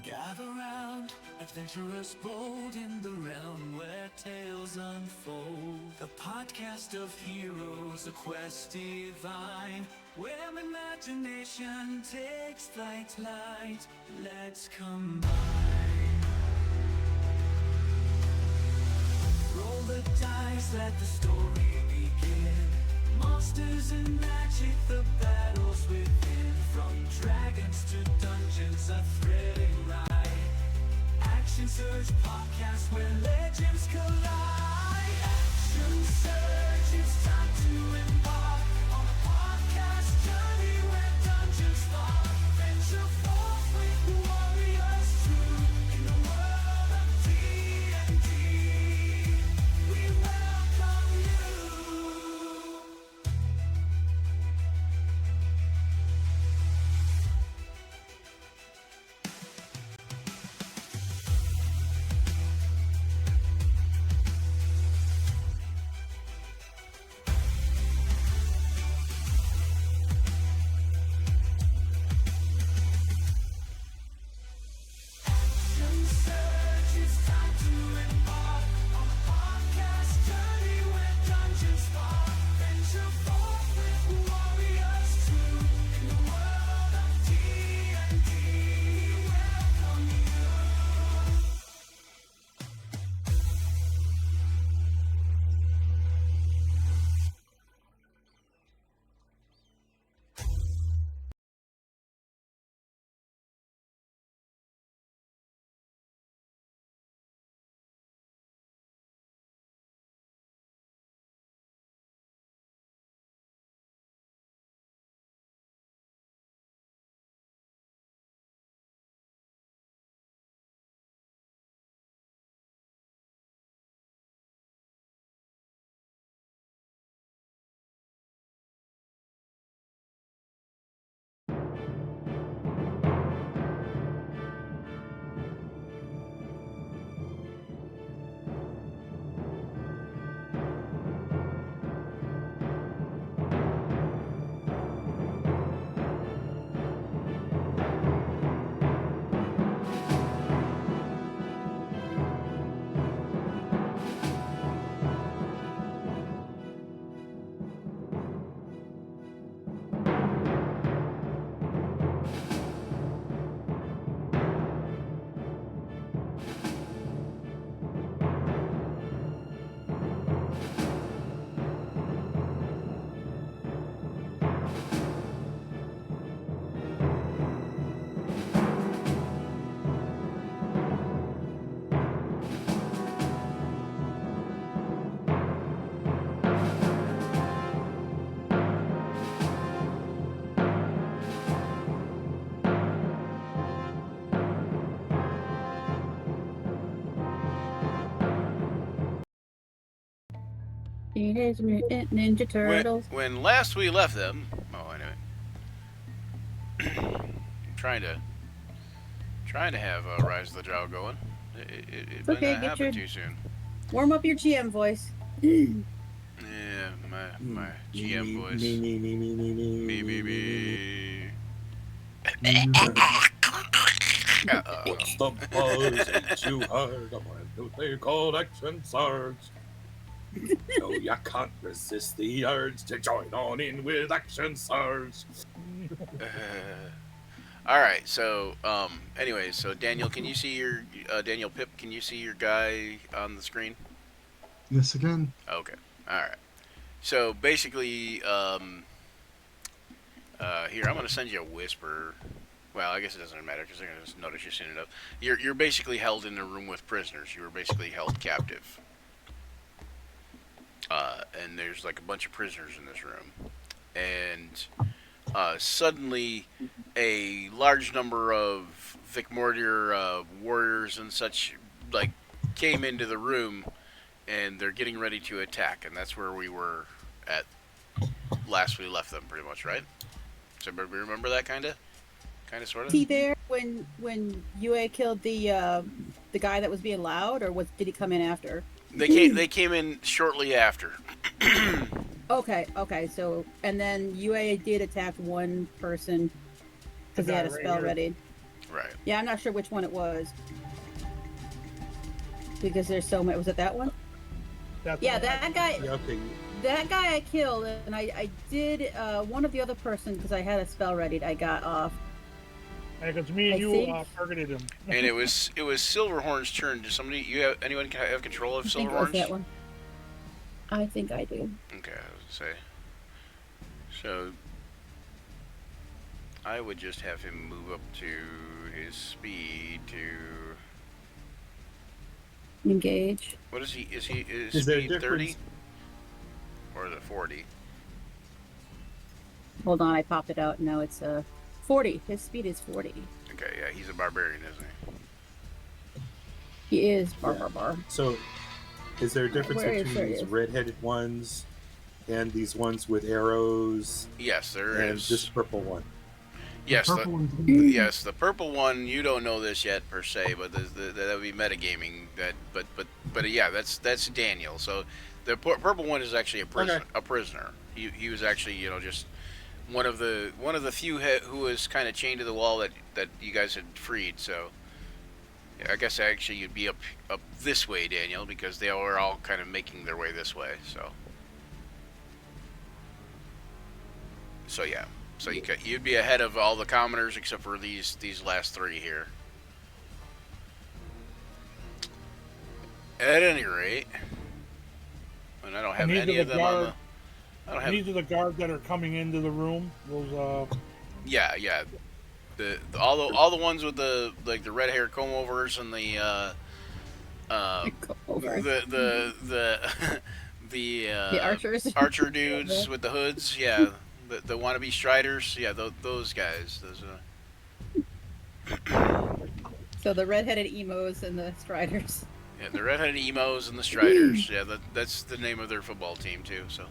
Gather round, adventurers bold in the realm where tales unfold. The podcast of heroes, a quest divine, where imagination takes flight. Let's combine. Roll the dice, let the story begin. Monsters and magic, the battles within. From dragons to dungeons, a thrilling ride. Action Surge podcast where legends collide. Action Surge, it's time to embark on a podcast journey where dungeons spark. Venture forth with warriors true in the world of D&D. We welcome you. Action Surge, it's time to embark on a podcast journey where dungeons spark. Venture forth with warriors true in the world of D&D. Welcome you. Teenage Mutant Ninja Turtles. When last we left them, anyway, trying to have Rise of the Drow going. It might Okay, not get happen your- too soon. Warm up your GM voice. Yeah, my GM voice. Me. What's the buzz? Ain't too hard. I'm on a new thing called Action Surge. No, you can't resist the urge to join on in with Action Surge. All right, so anyway, so Daniel, can you see your Daniel Pip? Can you see your guy on the screen? Yes, again. Okay, all right. So basically, here I'm gonna send you a whisper. Well, I guess it doesn't matter because they're gonna just notice you soon enough. You're basically held in a room with prisoners. You were basically held captive. And there's like a bunch of prisoners in this room, and suddenly a large number of Vic Mortier warriors and such like came into the room, and they're getting ready to attack, and that's where we were at last we left them, pretty much, right? Does everybody remember that kind of sort of? Was he there when UA killed the guy that was being loud, or did he come in after? They came in shortly after. Okay. So and then UA did attack one person because he had a spell ready. Right. Yeah, I'm not sure which one it was. Because there's so many. Was it that one? That's Yeah, what I- that guy. Yeah, okay. That guy I killed, and I did one of the other person because I had a spell ready. I got off. Because me and I you think- targeted him. And it was Silverhorn's turn. Does somebody anyone have control of I think it was Silverhorns? that one. I think I do. Okay, I was gonna say. So I would just have him move up to his speed to Engage. what is he? Is Is there a speed difference? 30 or is it 40? Hold on, I popped it out. No, it's 40. His speed is 40. Okay, yeah, he's a barbarian, isn't he? He is bar. So, is there a difference Where is between it? these red-headed ones and these ones with arrows Yes, there and is. this purple one? Yes, Purple one's yes, the purple one. You don't know this yet per se, but that would be metagaming. But yeah, that's Daniel. So the purple one is actually a prisoner. Okay. A prisoner. He was actually just one of the few who was kind of chained to the wall that you guys had freed. So yeah, I guess actually you'd be up this way, Daniel, because they were all kind of making their way this way. So yeah. So you'd be ahead of all the commoners except for these last three here. At any rate, and I don't have And these any are of the them on the. guard- I don't have. These are the guards that are coming into the room. Those Yeah. All the ones with the red hair comb overs and the Over. the archers. archer dudes with the hoods. Yeah. The wannabe striders. Yeah. Those guys. Those. So the redheaded emos and the striders. Yeah, the redheaded emos and the striders. Yeah, that's the name of their football team too. So.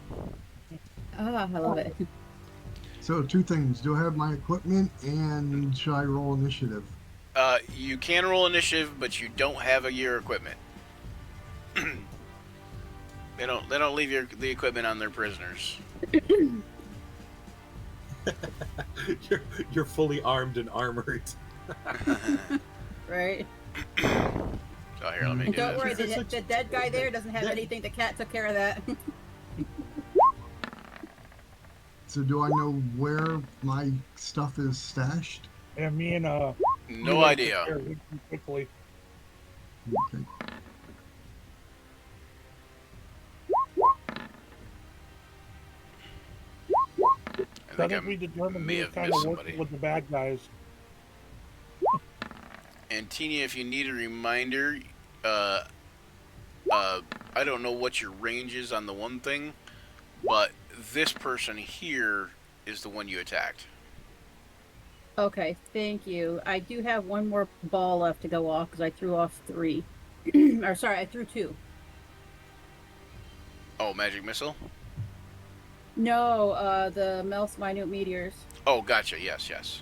Ah, I love it. So two things. Do I have my equipment and should I roll initiative? You can roll initiative, but you don't have your equipment. They don't leave the equipment on their prisoners. You're fully armed and armored. Right. So here, let me And do don't this. worry, the dead guy there doesn't have that- anything. The cat took care of that. So do I know where my stuff is stashed? and me and No idea. quickly. Okay. I think we determined may we have kind missed of somebody. working with the bad guys. And Teeny, if you need a reminder, I don't know what your range is on the one thing, but this person here is the one you attacked. Okay, thank you. I do have one more ball left to go off because I threw off 3. Or sorry, I threw 2. Oh, magic missile. No, the melts minute meteors. Oh, gotcha. Yes.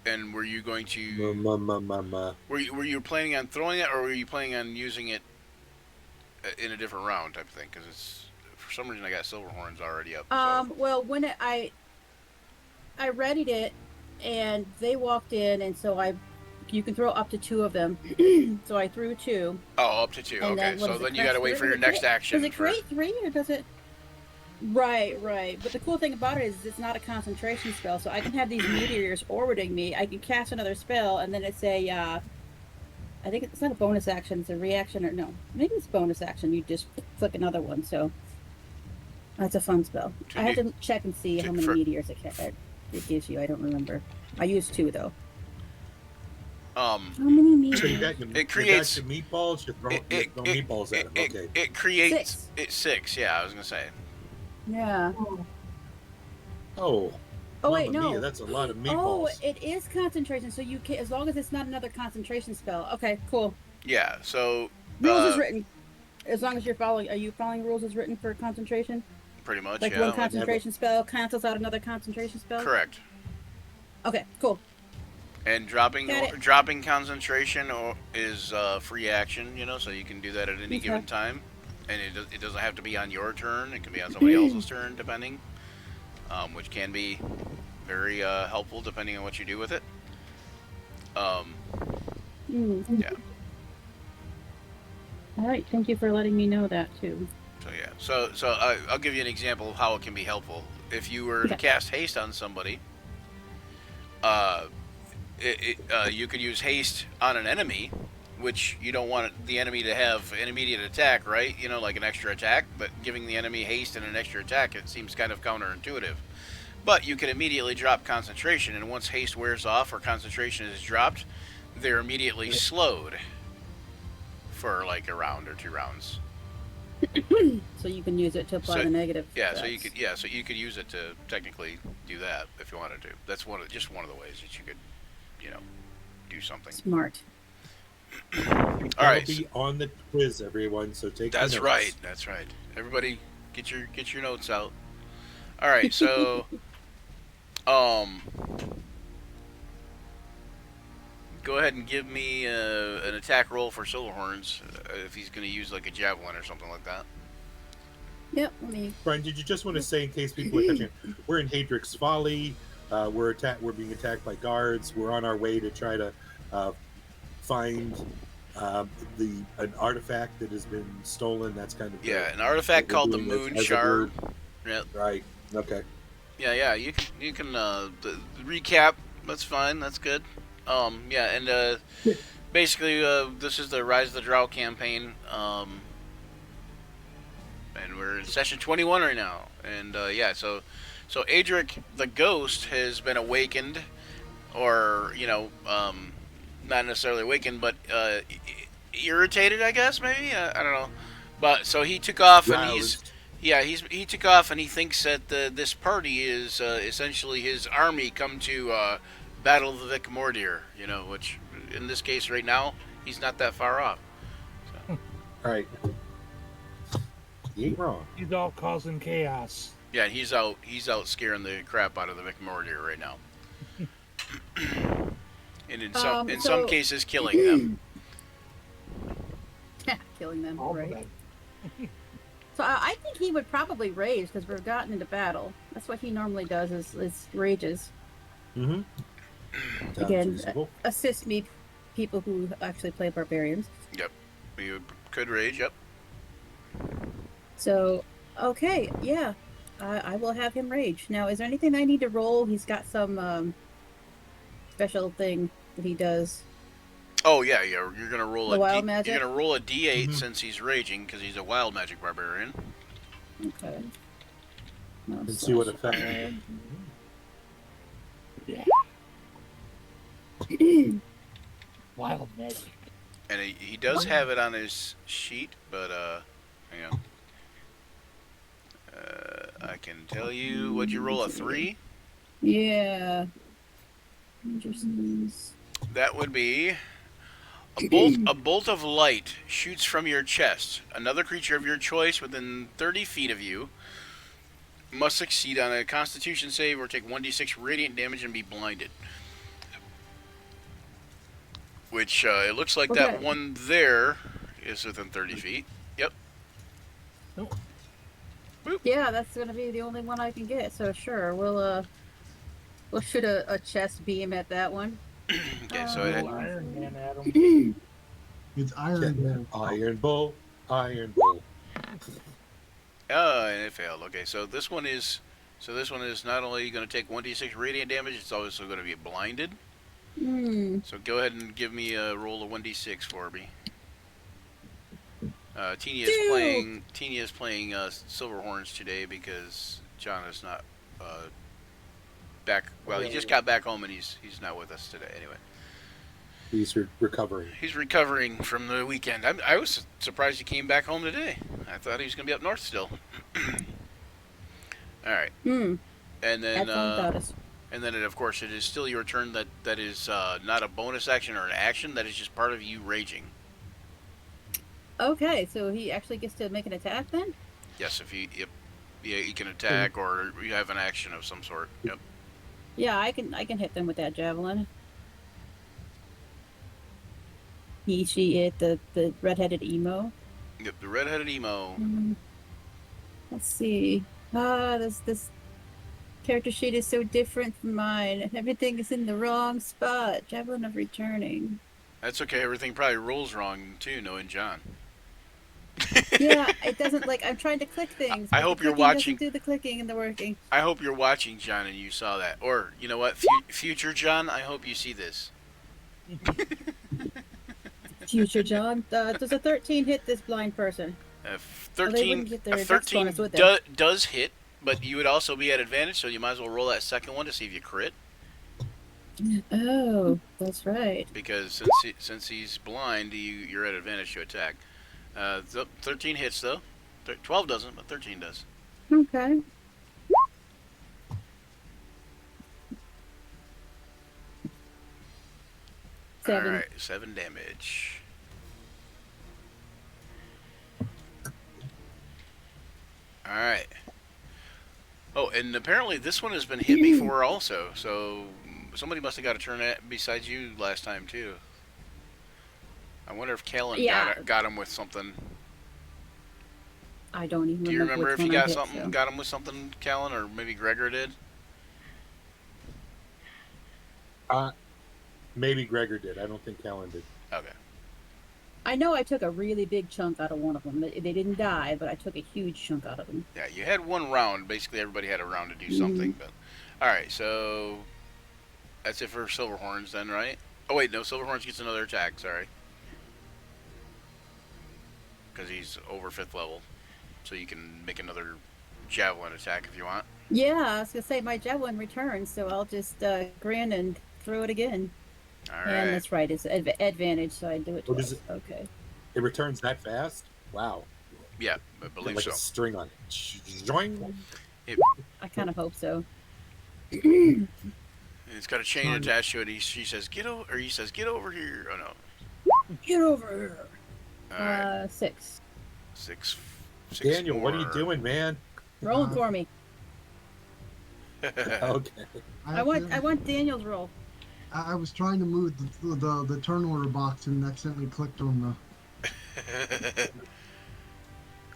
And were you going to? Were you planning on throwing it, or were you planning on using it in a different round type of thing? Because it's for some reason I got Silverhorns already up. So. Well, when I readied it, and they walked in, and so you can throw up to 2 of them. So I threw 2. Oh, up to 2. And Okay, then, what so is it, then you got to wait for your next action. Does it create 3 or does it? Right. But the cool thing about it is it's not a concentration spell, so I can have these meteors orbiting me. I can cast another spell, and then it's a. I think it's not a bonus action; it's a reaction, or no, maybe it's bonus action. You just flick another one. So that's a fun spell. I have to check and see how many meteors it gives you. I don't remember. I used 2 though. How many So you meteors? got your, It creates- you got your meatballs. You throw meatballs at them. Okay. It creates 6. It's 6. Yeah, I was gonna say. Yeah. Oh. Oh wait, Mamma no. mia, that's a lot of Oh, meatballs. it is concentration. So you can, as long as it's not another concentration spell. Okay, cool. Yeah. So. Rules is written. As long as you're following, are you following rules as written for concentration? Pretty much. Like yeah. one concentration spell cancels out another concentration spell. Correct. Okay, cool. And dropping Got it. dropping concentration is free action, so you can do that at any Okay. given time, and it doesn't have to be on your turn. It can be on somebody else's turn, depending, which can be very helpful depending on what you do with it. Um, yeah. All right, thank you for letting me know that too. So yeah. So I'll give you an example of how it can be helpful. If you were to Okay. cast haste on somebody, you could use haste on an enemy, which you don't want the enemy to have an immediate attack, right? You know, like an extra attack. But giving the enemy haste and an extra attack, it seems kind of counterintuitive. But you can immediately drop concentration, and once haste wears off or concentration is dropped, they're immediately slowed for like a round or 2 rounds. So you can use it to apply So- the negative. Yeah, so effects. you could use it to technically do that if you wanted to. That's just one of the ways that you could, do something. Smart. All right, That'll be on the quiz, everyone. So take. that's your right. notes. That's right. Everybody, get your notes out. All right, so, go ahead and give me an attack roll for Silverhorns if he's going to use like a javelin or something like that. Yep. Let me. Brian, did you just want to say, in case people are catching, we're in Hadric's Folly. We're being attacked by guards. We're on our way to try to find an artifact that has been stolen. That's kind of Yeah, an artifact what we're called the doing Moon as a Shard. group. Yep. Right. Okay. Yeah. You can the recap. That's fine. That's good. Yeah, and basically, this is the Rise of the Drow campaign. And we're in session 21 right now. And yeah, so Adrik the Ghost has been awakened, or not necessarily awakened, but irritated, I guess maybe. I don't know. But so he took off, and he took off, and he thinks that this party is essentially his army come to battle the Vic Mordir. Which in this case right now he's not that far off. So. All right. You ain't wrong. He's all causing chaos. Yeah, he's out scaring the crap out of the Vic Mordir right now. And in some cases killing them. Killing them. All Right. of that. So I think he would probably rage because we've gotten into battle. That's what he normally does is rages. Mm-hmm. Again, assist me, people who actually play barbarians. Yep. You could rage, yep. So, okay, yeah. I will have him rage. Now, is there anything I need to roll? He's got some special thing that he does. Oh yeah. You're gonna roll The wild magic? You're gonna roll a D8 since he's raging because he's a wild magic barbarian. Okay. And see what effect. Wild magic. And he does have it on his sheet, but hang on. I can tell you what you roll a 3. Yeah. That would be a bolt of light shoots from your chest. Another creature of your choice within 30 feet of you must succeed on a Constitution save or take 1d6 radiant damage and be blinded. Which it looks like that Okay. one there is within 30 feet. Yep. Yeah, that's gonna be the only one I can get. So sure, we'll shoot a chest beam at that one. Okay, so Oh, Iron Man at him. It's Iron Man. Iron Bull. Iron Bull. and it failed. Okay, so this one is not only going to take 1d6 radiant damage, it's also going to be blinded. So go ahead and give me a roll of 1d6 for me. Tina is playing Silverhorns today because John is not back. Well, he just got back home and he's not with us today. Anyway, He's recovering. he's recovering from the weekend. I was surprised he came back home today. I thought he was going to be up north still. All right, and then and then of course it is still your turn. That is not a bonus action or an action. That is just part of you raging. Okay, so he actually gets to make an attack then? Yes, if he can attack or you have an action of some sort. Yep. Yeah, I can hit them with that javelin. He, she, it, the redheaded emo. Yep, the redheaded emo. Let's see. This Character sheet is so different from mine. Everything is in the wrong spot. Javelin of returning. That's okay. Everything probably rolls wrong too, knowing John. Yeah, it doesn't like I'm trying to click things, I but hope the you're clicking watching. doesn't do the clicking and the working. I hope you're watching, John, and you saw that. Or you know what, future John, I hope you see this. Future John, does a 13 hit this blind person? A Well, they 13, wouldn't get a their dex 13 bonus, would they? does hit, but you would also be at advantage, so you might as well roll that second one to see if you crit. Oh, that's right. Because since he's blind, you're at advantage to attack. 13 hits though. 12 doesn't, but 13 does. Okay. Seven. All right, 7 damage. All right. Oh, and apparently this one has been hit before also. So somebody must have got a turn at besides you last time too. I wonder if Kellen Yeah. got him with something. I don't even Do you remember which if he one I got hit, something, so. got him with something, Kellen, or maybe Gregor did? Maybe Gregor did. I don't think Callan did. Okay. I know I took a really big chunk out of one of them. They didn't die, but I took a huge chunk out of them. Yeah, you had one round. Basically, everybody had a round to do something. But all right, so that's it for Silverhorns then, right? Oh wait, no, Silverhorns gets another attack. Sorry, because he's over 5th level, so you can make another javelin attack if you want. Yeah, I was gonna say my javelin returns, so I'll just grin and throw it again. All And right. that's right, it's advantage, so I do it What twice. is it? Okay. It returns that fast? Wow. Yeah, I believe Like so. a string on it. Joing. I kind of hope so. It's got a chain attached to it. She says, "Get over," or he says, "Get over here." Oh no. Get over here. All right. 6. 6. Daniel, what are you more. doing, man? Rolling for me. Okay. I want Daniel's roll. I was trying to move the turn order box and accidentally clicked on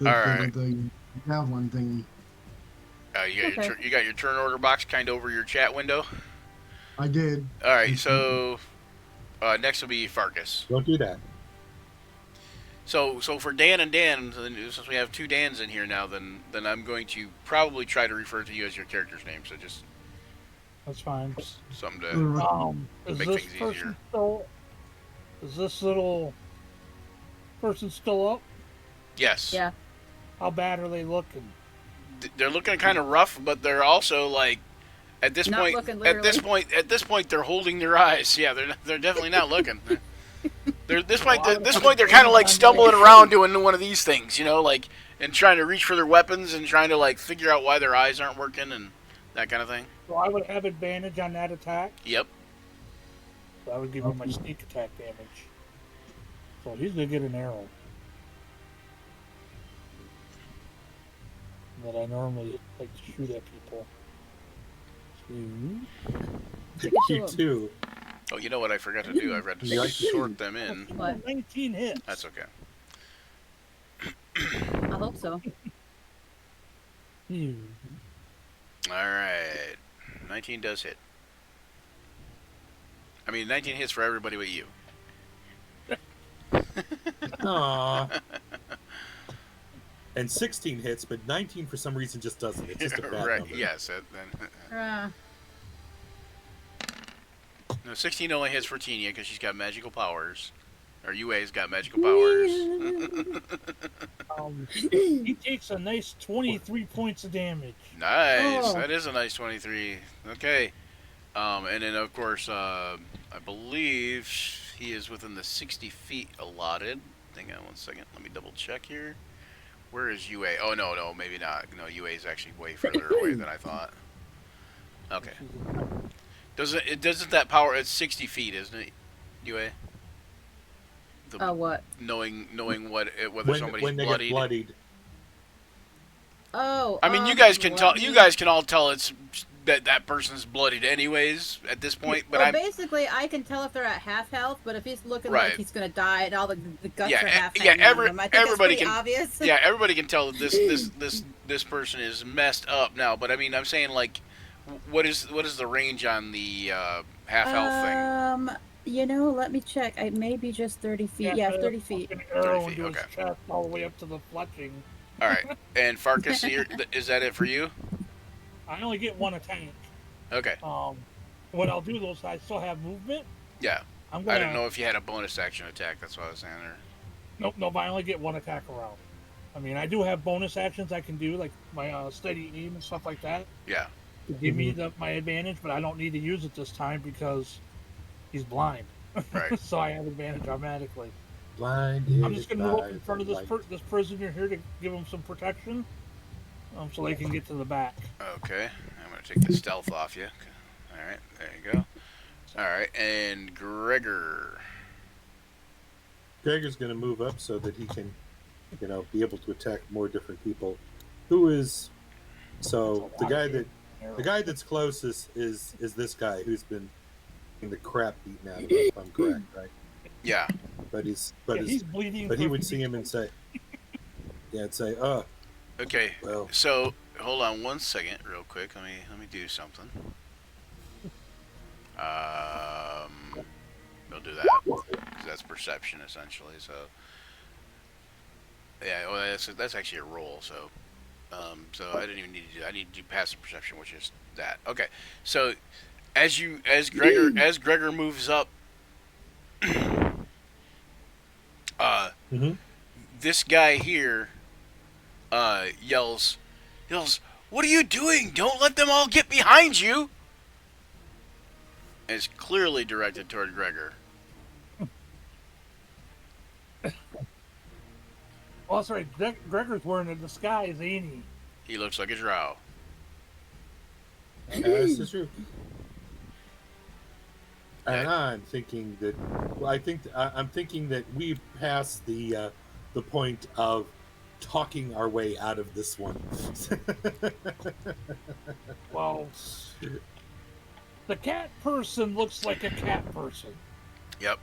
the Alright. the javelin thingy. You got your turn order box kind of over your chat window. I did. All right, so next will be Farkas. Don't do that. So for Dan and Dan, since we have 2 Dans in here now, then I'm going to probably try to refer to you as your character's name. So just That's fine. something to Is make this things person easier. still? Is this little person still up? Yes. Yeah. How bad are they looking? They're looking kind of rough, but they're also like at this Not point. looking, At this point, they're holding their eyes. Yeah, they're definitely not looking. They're at this point they're kind of like stumbling around doing one of these things, like and trying to reach for their weapons and trying to like figure out why their eyes aren't working and that kind of thing. So I would have advantage on that attack. Yep. So I would give him my sneak attack damage. So he's gonna get an arrow. That I normally like to shoot at people. You too. Oh, you know what I forgot to do? I forgot to You like to sort them in. What? 19 hits. That's okay. I hope so. All right. 19 does hit. I mean, 19 hits for everybody but you. Aww. And 16 hits, but 19 for some reason just doesn't. It's just a bad right. number. Yes. No, 16 only hits for Tenia because she's got magical powers. Or UA's got magical powers. He takes a nice 23 points of damage. Nice. Oh. That is a nice 23. Okay. And then, of course, I believe he is within the 60 feet allotted. Hang on 1 second. Let me double check here. Where is UA? Oh, no, maybe not. No, UA is actually way further away than I thought. Okay. Doesn't that power? It's 60 feet, isn't it, UA? What? Knowing whether somebody's when they bloodied. get bloodied. Oh. I mean, you guys can tell. You guys can all tell it's that person's bloodied anyways at this point. But well, basically, I can tell if they're at half health. But if he's looking like he's gonna die and all the guts are half hanging out of him, I think everybody that's pretty can. obvious. Yeah, everybody can tell that this person is messed up now. But I mean, I'm saying like what is the range on the half health thing? Let me check. It may be just 30 feet. Yeah, 30 feet. An arrow 30 feet, into his okay. chest all the way up to the fletching. All right. And Farkas, is that it for you? I only get one attack. Okay. What I'll do though is I still have movement. Yeah. I'm gonna. I didn't know if you had a bonus action attack. That's what I was saying there. Nope. I only get one attack around. I mean, I do have bonus actions I can do, like my steady aim and stuff like that, Yeah. to give me my advantage, but I don't need to use it this time because he's blind. Right. So I have advantage automatically. Blinded. I'm just going to move up in by front of the this light. this prisoner here to give him some protection, so they can get to the back. Okay. I'm gonna take the stealth off you. All right. There you go. All right. And Gregor. Gregor's going to move up so that he can, be able to attack more different people. Who is? So the guy that's closest is this guy who's been getting the crap beaten out of him. If I'm correct, right? Yeah. He's bleeding. But he would see him and say, oh, Okay. well, So hold on one second, real quick. Let me do something. We'll do that because that's perception essentially. So yeah, well, that's actually a roll. So I didn't even need to do that. I need to do passive perception, which is that. Okay. So as Gregor moves up, this guy here yells, "What are you doing? Don't let them all get behind you!" And it's clearly directed toward Gregor. Oh, sorry. Gregor's wearing a disguise, ain't he? He looks like a drow. this is true. And Yeah. I'm thinking that. Well, I'm thinking that we passed the point of talking our way out of this one. Well, the cat person looks like a cat person. Yep.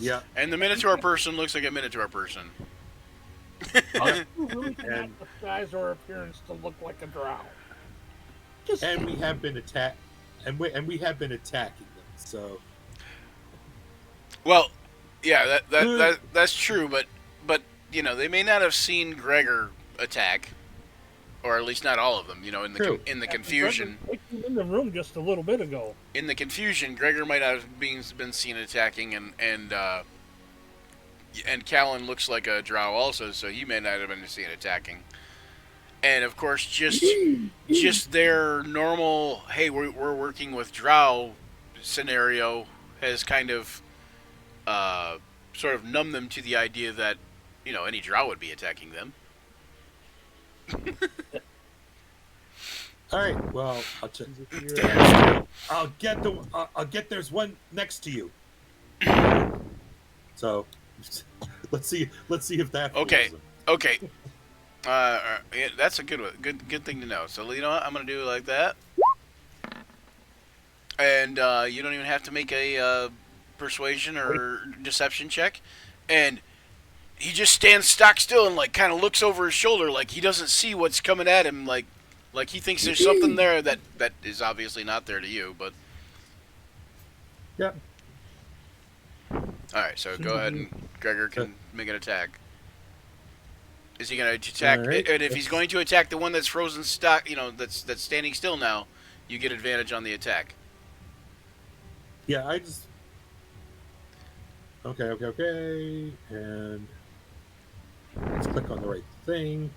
Yeah. And the Minotaur person looks like a Minotaur person. Really cannot disguise our appearance to look like a drow. And we have been attacked, and we have been attacking them. So. Well, yeah, that's true, but they may not have seen Gregor attack, or at least not all of them. In the confusion. Gregor came in the room just a little bit ago. In the confusion, Gregor might not have been seen attacking, and Callan looks like a drow also, so he may not have been seen attacking. And of course, just their normal, hey, we're working with drow scenario has kind of sort of numbed them to the idea that any drow would be attacking them. All right. Well, I'll check. I'll get. There's one next to you. So, let's see if that. Okay. fools them. Okay. Yeah, that's a good thing to know. So you know what? I'm gonna do it like that, and you don't even have to make a persuasion or deception check, and he just stands stock still and kind of looks over his shoulder, like he doesn't see what's coming at him, like he thinks there's something there that is obviously not there to you, but. Yep. All right, so go ahead and Gregor can make an attack. Is he going to attack? Right. And if he's going to attack the one that's frozen stock, that's standing still now, you get advantage on the attack. Yeah, I just. Okay, and let's click on the right thing.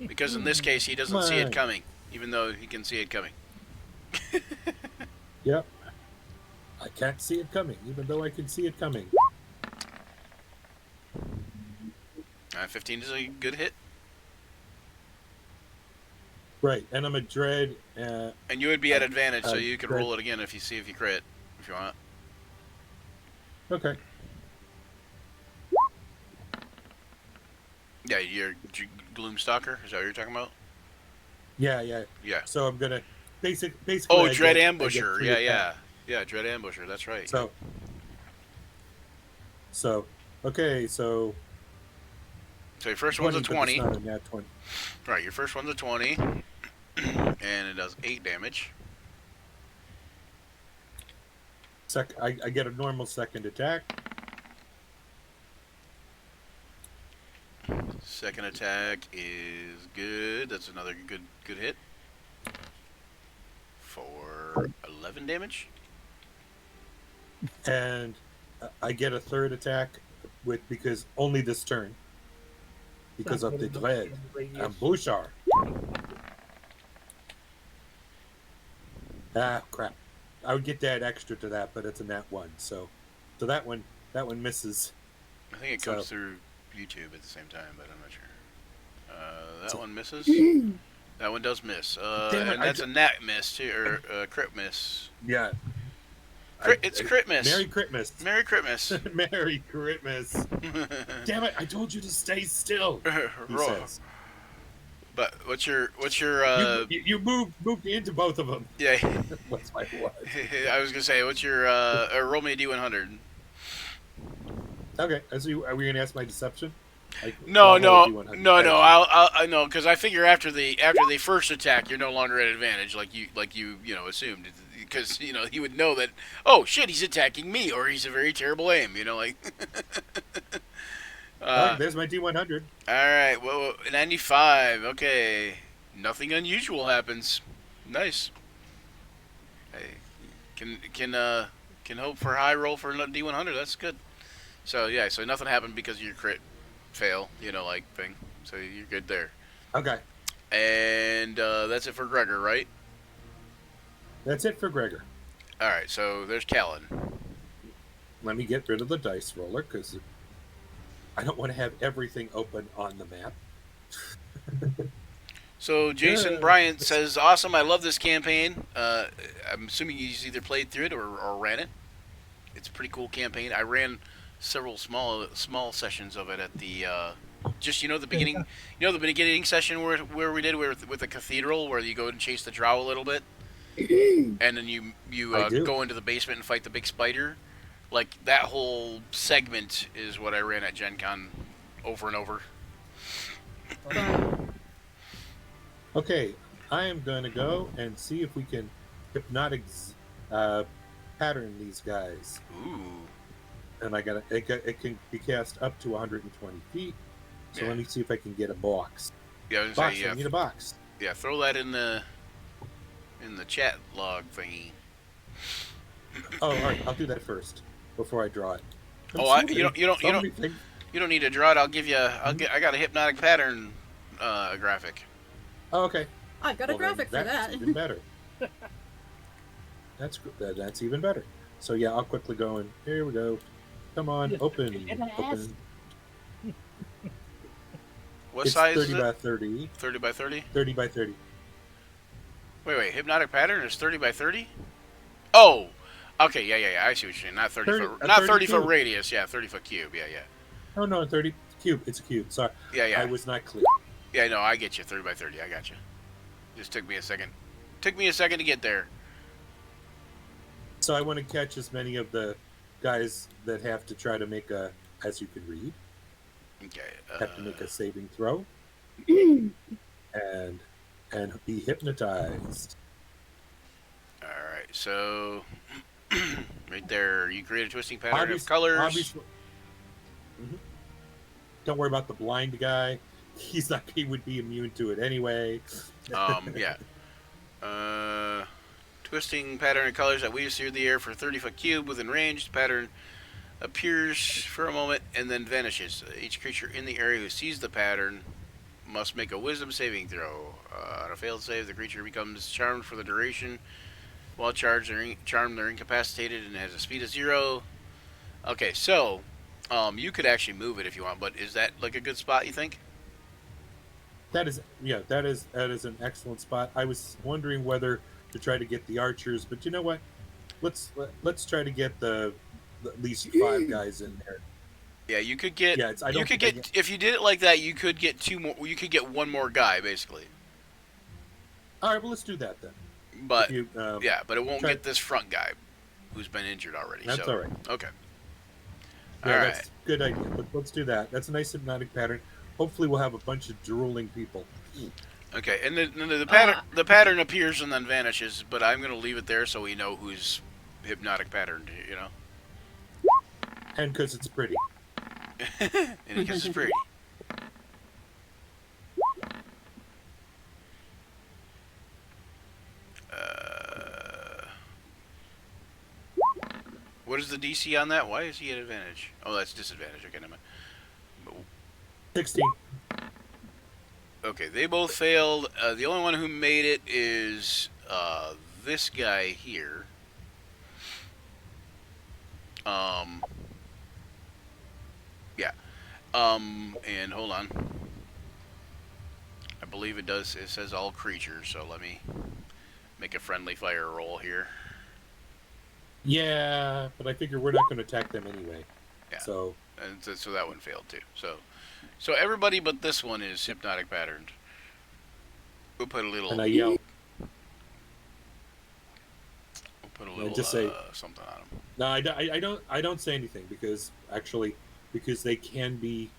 Because in this case, he doesn't see it coming, even though he can see it coming. Yep. I can't see it coming, even though I can see it coming. 15 is a good hit. Right, and I'm a dread. And you would be at advantage, so you could roll it again if you crit, if you want. Okay. Yeah, you're Gloomstalker. Is that what you're talking about? Yeah. Yeah. So I'm gonna basically. Oh, I Dread get Ambusher. 3 Yeah. attacks. Dread Ambusher. That's right. So okay, so your first one's a 20. 20. But it's not a nat 20. Right, your first one's a 20, and it does 8 damage. I get a normal second attack. Second attack is good. That's another good hit. For 11 damage. And I get a third attack because only this turn. Because of the dread. And Bouchard. Ah, crap. I would get that extra to that, but it's a nat 1. So that one misses. I think it comes through YouTube at the same time, but I'm not sure. That one misses. That one does miss. And that's a nat miss too, or crit miss. Yeah. It's crit miss. Merry Christmas. Merry Christmas. Merry Christmas. Damn it! I told you to stay still. He says. But what's your you moved into both of them. Yeah. What's my what? I was gonna say, what's your roll me a d100? Okay, are we gonna ask my deception? No. I know, because I figure after they first attack, you're no longer at advantage, like you assumed, because he would know that, oh shit, he's attacking me, or he's a very terrible aim, like. There's my D100. All right, well, 95. Okay, nothing unusual happens. Nice. Hey, can hope for a high roll for D100. That's good. So yeah, so nothing happened because of your crit fail, thing. So you're good there. Okay. And that's it for Gregor, right? That's it for Gregor. All right, so there's Callan. Let me get rid of the dice roller because I don't want to have everything open on the map. So Jason Bryant says, "Awesome! I love this campaign. I'm assuming he's either played through it or ran it. It's a pretty cool campaign. I ran several small sessions of it at the the beginning. The beginning session where we did with the cathedral, where you go and chase the Drow a little bit, and then you go into the basement and fight the big spider. Like that whole segment is what I ran at Gen Con over and over." Okay, I am going to go and see if we can hypnotic pattern these guys. Ooh. And it can be cast up to 120 feet. So let me see if I can get a box. Yeah, I was Box, say, I need a box. Yeah, throw that in the chat log thingy. Oh, all right, I'll do that first before I draw it. You don't need to draw it. I'll give you. I got a hypnotic pattern graphic. Oh, okay. I've got a graphic for that. That's even better. That's even better. So yeah, I'll quickly go and here we go. Come on, open. What It's size 30 is it? by 30. 30 by 30? 30 by 30. Wait. Hypnotic pattern is 30 by 30? Oh! Okay, yeah. I see what you're saying. Not 30 foot. Not 30 foot radius. Yeah, 30 foot cube. Yeah. Oh, no, 30 cube. It's a cube. Sorry. Yeah. I was not clear. Yeah, no, I get you. 30 by 30. I got you. Just took me a second. Took me a second to get there. So I want to catch as many of the guys that have to try to make as you can read. Okay. Have to make a saving throw. and be hypnotized. All right. So right there, you create a twisting pattern of colors. Don't worry about the blind guy. He would be immune to it anyway. Yeah. Twisting pattern of colors that weaves through the air for 30-foot cube within range. The pattern appears for a moment and then vanishes. Each creature in the area who sees the pattern must make a wisdom saving throw. On a failed save, the creature becomes charmed for the duration. While charmed, they're incapacitated and has a speed of 0. Okay, so you could actually move it if you want, but is that like a good spot, you think? That is an excellent spot. I was wondering whether to try to get the archers, but you know what? Let's try to get at least 5 guys in there. Yeah, you could get. Yeah, if you did it like that, you could get 2 more. You could get 1 more guy, basically. All right, well, let's do that then. But but it won't get this front guy, who's been injured already. That's all right. Okay. Yeah, all right. That's a good idea. Let's do that. That's a nice hypnotic pattern. Hopefully, we'll have a bunch of drooling people. Okay, and the pattern appears and then vanishes, but I'm going to leave it there so we know who's hypnotic pattern, you know? And because it's pretty. And because it's pretty. What is the DC on that? Why is he at advantage? Oh, that's disadvantage. Okay, never mind. 16. Okay, they both failed. The only one who made it is this guy here. Yeah. And hold on. I believe it does. It says all creatures. So let me make a friendly fire roll here. Yeah, but I figure we're not going to attack them anyway. Yeah. So. And so that one failed too. So everybody but this one is hypnotic patterned. We'll put a little. And I yell. We'll put a little just say, something on them. No, I don't say anything because they can be,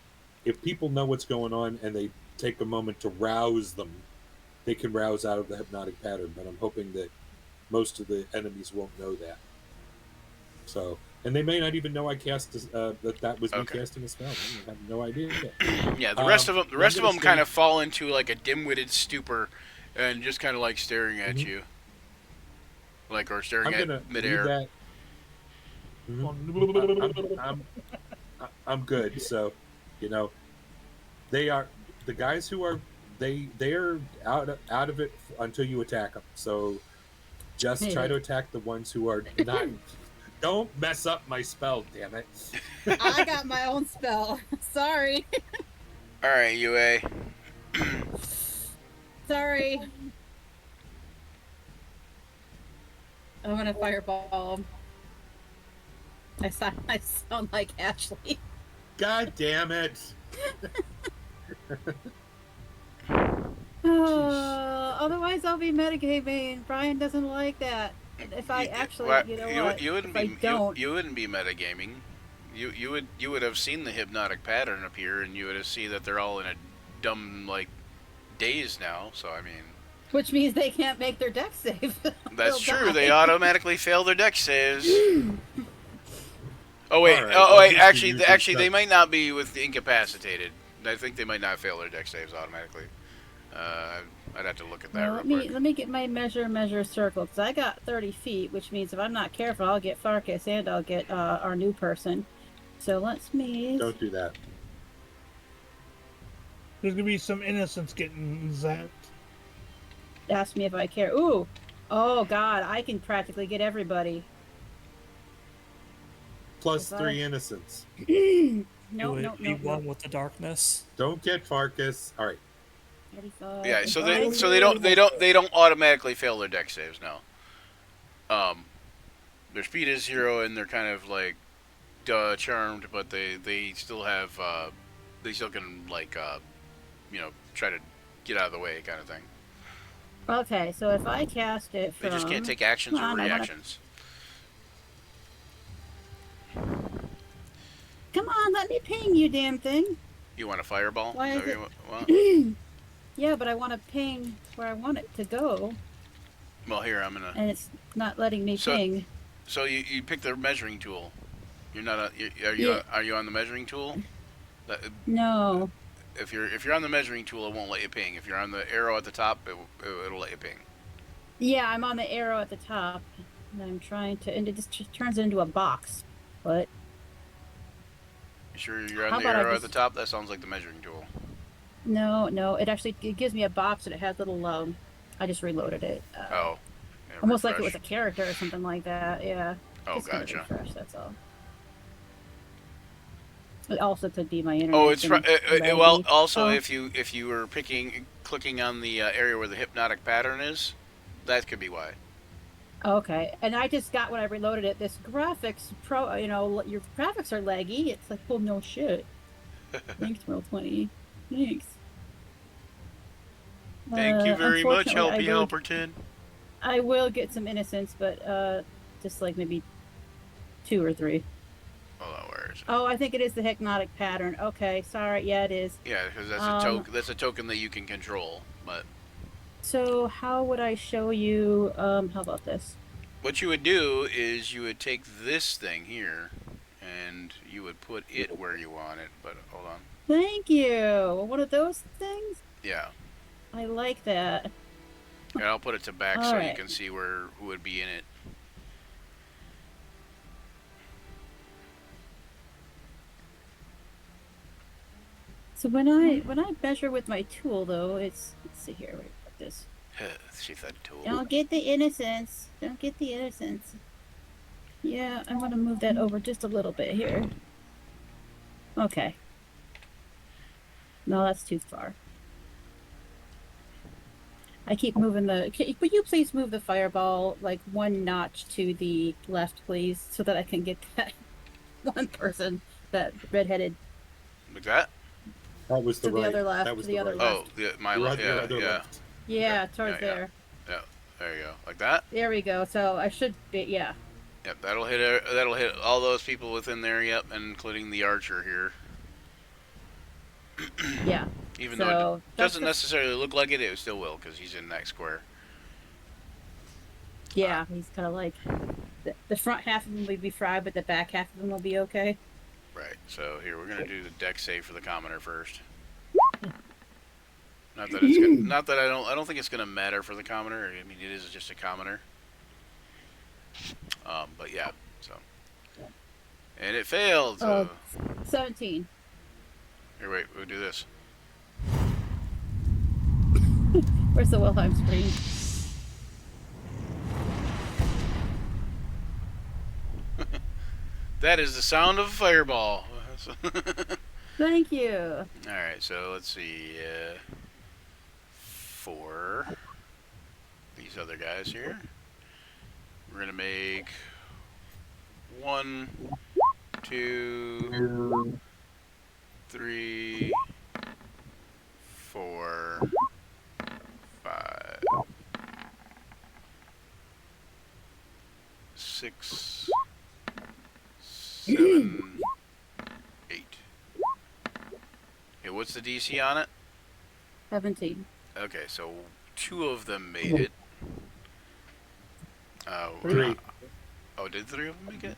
if people know what's going on and they take a moment to rouse them, they can rouse out of the hypnotic pattern. But I'm hoping that most of the enemies won't know that. So, and they may not even know I cast that was me casting a spell. I have no idea. Yeah, the rest of them kind of fall into like a dim-witted stupor, and just kind of like staring at you, like or staring at midair. I'm good. So, they are the guys who are they're out of it until you attack them. So, just try to attack the ones who are not. Don't mess up my spell, damn it. I got my own spell. Sorry. All right, UA. Sorry. I'm gonna fireball him. I sound like Ashley. God damn it. Otherwise, I'll be metagaming. Brian doesn't like that. If I actually, you wouldn't be metagaming. You would have seen the hypnotic pattern appear, and you would have seen that they're all in a dumb daze now. So I mean, which means they can't make their dex save. That's true. They automatically fail their dex saves. Oh wait, right, actually, they might not be with the incapacitated. I think they might not fail their dex saves automatically. I'd have to look at that real quick. Let me get my measure circle, because I got 30 feet, which means if I'm not careful, I'll get Farkas and I'll get our new person. So let's me. Don't do that. There's gonna be some innocents getting zapped. Ask me if I care. Ooh, oh God, I can practically get everybody. Plus 3 innocents. No. One with the darkness. Don't get Farkas. All right. Yeah, so they don't automatically fail their dex saves now. Their speed is 0 and they're kind of like charmed, but they still have they still can try to get out of the way kind of thing. Okay, so if I cast it from... They just can't take actions or reactions. Come on, let me ping you, damn thing. You want a fireball? Why is it? Yeah, but I want to ping where I want it to go. Well, here, I'm gonna... And it's not letting me ping. So you pick the measuring tool. You're not are you on the measuring tool? No. If you're on the measuring tool, it won't let you ping. If you're on the arrow at the top, it'll let you ping. Yeah, I'm on the arrow at the top. And I'm trying to... And it just turns into a box. But... You sure you're on the arrow at the top? That sounds like the measuring tool. No, it gives me a box and it has little, I just reloaded it. Yeah, almost like it was a character or something like that, yeah. Oh, just gotcha. Refresh, that's all. It also could be my internet. Oh, it's well. Also, if you were clicking on the area where the hypnotic pattern is, that could be why. Okay, and I just got when I reloaded it. This graphics your graphics are laggy. It's like, well, no shit. Thanks, Roll20. Thanks. Thank you very much, Helpy Helperton. I will get some innocents, but just like maybe 2 or 3. Hold on, where is it? Oh, I think it is the hypnotic pattern. Okay, sorry. Yeah, it is. Yeah, because that's a token that you can control. But so how would I show you? How about this? what you would do is you would take this thing here, and you would put it where you want it. But hold on. Thank you. One of those things? Yeah. I like that. And I'll put it to back All so you right. can see who would be in it. So when I measure with my tool though, let's see here, wait, put this. She said tool. Don't get the innocence. Don't get the innocence. Yeah, I want to move that over just a little bit here. Okay. No, that's too far. I keep moving would you please move the fireball like one notch to the left, please, so that I can get that one person, that redheaded. Like that? That was the To the right. other left, That was to the other Oh, my Your left. other- your Yeah, other yeah, left. Yeah, Okay. towards Yeah, yeah. there. yeah. There you go. Like that. There we go. So I should be, yeah. Yep. That'll hit all those people within there. Yep, including the archer here. Yeah. Even So, though it that's doesn't necessarily look like it still will because he's in that square. Yeah, he's kind of like the front half of him will be fried, but the back half of him will be okay. Right. So here we're gonna do the deck save for the commoner first. Not that it's gonna, not that I don't think it's gonna matter for the commoner. I mean, it is just a commoner. But yeah. So. And it failed. So. 17. Here, wait. We'll do this. Where's the Wilhelm screen? That is the sound of a fireball. Thank you. Alright, so let's see. For these other guys here, we're going to make 1, 2, 3, 4, 5, 6, 7, 8. Okay, what's the DC on it? 17. Okay, so 2 of them made it. Three. Oh, did 3 of them make it?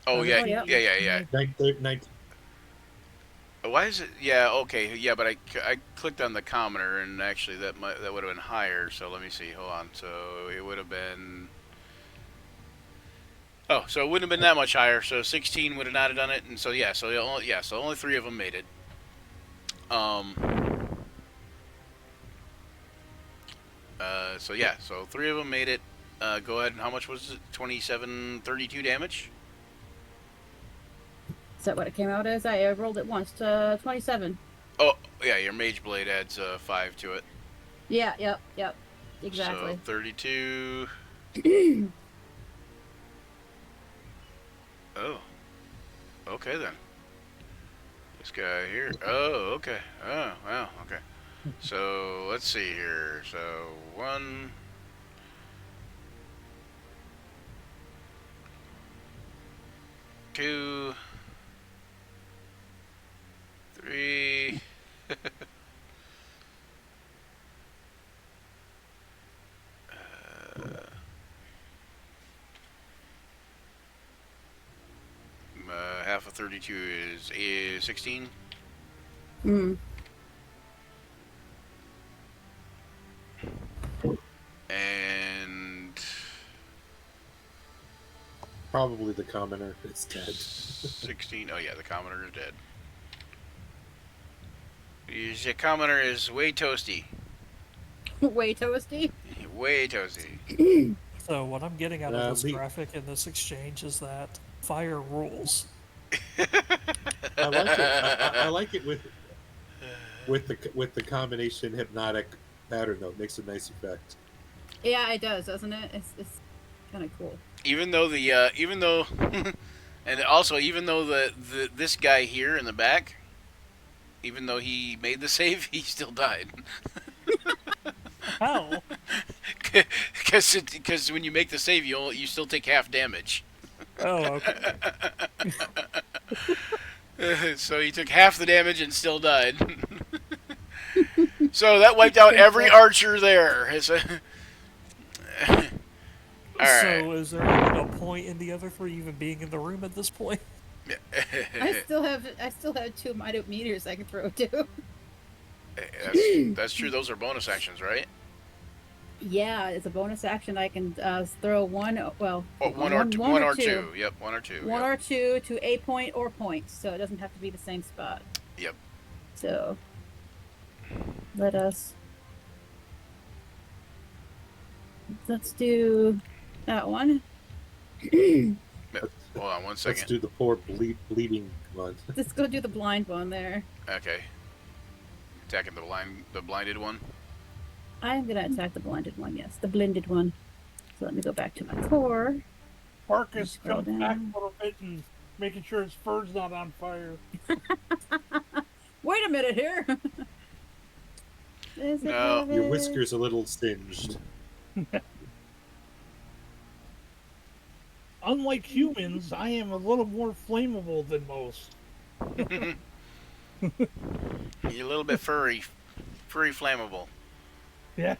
Oh, yeah, yeah. yeah. 19. Why is it? Yeah, okay, yeah, but I clicked on the commoner, and actually that would have been higher. So let me see. Hold on. So it would have been. Oh, so it wouldn't have been that much higher. So 16 would have not have done it, and so yeah, so only 3 of them made it. So yeah, so 3 of them made it. Go ahead and how much was it? 27, 32 damage. Is that what it came out as? I rolled it once to 27. Oh yeah, your mage blade adds 5 to it. Yeah, yep. Exactly. So 32. Oh. Okay then. This guy here. Oh, okay. Oh, wow. Okay. So let's see here. So 1. 2. 3. Half of 32 is 16. Mm. And Probably the commoner is dead. 16. Oh yeah, the commoner is dead. The commoner is way toasty. Way toasty. Way toasty. So what I'm getting out of this Lee- graphic in this exchange is that fire rules. I like it. I like it with the combination hypnotic pattern though. It makes a nice effect. Yeah, it does, doesn't it? It's kind of cool. Even though and also even though this guy here in the back, even though he made the save, he still died. How? Because when you make the save, you still take half damage. Oh, okay. So he took half the damage and still died. So that wiped out every archer there. All right. So is there even a point in the other three even being in the room at this point? I still have 2 minute meters I can throw too. That's true. Those are bonus actions, right? Yeah, it's a bonus action. I can throw one. Well, Oh, one or two. Yep, one or two. One Yep. or two to a point or points, so it doesn't have to be the same spot. Yep. So let's do that one. Hold on one second. Let's do the poor bleeding one. Let's go do the blind one there. Okay. Attacking the blinded one. I'm gonna attack the blinded one. Yes, the blinded one. So let me go back to my core. Marcus Scroll jumps back down. a little bit and making sure his fur's not on fire. Wait a minute here. No. Your whisker's a little singed. Unlike humans, I am a little more flammable than most. You're a little bit furry flammable. Yeah.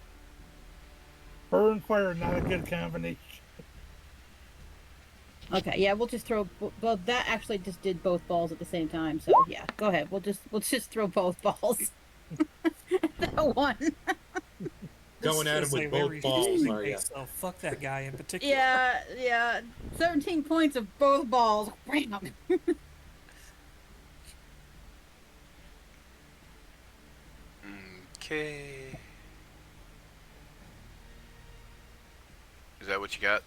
Fur and fire, not a good combination. Okay, yeah, we'll just throw. Well, that actually just did both balls at the same time. So yeah, go ahead. We'll just throw both balls. That one. Going at him with both balls, are ya? So fuck that guy in particular. Yeah. 17 points of both balls. Wham! Okay. Is that what you got?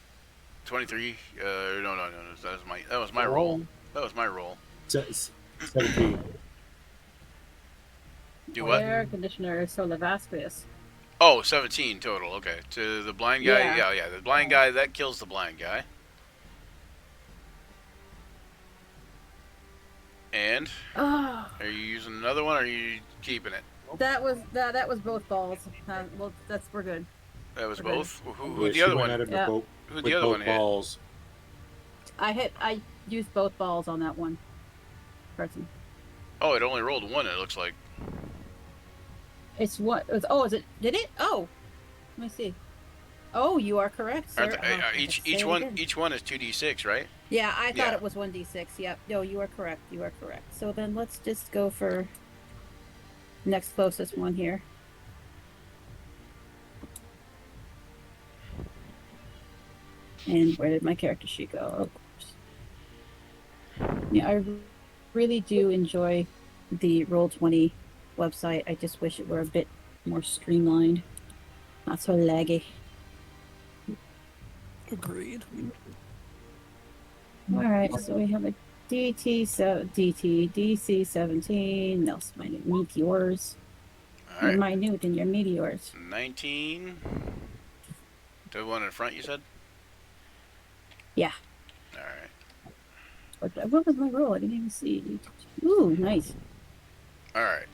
23? No. That was my roll. That was my roll. 17. Do what? Air conditioner is so Lavasquez. Oh, 17 total. Okay. To the blind guy? Yeah. Yeah. The blind guy, that kills the blind guy. And? Oh, Are you using another one or are you keeping it? that was both balls. Well, we're good. That was Okay. both? Who Yeah, the she other went one? at him Yeah. with Who'd both the other one hit? balls. I used both balls on that one person. Oh, it only rolled one, it looks like. It's what? Is it? Did it? Oh, let me see. Oh, you are correct, sir. Each one is 2d6, right? Yeah, I thought Yeah. it was 1d6. Yep. No, you are correct. You are correct. So then let's just go for next closest one here. And where did my character sheet go? Oh, of course. Yeah, I really do enjoy the Roll20 website. I just wish it were a bit more streamlined, not so laggy. Agreed. All right, so we have a DC 17. That's my new meteors. Alright. Minute in your meteors. 19. The one in front, you said? Yeah. Alright. What was my roll? I didn't even see. Ooh, nice. Alright.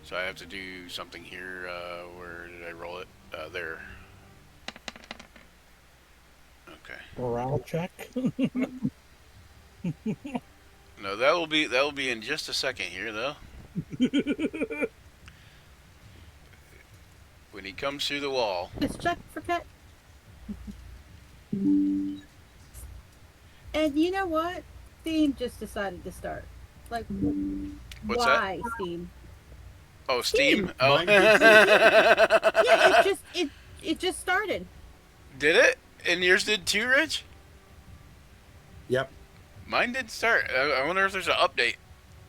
So I have to do something here. Where did I roll it? There. Okay. Morale check. No, that will be in just a second here, though. When he comes through the wall. Let's check for cat. And you know what? Steam just decided to start. Like, What's why, Steam? Oh, Steam. Steam. Oh. Yeah, it just started. Did it? And yours did too, Rich? Yep. Mine did start. I wonder if there's an update.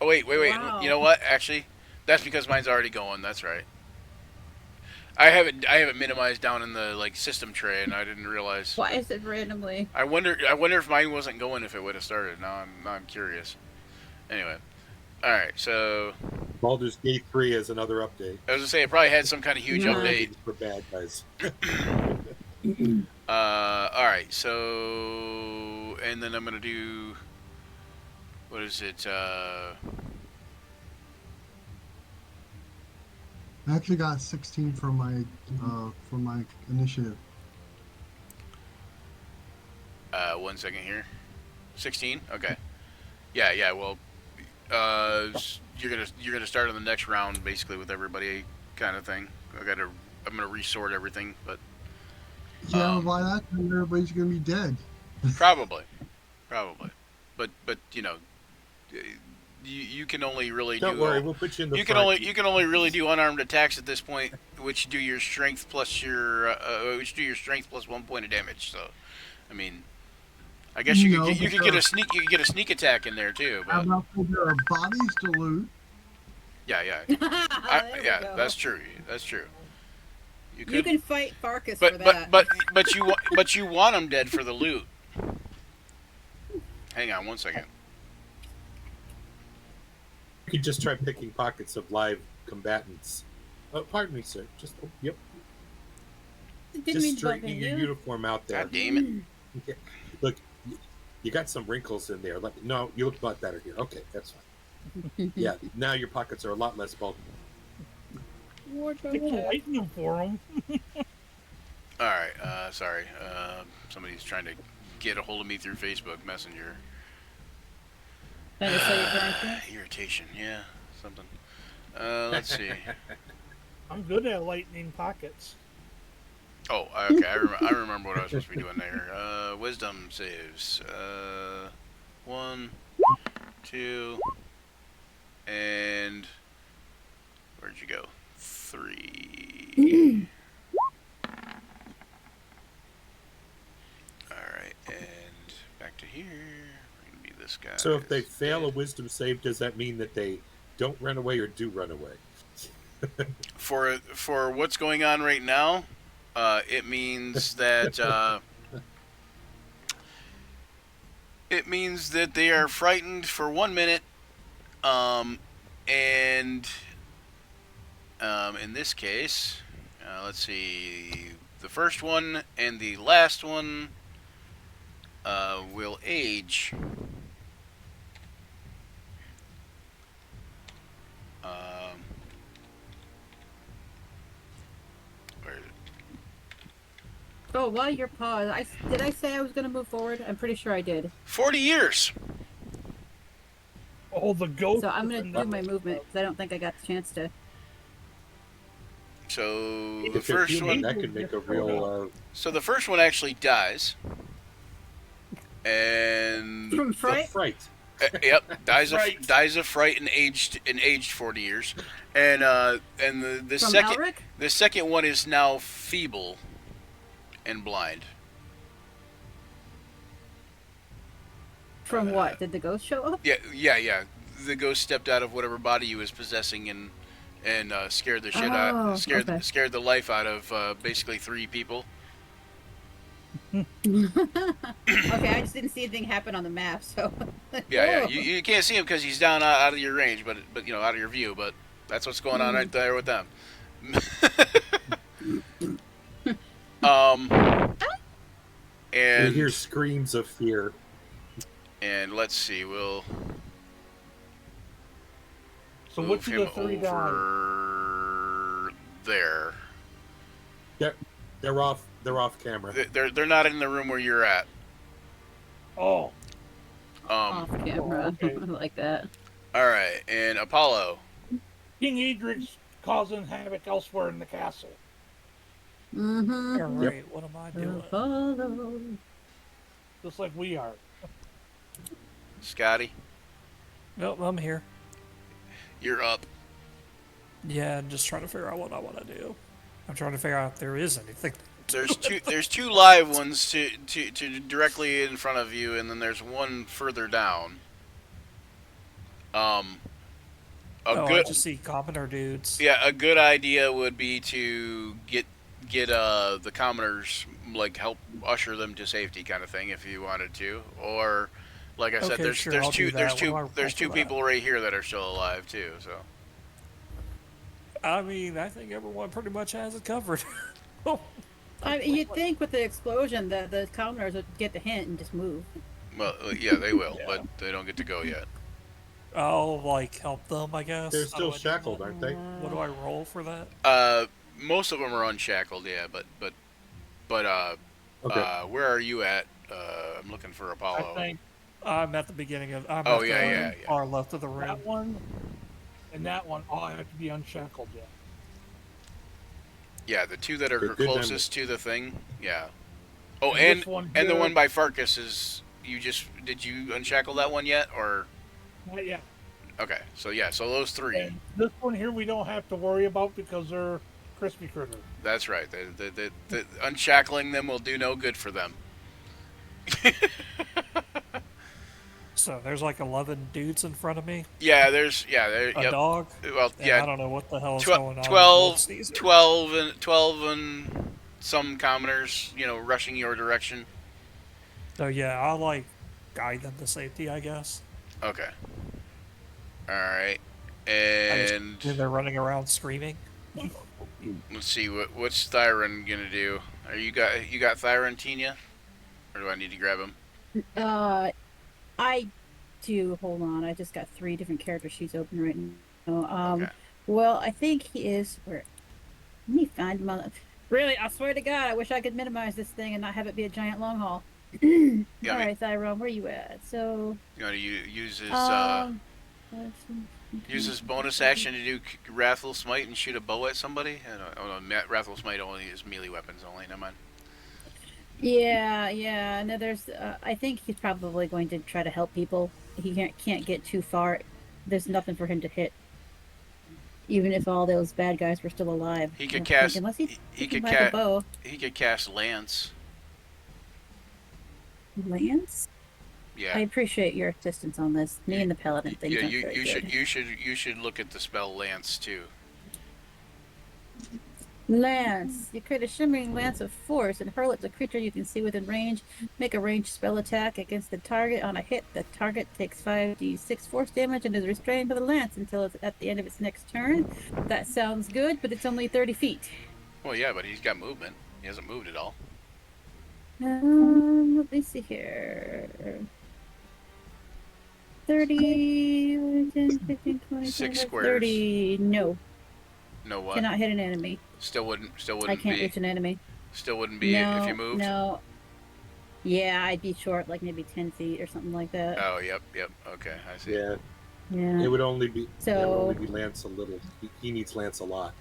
Oh wait. Wow. You know what? Actually, that's because mine's already going. That's right. I have it minimized down in the system tray, and I didn't realize. Why is it randomly? I wonder if mine wasn't going if it would have started. Now I'm curious. Anyway, all right. So Baldur's Gate 3 is another update. I was gonna say it probably had some kind of huge Yeah. update. For bad guys. All right. So and then I'm gonna do. What is it? I actually got 16 from my initiative. 1 second here. 16. Okay. Yeah. Well, you're gonna start on the next round basically with everybody, kind of thing. I'm gonna resort everything, but can't by that time, everybody's gonna be dead. Probably, but you know, you can only really Don't do. worry, we'll put you in the You front. can only really do unarmed attacks at this point, which do your strength plus your 1 point of damage. So, I mean, I guess you No, could get a sneak attack in there too. how But about there are bodies to loot? yeah, There we go. that's true. That's true. You You could, can fight Farkas for but that. but you want them dead for the loot. Hang on 1 second. You could just try picking pockets of live combatants. Oh, pardon me, sir. Just yep. Didn't Just mean to bump straightening into your you. uniform out there. God damn it! Yeah. Look, you got some wrinkles in there. No, you look a lot better here. Okay, that's fine. Yeah, now your pockets are a lot less bulky. People lighten them for them. All right, sorry. Somebody's trying to get a hold of me through Facebook Messenger. Trying to sell your currency? Irritation, yeah, something. Let's see. I'm good at lightening pockets. Oh, okay. I remember what I was supposed to be doing there. Wisdom saves. 1, 2, and where'd you go? 3. All right, and back to here. We're gonna be this guy. So if they is fail a dead. wisdom save, does that mean that they don't run away or do run away? For what's going on right now, it means that they are frightened for 1 minute, and in this case, let's see, the first one and the last one will age. Where is it? Oh, while you're paused, did I say I was going to move forward? I'm pretty sure I did. 40 years. Oh, the ghost. So I'm going to do my movement because I don't think I got the chance to. So the If they're first human, one. that could make a real. So the first one actually dies, and From The fright? fright. yep, dies Fright. of fright and aged 40 years, and the From second Adrik? the second one is now feeble and blind. From what? Did the ghost show up? Yeah. The ghost stepped out of whatever body he was possessing and scared the shit out, okay. scared the life out of basically 3 people. Okay, I just didn't see anything happen on the map, so. Yeah. Oh. You can't see him because he's down out of your range, but you know, out of your view. But that's what's going on right there with them. You and hear screams of fear. and let's see, we'll So move which of him the 3 died? over there. They're off camera. They're not in the room where you're at. Oh, Off camera. okay. I like that. All right, and Apollo. King Adrik's causing havoc elsewhere in the castle. Mm-hmm. Alright, what am I doing? Follow. Just like we are. Scotty, Nope, I'm here. you're up. Yeah, I'm just trying to figure out what I want to do. I'm trying to figure out if there is anything. There's two live ones to directly in front of you, and then there's one further down. I Good just see commoner dudes. yeah, a good idea would be to get the commoners, like, help usher them to safety, kind of thing, if you wanted to, or like I said, Okay, there's sure, there's I'll two do there's that. What do I two there's roll two for people right here that are still alive too. So I mean, I think everyone pretty much has it covered. You'd think with the explosion that the commoners would get the hint and just move. well, yeah, they will, but they don't get to go yet. I'll, like, help them, I guess. They're How still do I do shackled, that? aren't they? What do I roll for that? Most of them are unshackled, yeah, but Okay. where are you at? I'm looking for I Apollo. think I'm at the beginning of. I'm Oh, at yeah, the yeah. far left of the room. that one and that one all have to be unshackled yet. Yeah, the two that are Good memory. closest to the thing. Yeah, Oh, this one and the here- one by Farkas is did you unshackle that one yet or? Not yet. Okay, so yeah, so those three. And this one here we don't have to worry about because they're crispy critters. That's right. The unshackling them will do no good for them. So there's like 11 dudes in front of me. Yeah, A yep. dog. Well, And yeah, I don't know what the hell is Tw- going on. 12, with these. 12 and some commoners, rushing your direction. So yeah, I'll like guide them to safety, I guess. Okay. All right. And And they're running around screaming. let's see what's Thyron gonna do. You got Thyron, Tina, or do I need to grab him? I do. Hold on. I just got 3 different character sheets open right now. Okay. Well, I think he is. Where? Let me find him on. Really, I swear to God, I wish I could minimize this thing and not have it be a giant long haul. Yeah, All right, Thyron, where you at? So. You want to use his Let's see. bonus action to do Wrathful Smite and shoot a bow at somebody? Wrathful Smite only is melee weapons only. Never mind. Yeah. No, there's. I think he's probably going to try to help people. He can't get too far. There's nothing for him to hit. Even if all those bad guys were still alive. He I could don't cast. think, unless He can could whack a cast. bow. He could cast Lance. Lance. Yeah. I appreciate your assistance on this. Me and the paladin things Yeah, aren't very good. you should look at the spell Lance too. Lance. You create a shimmering lance of force and hurl it to a creature you can see within range. Make a ranged spell attack against the target. On a hit, the target takes 5d6 force damage and is restrained by the lance until it's at the end of its next turn. That sounds good, but it's only 30 feet. Well, yeah, but he's got movement. He hasn't moved at all. Let me see here. 30, 10, 15, 20, 6 25, squares. 30. No, No what? cannot hit an enemy. Still wouldn't I can't be. reach an enemy. Still wouldn't be No, if you moved. no. Yeah, I'd be short, like maybe 10 feet or something like that. Oh, yep. Okay, I see. Yeah, Yeah. it would only be. So- It would only be Lance a little. He needs Lance a lot.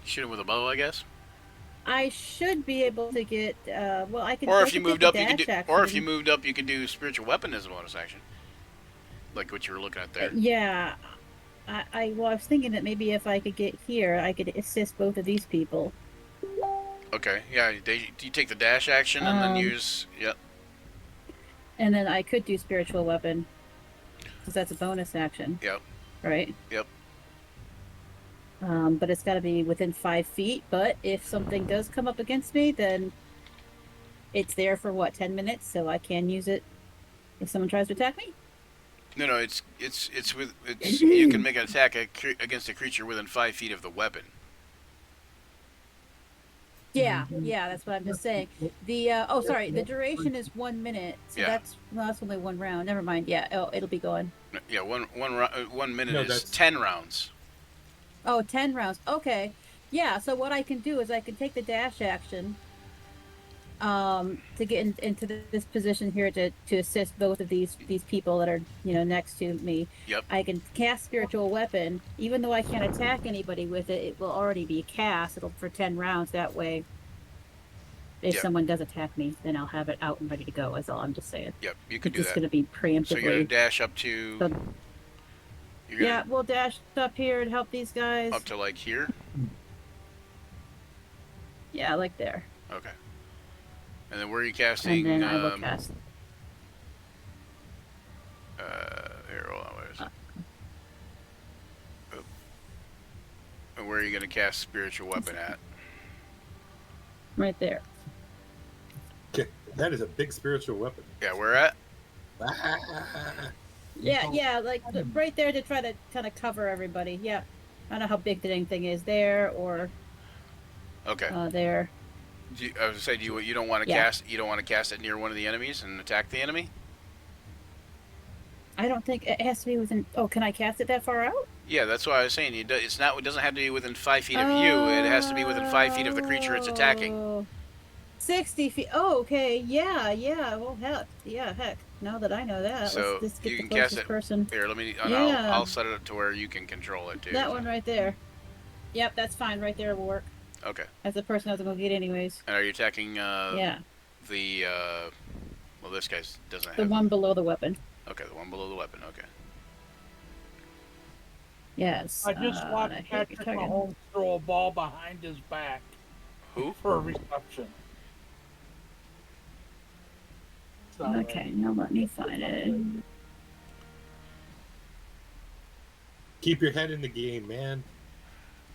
Shoot him with a bow, I guess. I should be able to get. Well, I could. Or I if you could moved take up, the you could do. dash Or if you action. moved up, you could do spiritual weapon as a bonus action, like what you were looking at there. Yeah. I was thinking that maybe if I could get here, I could assist both of these people. Okay, yeah. You take the dash action and then Um, use. Yep. And then I could do spiritual weapon, because that's a bonus action. Yep. Right. Yep. But it's got to be within 5 feet. But if something does come up against me, then it's there for what, 10 minutes, so I can use it if someone tries to attack me. No. It's you can make an attack against a creature within 5 feet of the weapon. Yeah, that's what I'm just saying. The sorry, the duration is 1 minute, so Yeah. that's only one round. Never mind. Yeah, it'll be going. Yeah, 1 minute No, is that's- 10 rounds. Oh, 10 rounds. Okay. Yeah, so what I can do is I can take the dash action to get into this position here to assist both of these people that are, next to me. Yep. I can cast spiritual weapon. Even though I can't attack anybody with it, it will already be cast. It'll for 10 rounds. That way, if Yep. someone does attack me, then I'll have it out and ready to go. Is all I'm just saying. Yep, you could It's do just that. going to be So you're gonna preemptively. dash up to. So- You're gonna Yeah, we'll dash up here and help these guys. up to like here. Yeah, like there. Okay. And then where are you casting? And then I will cast. Here, hold on. Where is it? Oh. And where are you gonna cast spiritual weapon at? Right there. Okay, that is a big spiritual weapon. Yeah, where at? Yeah, like right there to try to kind of cover everybody. Yeah. I don't know how big the dang thing is there or Okay. there. I was gonna say, you don't want to Yeah. cast? You don't want to cast it near one of the enemies and attack the enemy? I don't think it has to be within. Oh, can I cast it that far out? Yeah, that's why I was saying. It doesn't have to be within 5 feet of you. It has to be within 5 feet of the creature it's attacking. Oh, 60 feet. Oh, okay. Yeah. Well, heck. Yeah, heck. Now that I know that, So let's just get you the can cast closest it. person. Here, let me. And Yeah. I'll set it up to where you can control it too. That one right there. Yep, that's fine. Right there will work. Okay. That's the person I was gonna get anyways. And are you attacking? Yeah. The well, this guy doesn't The have one below the weapon. Okay, the one below the weapon. Okay. Yes. I just watched I hate Patrick target. Mahomes throw a ball behind his back Who? for a reception. So, Okay, now let me find it. Keep your head in the game, man.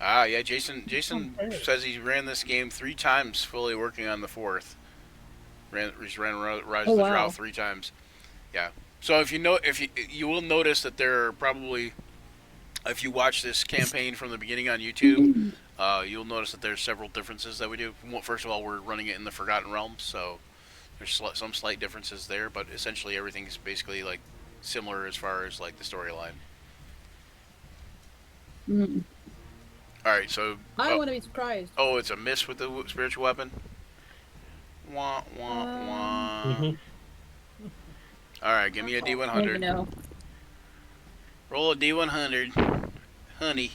Ah, yeah. Jason Okay. says he ran this game 3 times, fully working on the 4th. He's ran Rise of the Drow 3 times. Yeah. So if you will notice that there are probably, if you watch this campaign from the beginning on YouTube, you'll notice that there's several differences that we do. First of all, we're running it in the Forgotten Realms, so there's some slight differences there, but essentially everything's basically like similar as far as like the storyline. All right, so I want to be surprised. oh, it's a miss with the spiritual weapon. Wah wah wah. All right, give me a Maybe D100. no. Roll a D100, honey.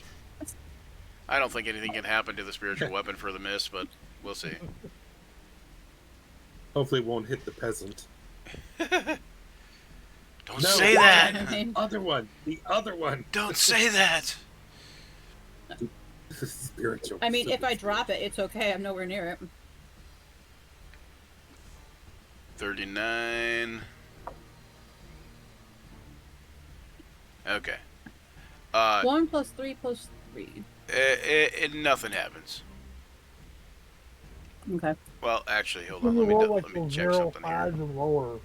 I don't think anything can happen to the spiritual weapon for the miss, but we'll see. Hopefully it won't hit the peasant. Don't say that. The other one. The other one. Don't say that. Spiritual. I mean, if I drop it, it's okay. I'm nowhere near it. 39. Okay. 1 plus 3 plus 3. Nothing happens. Okay. Well, actually, hold you on. roll Let like me a check 0, something 5 here. and lower.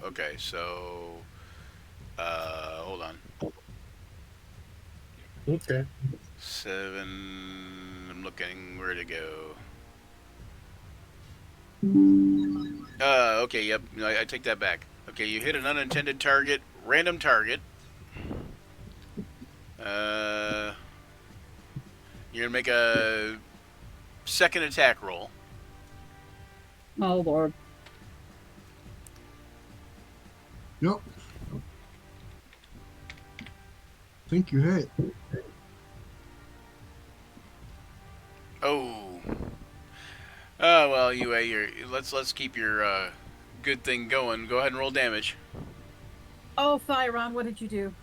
Okay, so hold on. Okay. 7. I'm looking where to go. Okay, yep. I take that back. Okay, you hit an unintended target, random target. You're gonna make a second attack roll. Oh lord. Yep. Think you hit. Oh. Oh well, let's keep your good thing going. Go ahead and roll damage. Oh, Thyron, what did you do?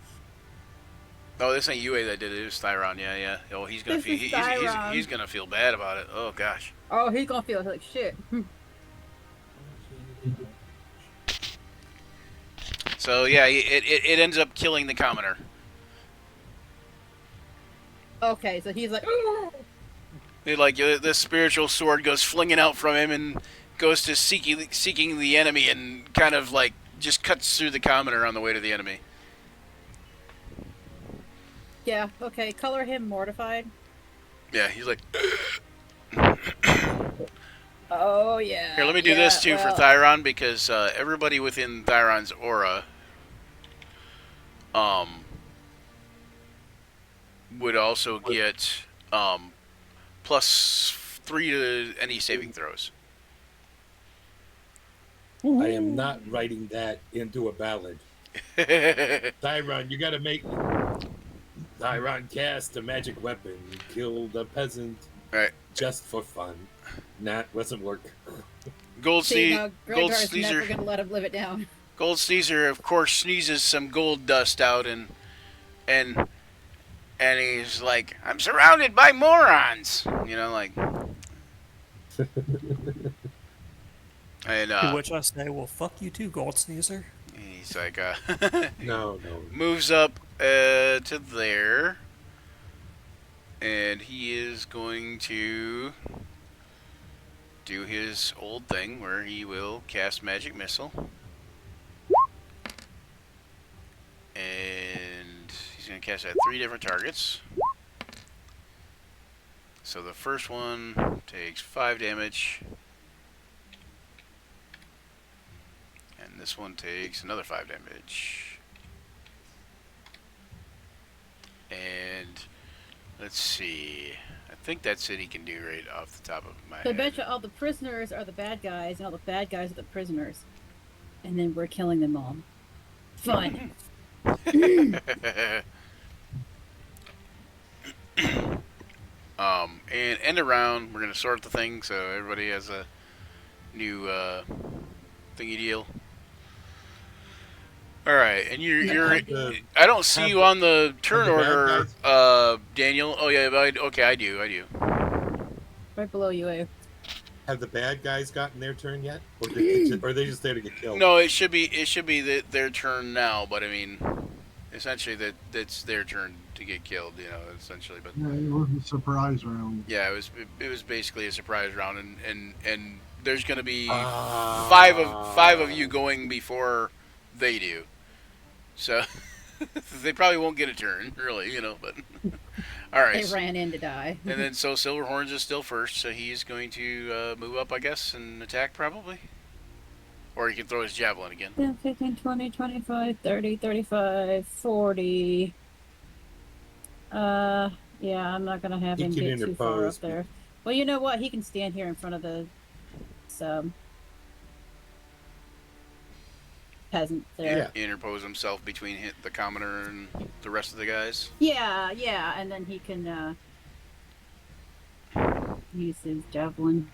Oh, this ain't UA that did it. It was Thyron. Yeah. Oh, he's gonna This feel is he's Thyron. gonna feel bad about it. Oh gosh. Oh, he's gonna feel like shit. So yeah, it ends up killing the commoner. Okay, so he's like, This spiritual sword goes flinging out from him and goes to seeking the enemy and kind of like just cuts through the commoner on the way to the enemy. yeah, okay, color him mortified. Yeah, he's like. Oh yeah. Here, let me do this too for Thyron because everybody within Thyron's aura would also get +3 to any saving throws. I am not writing that into a ballad. Thyron, you gotta make Thyron cast a magic weapon, kill the peasant Right. just for fun. Nah, wasn't work. Gold See, now Gregor's never Sneezer, gonna let him live it down. Gold Sneezer, of course, sneezes some gold dust out and he's like, "I'm surrounded by morons," you know, like. And To which I say, well, fuck you too, Gold Sneezer. he's like, No. moves up to there, and he is going to do his old thing where he will cast Magic Missile. And he's going to cast at 3 different targets. So the first one takes 5 damage. And this one takes another 5 damage. And Let's see. I think that's it he can do right off the top of my So I head. bet you all the prisoners are the bad guys, and all the bad guys are the prisoners. And then we're killing them all. Fun. And end around, we're gonna sort the thing so everybody has a new thingy deal. All right, and you're. I don't see you on the turn have the bad order, guys- Daniel. Oh yeah, but okay, I do. Right below you, eh? Have the bad guys gotten their turn yet, or are they just there to get killed? No, it should be their turn now, but I mean, essentially that's their turn to get killed. You know, essentially, but Yeah, it was a surprise round. yeah, it was basically a surprise round, and there's gonna be Ah. five of you going before they do, so they probably won't get a turn, really, you know. But all right, They ran in to die. and then so Silverhorns is still first, so he's going to move up, I guess, and attack probably, or he can throw his javelin again. 10, 15, 20, 25, 30, 35, 40. Yeah, I'm not gonna have He him can get too far interpose, up there. Well, you know what? He can stand here in front of the peasant there. Yeah. Interpose himself between the commoner and the rest of the guys. Yeah, and then he can use his javelin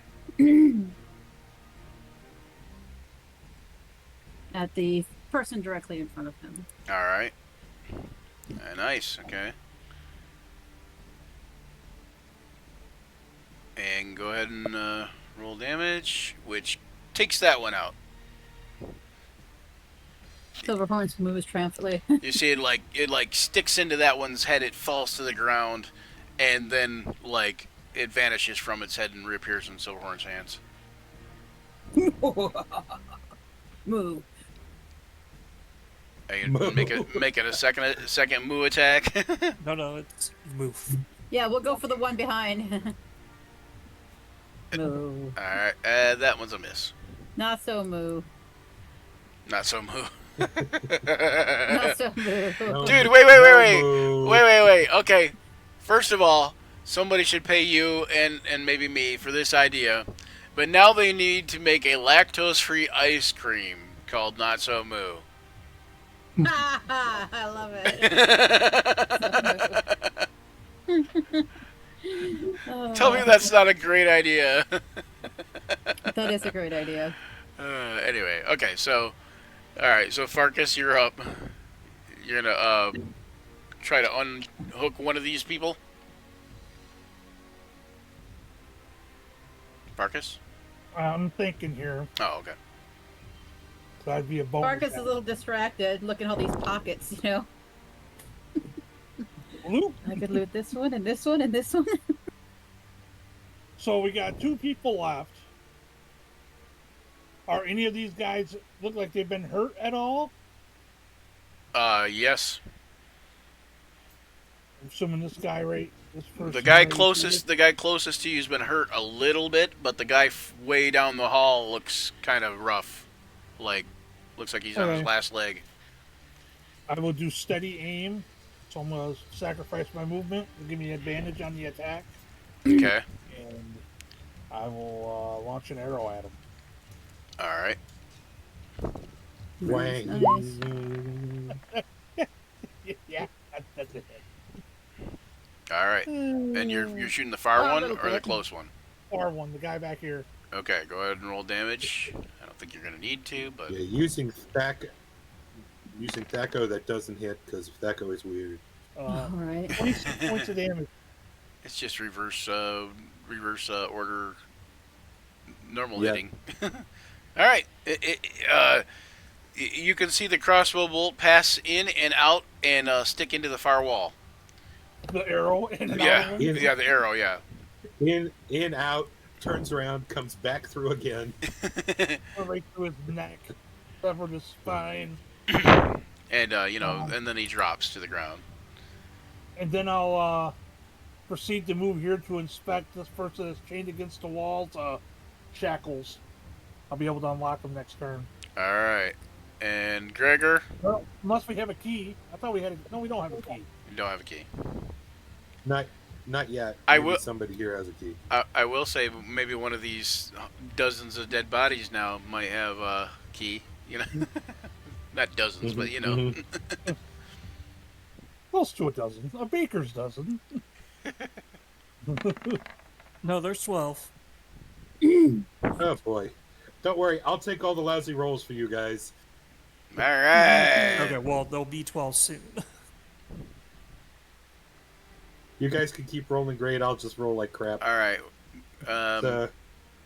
at the person directly in front of him. All right. Nice. Okay. And go ahead and roll damage, which takes that one out. Silverhorns moves triumphantly. You see it like sticks into that one's head. It falls to the ground, and then like it vanishes from its head and reappears in Silverhorn's hands. Move. And make it a second moo attack. No, it's move. Yeah, we'll go for the one behind. Moo. All right. That one's a miss. Not so moo. Not so moo. Not so moo. No. Dude, wait. No. Wait. Okay. First of all, somebody should pay you and maybe me for this idea. But now they need to make a lactose-free ice cream called Not So Moo. I love it. Tell me that's not a great idea. That is a great idea. Anyway, okay, so... Alright, so Farkas, you're up. You're gonna try to unhook one of these people? Farkas? I'm thinking here. Oh, okay. So that'd be a bonus. Marcus is a little distracted, looking at all these pockets, you know. Loop. I could loot this one and this one and this one. So we got 2 people left. Are any of these guys look like they've been hurt at all? Yes. I'm assuming this guy this person. The guy right closest to you's been hurt a little bit, but the guy way down the hall looks kind of rough. Looks like he's on his Okay. last leg. I will do steady aim, so I'm gonna sacrifice my movement to give me advantage on the attack, Okay. and I will launch an arrow at him. All right. Wang. Nice. Yeah, that's it. All right. And you're shooting the far Oh, one little or the bit. close one? Far one, the guy back here. Okay. Go ahead and roll damage. I don't think you're gonna need to, but Yeah, using Thaco that doesn't hit because Thaco is weird. All right. 26 points of damage. it's just reverse order, normal Yeah. hitting. All right. You can see the crossbow bolt pass in and out and stick into the far wall. The arrow and an Yeah. arrow. Yeah. The arrow. Yeah. In, out, turns around, comes back through again. Right through his neck, severed his spine, And and then he drops to the ground. and then I'll proceed to move here to inspect this person that's chained against the walls. Shackles. I'll be able to unlock them next turn. All right. And Gregor, Well, unless we have a key. I thought we had. No, we don't have a key. you don't have a key. Not Not yet. I Maybe will- somebody here has a key. I will say maybe one of these dozens of dead bodies now might have a key. You know, not dozens, but you know. Mhm. Close to a dozen. A baker's dozen. No, there's 12. Oh boy. Don't worry, I'll take all the lousy rolls for you guys. All right. Okay, well, there'll be 12 soon. You guys can keep rolling great. I'll just roll like crap. All right.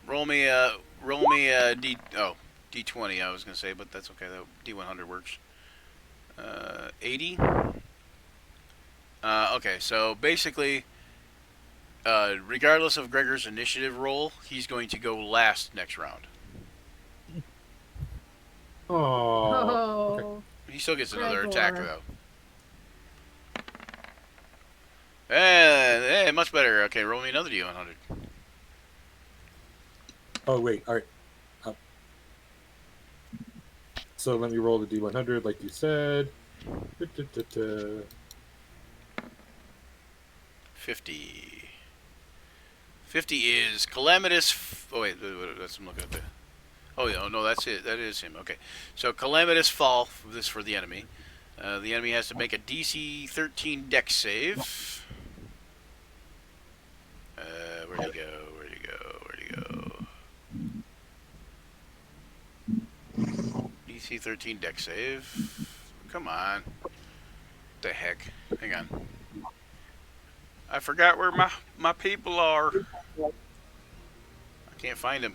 Roll me a D20. I was gonna say, but that's okay. That D100 works. 80. Okay, so basically, regardless of Gregor's initiative roll, he's going to go last next round. Oh. Oh. He still gets another Gregor. attack though. Hey, much better. Okay, roll me another D100. Oh wait, all right. So let me roll the D100 like you said. 50. 50 is calamitous. Oh wait, that's I'm looking at the. Oh yeah, no, that's it. That is him. Okay, so calamitous fall. This for the enemy. The enemy has to make a DC 13 Dex save. Where'd he go? Where'd he go? Where'd he go? DC 13 Dex save. Come on. What the heck? Hang on. I forgot where my people are. I can't find him.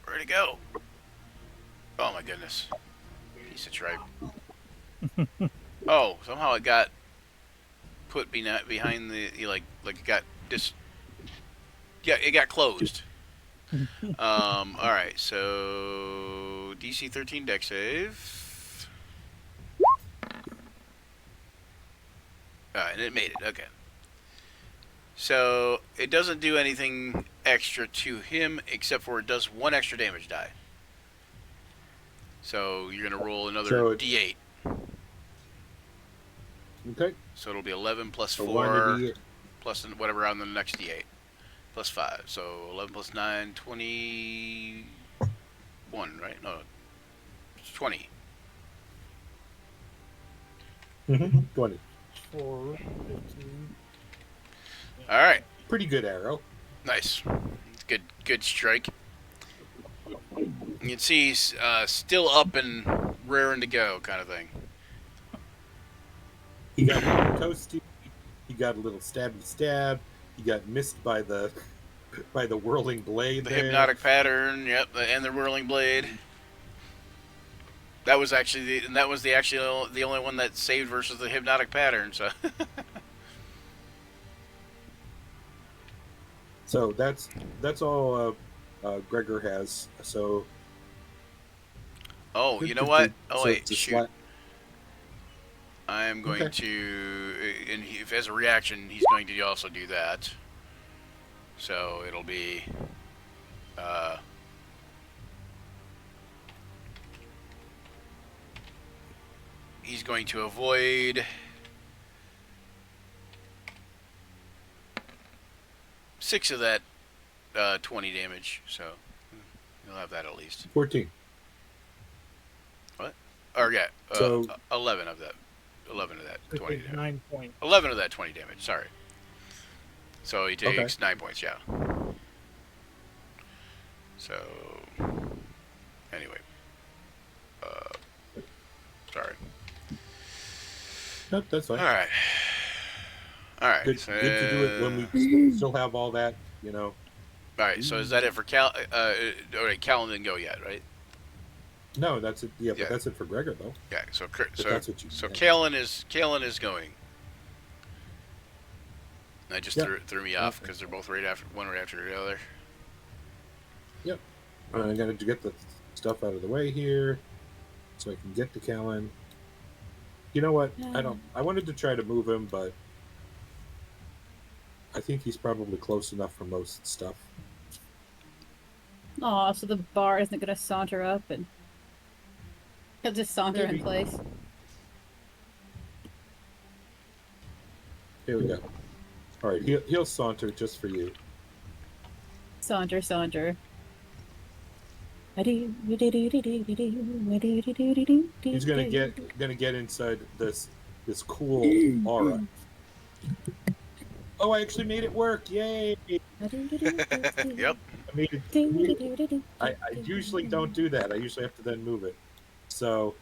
Where'd he go? Oh my goodness. Piece of tripe. Oh, somehow it got put behind the like it got yeah, it got closed. All right, so DC 13 Dex save. And it made it. Okay. So it doesn't do anything extra to him except for it does 1 extra damage die. So you're gonna roll another D8. Okay. So it'll be 11 plus So 4 1 plus whatever on the next D8 plus 5. So 11 plus 9, 21, right? No, it's 20. 20. 4, 15. All right, Pretty good arrow. nice, good strike. You can see he's still up and raring to go, kind of thing. He got a little toasty. He got a little stabby stab. He got missed by the whirling blade. The there. hypnotic pattern, yep, and the whirling blade. That was actually the only one that saved versus the hypnotic pattern. So. So that's all Gregor has. So. Oh, you know what? Oh So wait, to shoot. I am going to, and if as a reaction, he's going to also do that. So it'll be, he's going to avoid 6 of that 20 damage. So he'll have that at least. 14. What? Or yeah, So- 11 of that. 11 of that 20 damage. 9 points. 11 of that 20 damage, sorry. So he takes 9 points, yeah. So, anyway. Sorry. Nope, that's fine. Alright. Alright. Good, So, good to do it when we still have all that, you know. Alright, so is that it for Cal? Alright, Callan didn't go yet, right? No, that's it. Yeah, Yeah. but that's it for Gregor, though. Yeah, so that's what you so said. Callan is going. That just Yeah. threw me off because they're both one right after the other. Yep. I got to get the stuff out of the way here so I can get to Callan. You know what? I wanted to try to move him, but I think he's probably close enough for most stuff. Aw, so the bar isn't gonna saunter up and he'll just saunter Maybe. in place. Here we go. All right, he'll saunter just for you. Saunter, saunter. He's gonna get inside this cool aura. Oh, I actually made it work! Yay! Yep. I made it. I usually don't do that. I usually have to then move it. So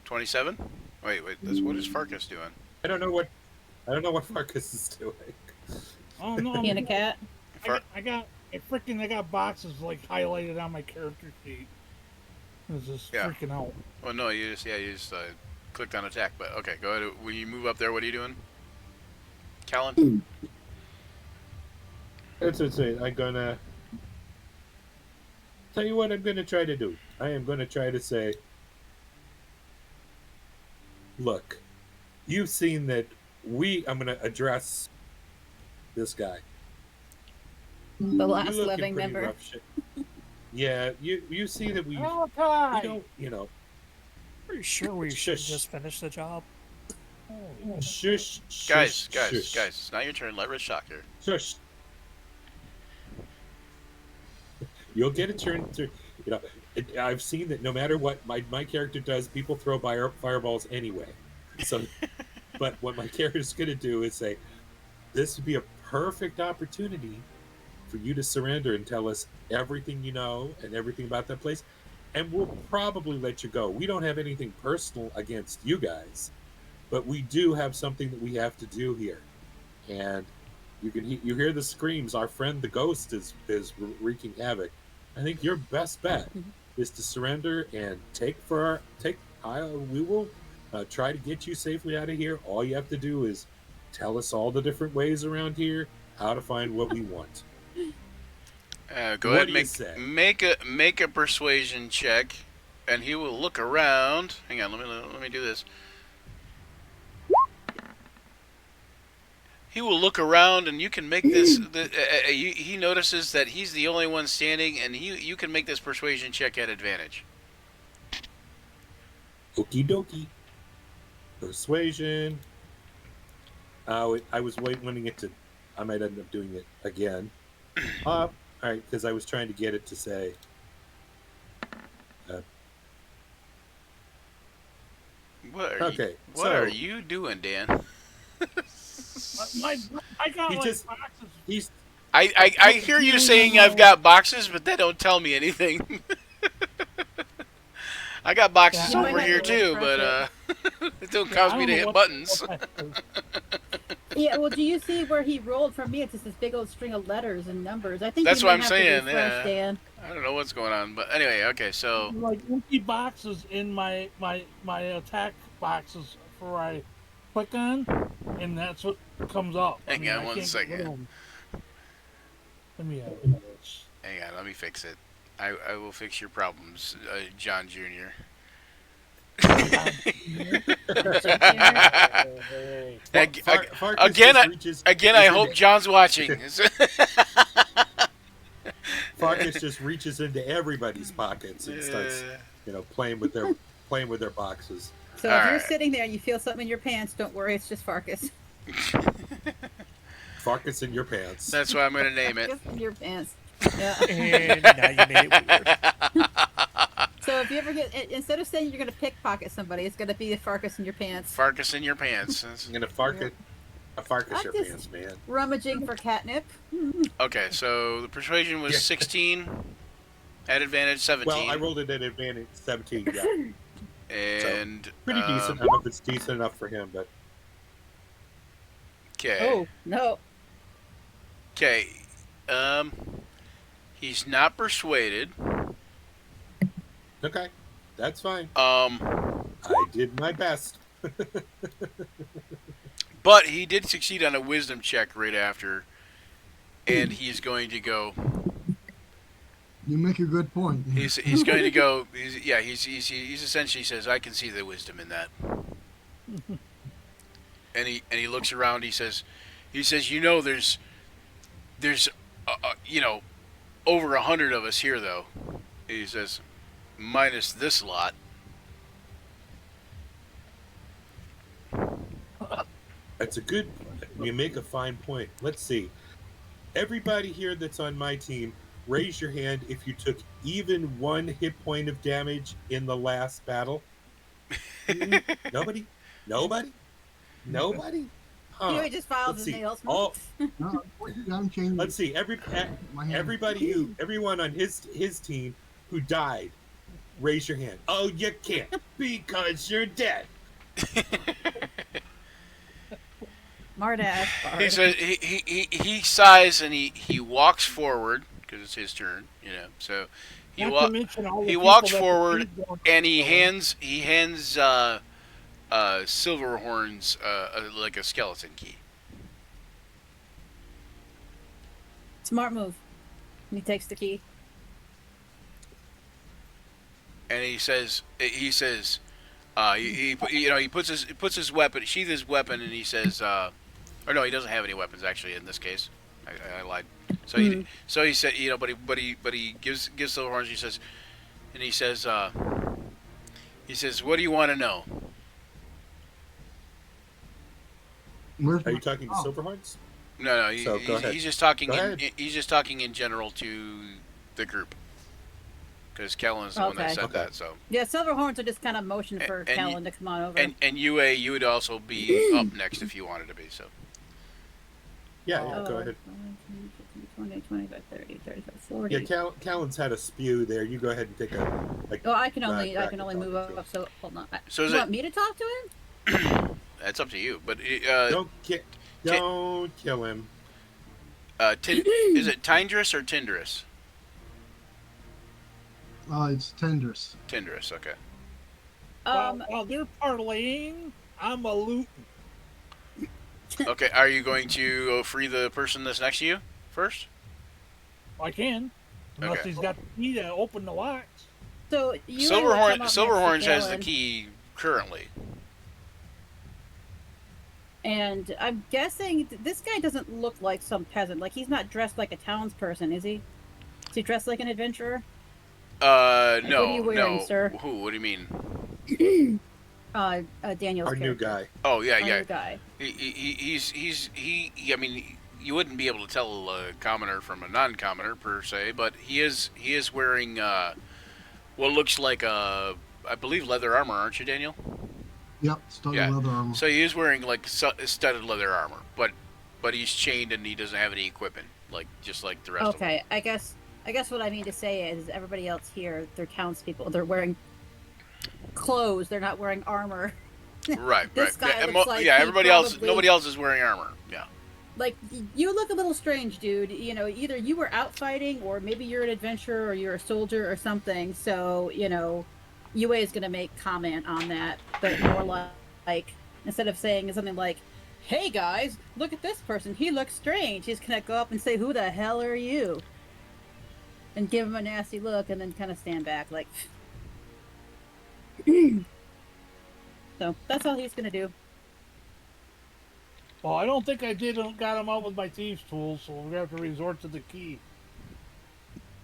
27. Wait. What is Farkas doing? I don't know what Marcus is doing. Oh no! He and a cat. I got boxes like highlighted on my character sheet. It's just Yeah. freaking out. Well, no, you just clicked on attack. But okay, go ahead. When you move up there, what are you doing, Callan? That's it. I'm gonna tell you what I'm gonna try to do. I am gonna try to say, look, you've seen that I'm gonna address this guy. The last You look in living pretty member. rough shape. Yeah, you see that we Malachi! don't, Pretty sure we should just finish the job. shush, Guys, shush. it's not your turn. Let Rich talk here. Shush. You'll get a turn to, I've seen that no matter what my character does, people throw fireballs anyway. So, but what my character's going to do is say, this would be a perfect opportunity for you to surrender and tell us everything you know and everything about that place, and we'll probably let you go. We don't have anything personal against you guys, but we do have something that we have to do here, and you hear the screams. Our friend the ghost is wreaking havoc. I think your best bet is to surrender and we will try to get you safely out of here. All you have to do is tell us all the different ways around here, how to find what we want. Go ahead and make a persuasion check, and he will look around. Hang on, let me do this. He will look around, and you can make this. He notices that he's the only one standing, and you can make this persuasion check at advantage. Okie dokie. Persuasion. I was wanting it to. I might end up doing it again. All right, because I was trying to get it to say. What are you doing, Dan? I got boxes. I hear you saying I've got boxes, but that don't tell me anything. I got boxes over here too, but it don't cause me to hit buttons. Yeah, well, do you see where he rolled from me? It's just this big old string of letters and numbers. I think That's you what may I'm have saying. To refresh, Yeah. Dan. I don't know what's going on, but anyway, okay. So Like empty boxes in my attack boxes for I click on, and that's what comes up. Hang on one can't second. get rid of them. Let me hang on, let me fix it. I will fix your problems, John Jr. Again, I hope John's watching. Farkas just reaches into everybody's pockets and starts, playing with their boxes. So if you're sitting there and you feel something in your pants, don't worry, it's just Farkas. Farkas in your pants. That's what I'm going to name it. Farkas in your pants. Yeah. And now you made it weird. So if you ever instead of saying you're going to pickpocket somebody, it's going to be a Farkas in your pants. Farkas in your pants. I'm going to Farkas your pants, man. Rummaging for catnip. Okay, so the persuasion was 16. At advantage, 17. Well, I rolled it at advantage 17, yeah. And so, pretty decent. I don't know if it's decent enough for him, but okay. Oh no. Okay. He's not persuaded. Okay, that's fine. I did my best. But he did succeed on a wisdom check right after, and he's going to go. You make a good point. He's going to go. He's essentially says, "I can see the wisdom in that." And he looks around. He says, there's over 100 of us here though. He says, minus this lot. That's a good. You make a fine point. Let's see. Everybody here that's on my team, raise your hand if you took even 1 hit point of damage in the last battle. Nobody? Nobody? Nobody? Huh. He just files Let's his see. nails. All No, I'm changing. let's see. My hand. Everyone on his team who died, raise your hand. Oh, you can't because you're dead. Smartass. He says he sighs and he walks forward because it's his turn, you know. So he Not to mention all the he people walks that the forward king's going and he to- hands Silverhorns like a skeleton key. Smart move. And he takes the key. And he puts his weapon, sheathes his weapon, and he says, or no, he doesn't have any weapons actually in this case. I lied. So he said, you know, but he gives Silverhorns. He says, what do you want to know? Where's Are my, you talking to Silverhorns? No, So, go ahead. he's just talking. Go ahead. He's just talking in general to the group. Because Kellen's the one that Okay. said Okay. that. So Yeah, Silverhorns are just kind of motion for And Kellen to come on over. and UA, you would also be up next if you wanted to be. So Yeah, go ahead. 20, 25, 30, 35, 40. Yeah, Callan's had a spew there. You go ahead and take a. Oh, I can only crack at move talking to up. So hold on. So You is it- want me to talk to him? that's up to you. But Don't kill him. is it Tindrus or Tindrus? it's Tendrous. Tindrus. Okay. While they're parlaying, I'm a looting. Okay. Are you going to free the person that's next to you first? I can, unless Okay. he's got the key to open the locks. So you come up next to Silverhorns has the Kellen, key currently. And I'm guessing this guy doesn't look like some peasant. Like he's not dressed like a townsperson, is he? Is he dressed like an adventurer? No, what are you wearing, no. sir? Who? What do you mean? Daniel's Our new character. guy. Oh yeah, Our yeah. new guy. He. I mean, you wouldn't be able to tell a commoner from a non-commoner per se, but he is wearing what looks like I believe leather armor, aren't you, Daniel? Yep, studded Yeah. leather armor. So he is wearing like studded leather armor, but he's chained and he doesn't have any equipment, just like the rest of them. Okay, I guess what I mean to say is everybody else here, they're townspeople. They're wearing clothes. They're not wearing armor. Right, This right. guy And looks like he everybody else. probably- Nobody else is wearing armor. Yeah. Like you look a little strange, dude. You know, either you were out fighting, or maybe you're an adventurer, or you're a soldier, or something. So you know, UA is going to make comment on that, but more like instead of saying something like, "Hey guys, look at this person. He looks strange." He's going to go up and say, "Who the hell are you?" And give him a nasty look, and then kind of stand back, like. So that's all he's going to do. Well, I don't think I got him out with my thieves' tools, so we're gonna have to resort to the key.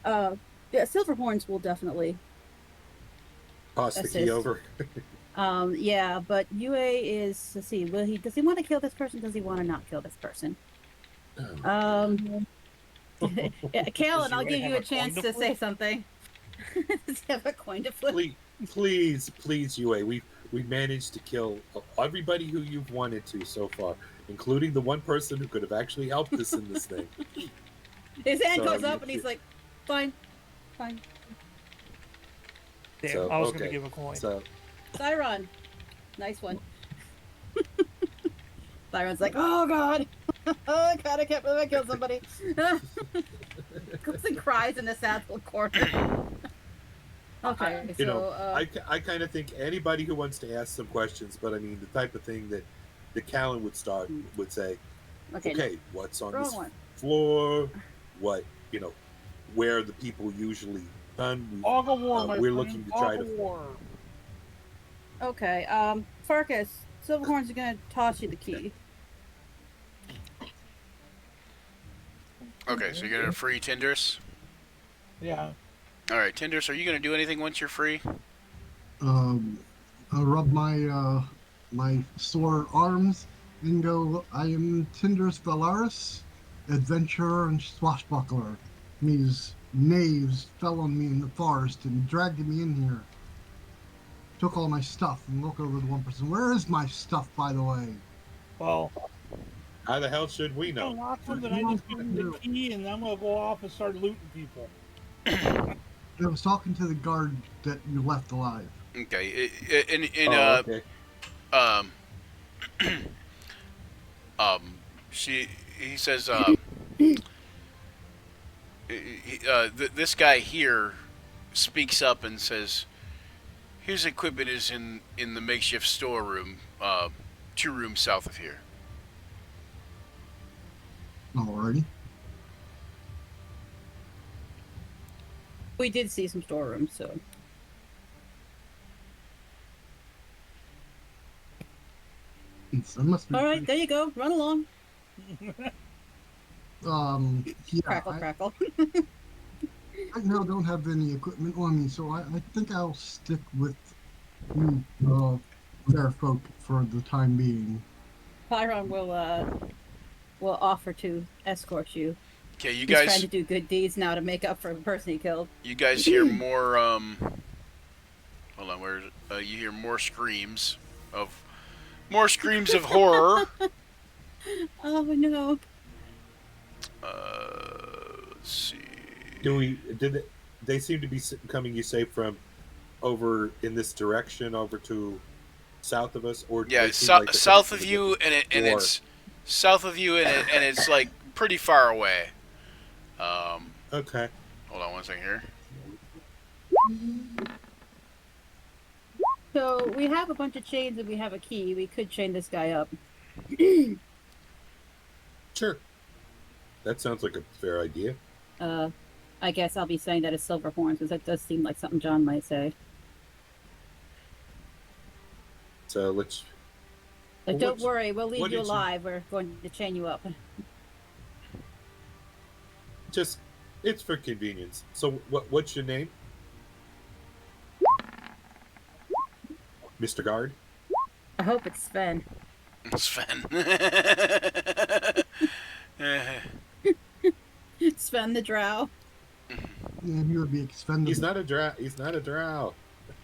Yeah, Silverhorns will definitely. Toss the key Assist. over. Yeah, but UA is. Let's see. Does he want to kill this person? Does he want to not kill this person? Yeah, Kalen, I'll UA give have you a a chance coin to to say flip? something. Does he have a coin to flip? Please, UA. We've managed to kill everybody who you've wanted to so far, including the one person who could have actually helped us in this thing. His hand So, goes up and he's like, "Fine, fine." Damn, So, I was okay. gonna give a coin. So Siron, nice one. Siron's like, "Oh God, oh God, I can't believe I killed somebody." Goes and cries in the sad little corner. Okay, you so know, I kind of think anybody who wants to ask some questions, but I mean the type of thing that Callan would say, okay, what's on wrong this one. floor? What where the people usually done? Fog of war, my we're friend, looking to fog try of to. war. Okay, Farkas, Silverhorn's gonna toss you the key. Okay, so you're gonna free Tindrus. Yeah. All right, Tindrus, are you gonna do anything once you're free? I'll rub my my sore arms and go, I am Tinder's Valaris, adventurer and swashbuckler. These knaves fell on me in the forest and dragged me in here. Took all my stuff and look over the one person. Where is my stuff, by the way? Well, How the hell should we I know? locked them, then I just give them the key, and I'm gonna go off and start looting people. I was talking to the guard that you left alive. Okay. Okay. Um, he says, this guy here speaks up and says, his equipment is in the makeshift storeroom, 2 rooms south of here. Alrighty. We did see some storerooms, so. So it must be All right, there you go. Run along. yeah, Crackle, I, crackle. I now don't have any equipment on me, so I think I'll stick with you, fair folk, for the time being. Pyron will offer to escort you. Okay, you He's trying guys, to do good deeds now to make up for the person he killed. you guys hear more. Hold on, where is it? You hear more screams of horror. Oh no. Let's see. They seem to be coming, you say, from over in this direction over to south of us, or Yeah, they seem like they're south coming of from a you, and different war? it's south of you, and it's like pretty far away. Okay. Hold on one second here. So we have a bunch of chains and we have a key. We could chain this guy up. Sure. That sounds like a fair idea. I guess I'll be saying that as silver horns, because that does seem like something John might say. So let's. But Well, don't what's- worry, we'll leave what you did you- alive. We're going to chain you up. Just, it's for convenience. So, what's your name, Mr. Guard? I hope it's Sven. Sven. Sven the Drow. Yeah, he would be expendable. He's not a drow. He's not a drow.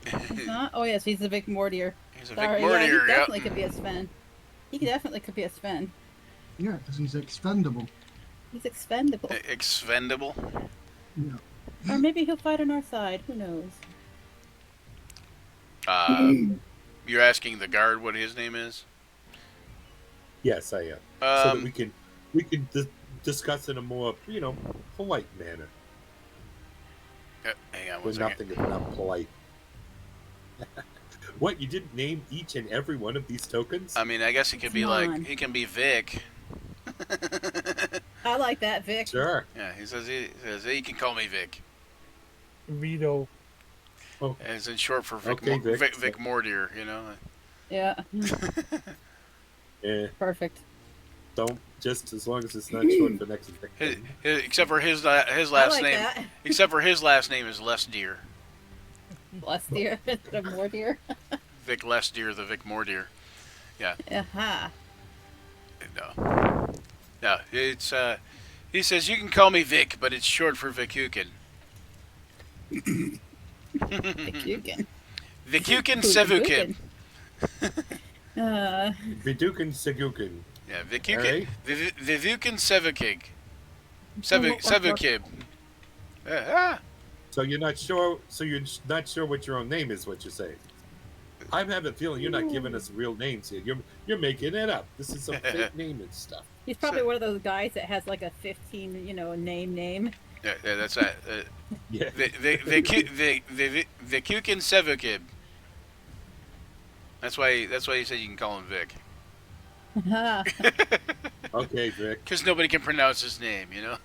He's not? Oh yes, he's the Vic Mortier. He's a Sorry, Vic yeah, he Mortier, yep. definitely could be a Sven. He definitely could be a Sven. Yeah, because he's expendable. He's expendable. Expendable. Yeah. Or maybe he'll fight on our side. Who knows? You're asking the guard what his name is? Yes, I am. So that Um, we can discuss in a more, polite manner. hang on one When second. nothing is not polite. What, you didn't name each and every one of these tokens? I mean, I guess he could be Come like, on. he can be Vic. I like that, Vic. Sure. Yeah, he says, hey, you can call me Vic. Vito. Oh, As in short for Vic, Okay, Vic. Vic Mortier, you know? Yeah. eh, Perfect. don't, just as long as it's not short for next victim. Except for his last I like name. that. Except for his last name is Less Deer. Bless dear. The Mortier. Vic Less Deer, the Vic Mortier. Aha. No. No, it's, he says, you can call me Vic, but it's short for Vicukin. Vicukin. Vicukin Sevukin. Vidukin Segukin. Yeah, Vicukin. Alright. Vivukin Sevukig. Sevukib. So you're not sure. So you're not sure what your own name is. What you're saying. I have a feeling you're not giving us real names here. You're making it up. This is some fake name and stuff. He's probably one of those guys that has like a 15, name. Yeah, that's that. Yeah. Vicukin Sevukib. That's why he said you can call him Vic. Aha. Okay, Vic. Because nobody can pronounce his name, you know?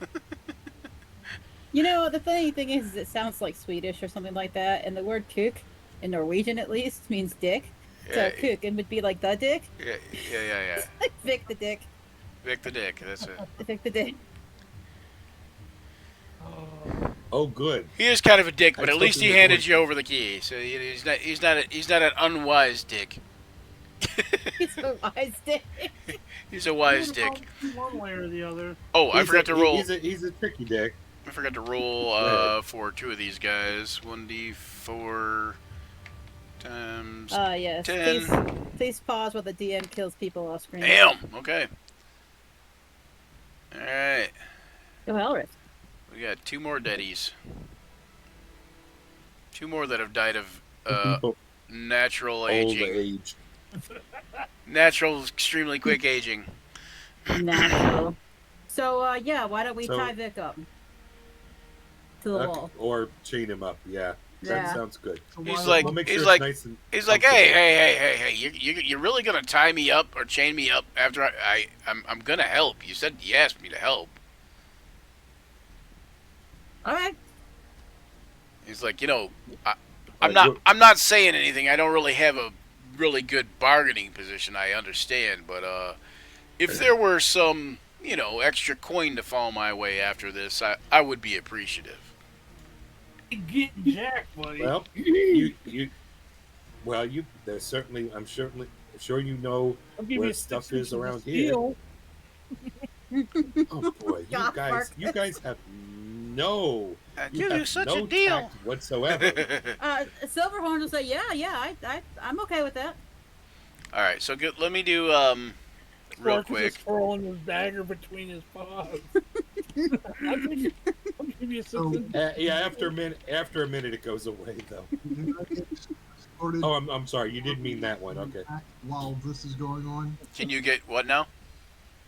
The funny thing is it sounds like Swedish or something like that, and the word kuk, in Norwegian at least, means dick. So Yeah. kuken would be like the dick. Yeah. Like Vic the dick. Vic the Dick, that's it. Vic the dick. Oh, good. He is kind of a dick, but I at least he spoke to handed him. you over the key, so he's not an unwise dick. He's a wise dick. He's a wise dick. One way or the other. Oh, I forgot to roll. He's a tricky dick. I forgot to roll Go ahead. for two of these guys. 1d4 times Yes. 10. Please pause while the DM kills people off screen. Damn. Okay. All right. Go Elris. We got two more deadies. Two more that have died of natural Old aging. age. Natural, extremely quick aging. Natural. So, yeah, why don't we So- tie Vic up to the wall? Or chain him up. Yeah, that Yeah. sounds good. So He's why- like- We'll make he's sure like- it's nice and He's like, hey, you're really gonna tie me up or chain me up after I'm gonna help. You said you asked me to help. All right. He's like, I'm Alright, not saying anything. I don't really have a really good bargaining position. I understand, but if there were some, extra coin to fall my way after this, I would be appreciative. Get jacked, buddy. Well, there's certainly, I'm sure you know I'll give where you stuff 6 is inches of around here. steel. Oh boy, God, Mark. you guys have no, You have do such no a deal. tact whatsoever. Silverhorn will say, I'm okay with that. All right, so let me do real Clark is quick. just throwing his dagger between his paws. I'll give you 6 So- inches. Yeah, after a minute, it goes away though. Can I get escorted Oh, I'm sorry, you didn't mean that one. Okay. back while this is going on? Can you get what now?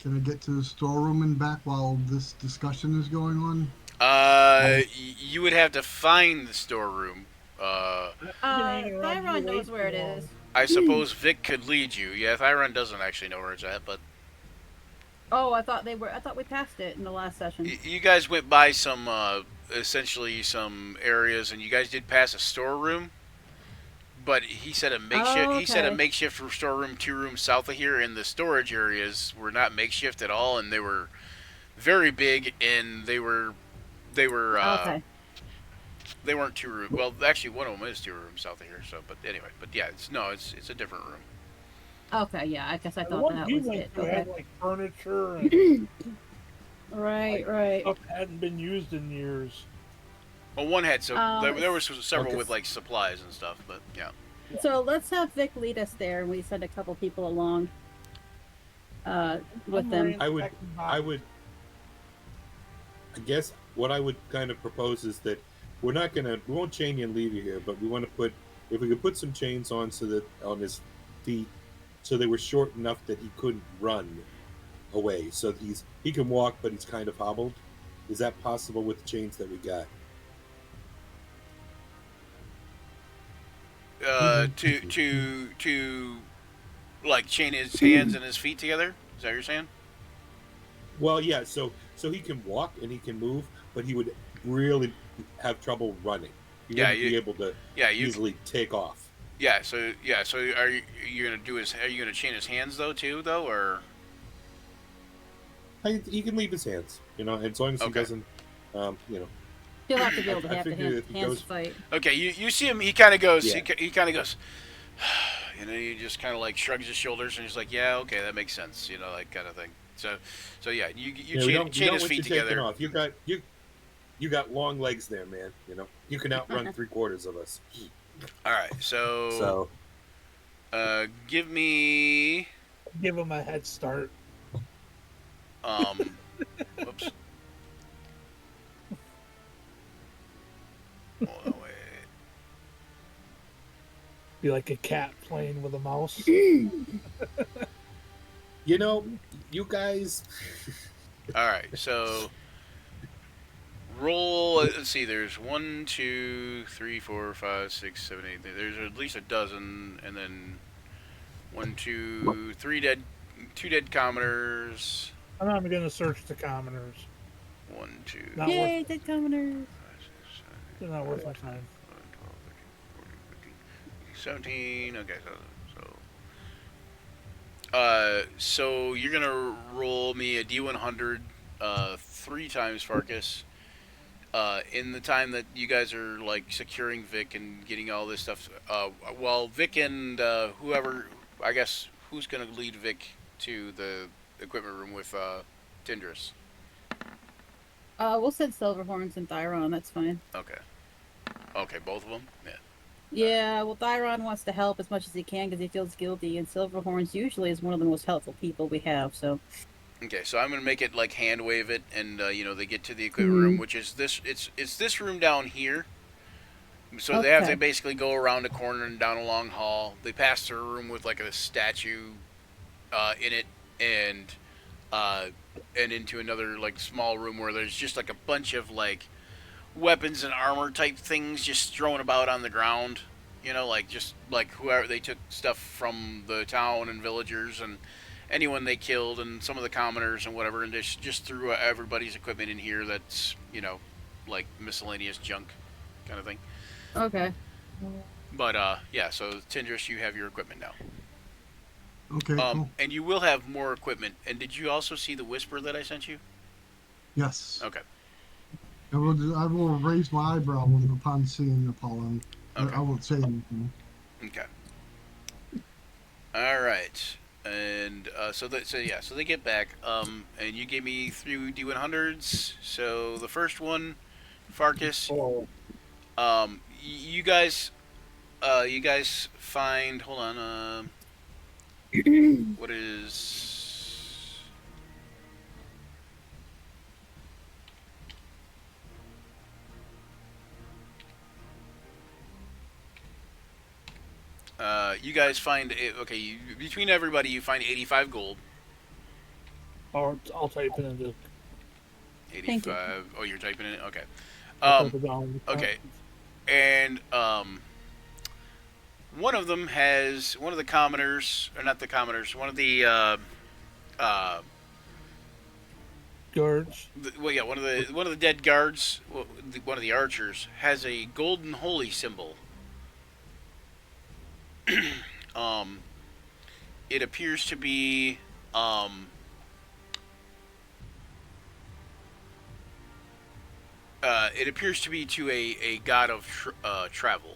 Can I get to the storeroom and back while this discussion is going on? You would have to find the storeroom. hang around Thyron you knows way where it too long. is. I suppose Vic could lead you. Yeah, Thyron doesn't actually know where it's at, but Oh, I thought we passed it in the last session. you guys went by some, essentially some areas, and you guys did pass a storeroom. But he said a makeshift. Oh, He said a okay. makeshift storeroom 2 rooms south of here, and the storage areas were not makeshift at all, and they were very big, and they were Okay. they weren't 2 rooms. Well, actually, one of them is 2 rooms south of here. So, but anyway, but yeah, it's a different room. Okay, yeah, I guess I The thought one that he was went it. to Okay. had like furniture and Right. stuff that hadn't been used in years. Well, one had there was several Okay. with like supplies and stuff, but yeah. So let's have Vic lead us there, and we send a couple people along with them. I guess what I would kind of propose is that we won't chain you and leave you here, but we want to if we could put some chains on on his feet, so they were short enough that he couldn't run away. So he can walk, but he's kind of hobbled. Is that possible with the chains that we got? To like chain his hands and his feet together. Is that what you're saying? Well, yeah. So he can walk and he can move, but he would really have trouble running. He Yeah, wouldn't be able to you easily take off. Yeah, so are you gonna are you gonna chain his hands too or He can leave his hands, as long as he Okay. doesn't, He'll have to be able to I have the figure if he hands goes- to fight. okay? You see him. He kind of goes. Yeah. He kind of goes. He just kind of like shrugs his shoulders and he's like, yeah, okay, that makes sense. Like kind of thing. So yeah, you chain his feet together. Off. You got long legs there, man. You can outrun 3/4 of us. All right, so give me Give him a head start. Whoops. Hold on, wait. Be like a cat playing with a mouse. You guys. All right, so roll. Let's see. There's 1, 2, 3, 4, 5, 6, 7, 8. There's at least a dozen, and then 1, 2, 3 2 dead commoners. I'm not going to search the commoners. 1, 2, Not Yay, worth, dead commoners! they're not worth my time. 11, 12, 13, 14, 15, 17. Okay, so you're gonna roll me a D100 3 times, Farkas. In the time that you guys are like securing Vic and getting all this stuff, while Vic and who's gonna lead Vic to the equipment room with Tindris? We'll send Silverhorns and Thyron. That's fine. Okay. Okay, both of them. Yeah. Yeah, well, Thyron wants to help as much as he can because he feels guilty, and Silverhorns usually is one of the most helpful people we have. So. Okay, so I'm gonna make it like hand wave it, and they get to the equipment room, which is this. It's this room down here. So they have to basically go around a corner and down a long hall. They pass through a room with like a statue in it, and into another like small room where there's just like a bunch of like weapons and armor type things just thrown about on the ground. Like just like whoever they took stuff from the town and villagers and anyone they killed and some of the commoners and whatever, and just threw everybody's equipment in here. That's like miscellaneous junk kind of thing. Okay. But yeah. So Tindris, you have your equipment now. Okay, cool. And you will have more equipment. And did you also see the whisper that I sent you? Yes. Okay. I will raise my eyebrow upon seeing the pollen. Okay. I won't say anything. Okay. All right. And so they get back. And you gave me 3 D100s. So the first one, Farkas. You guys find. Hold on. What is? You guys find okay. Between everybody, you find 85 gold. Or I'll type it into. 85. Oh, you're typing it. Okay. I'll type it down. Okay. And one of them has one of the commoners, or not the commoners, one of the Guards. one of the dead guards, one of the archers has a golden holy symbol. It appears to be to a god of travel.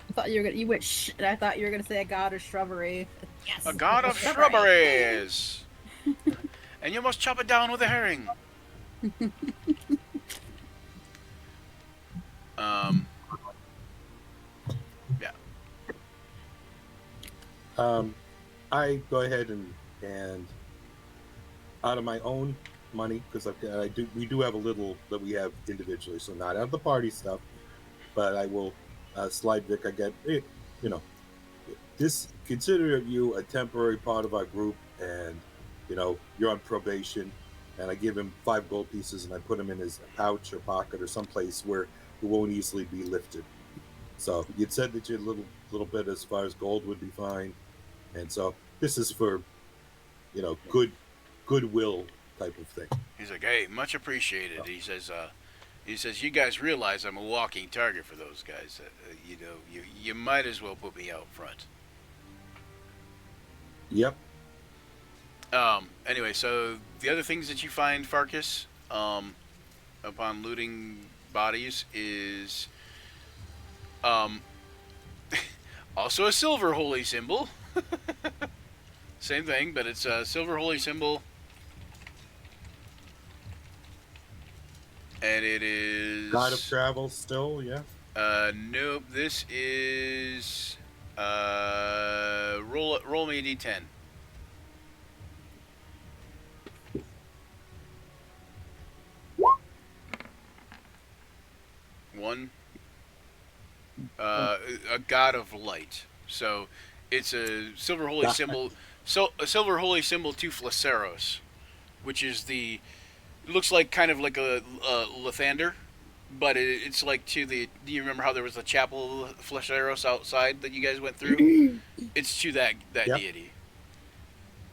I thought you were gonna. You went shh, and I thought you were gonna say a god of shrubbery. Yes. A god of shrubberies. And you must chop it down with a herring. Yeah. I go ahead and out of my own money, because we do have a little that we have individually, so not out of the party stuff, but I will slide Vic. I get this. Consider you a temporary part of our group, and you're on probation, and I give him 5 gold pieces, and I put them in his pouch or pocket or someplace where it won't easily be lifted. So you'd said that your little bit as far as gold would be fine, and so this is for goodwill type of thing. He's like, hey, much appreciated. He says, you guys realize I'm a walking target for those guys. You might as well put me out front. Yep. Anyway, so the other things that you find, Farkas, upon looting bodies is also a silver holy symbol. Same thing, but it's a silver holy symbol. And it is... God of travel still, yeah? Nope, this is... roll me a d10. One. A god of light. So it's a silver holy symbol. So a silver holy symbol to Flaceros, which is it looks like kind of like a Lathander, but it's like to the. Do you remember how there was a chapel of Flaceros outside that you guys went through? It's to that Yep. deity.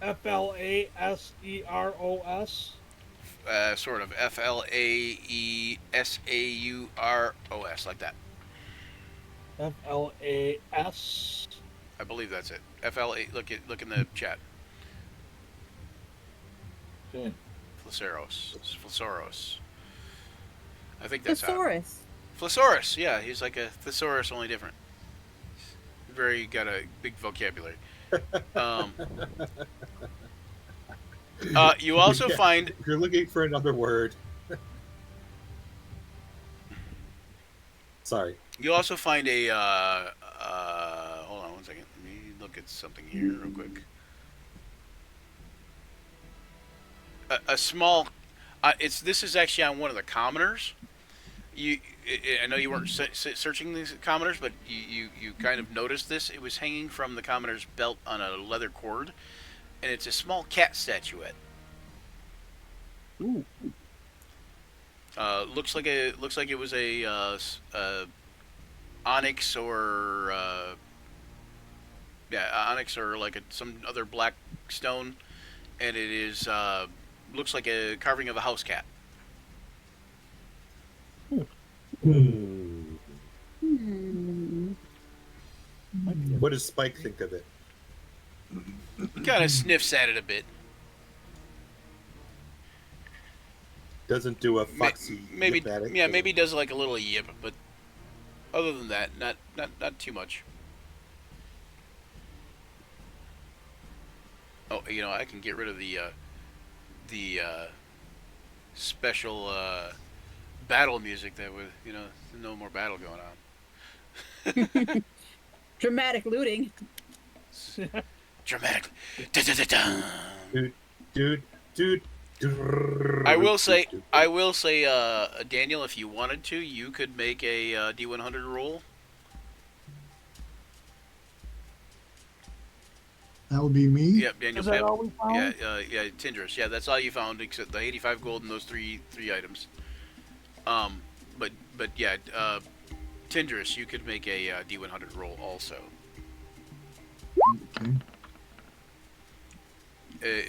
Flaseros. Sort of Flaesaurus, like that. FLAS. I believe that's it. FLA. Look in the chat. Okay. Flaceros. I think that's how. Thesaurus. Thesaurus, yeah, he's like a thesaurus, only different. Very got a big vocabulary. Um, you also Yeah, find if you're looking for another word. Sorry. you also find a hold on one second. Let me look at something here real quick. A small. This is actually on one of the commoners. I know you weren't searching these commoners, but you kind of noticed this. It was hanging from the commoner's belt on a leather cord, and it's a small cat statuette. Ooh. Looks like it was a onyx or onyx or like some other black stone, and it is looks like a carving of a house cat. Hmm. Might be What does Spike think of it? Kind of sniffs at it a bit. Doesn't do a foxy Maybe yip at it, yeah, does maybe it? does like a little yip, but other than that, not too much. Oh, I can get rid of the special battle music that was, no more battle going on. Dramatic looting. Dramatic. Da-da-da-da. Dude. I will say, Daniel, if you wanted to, you could make a D100 roll. That would be me. Yep, Daniel. Is that all we found? Yeah, Tindrus. Yeah, that's all you found except the 85 gold and those three items. But yeah, Tindrus, you could make a D100 roll also. Okay.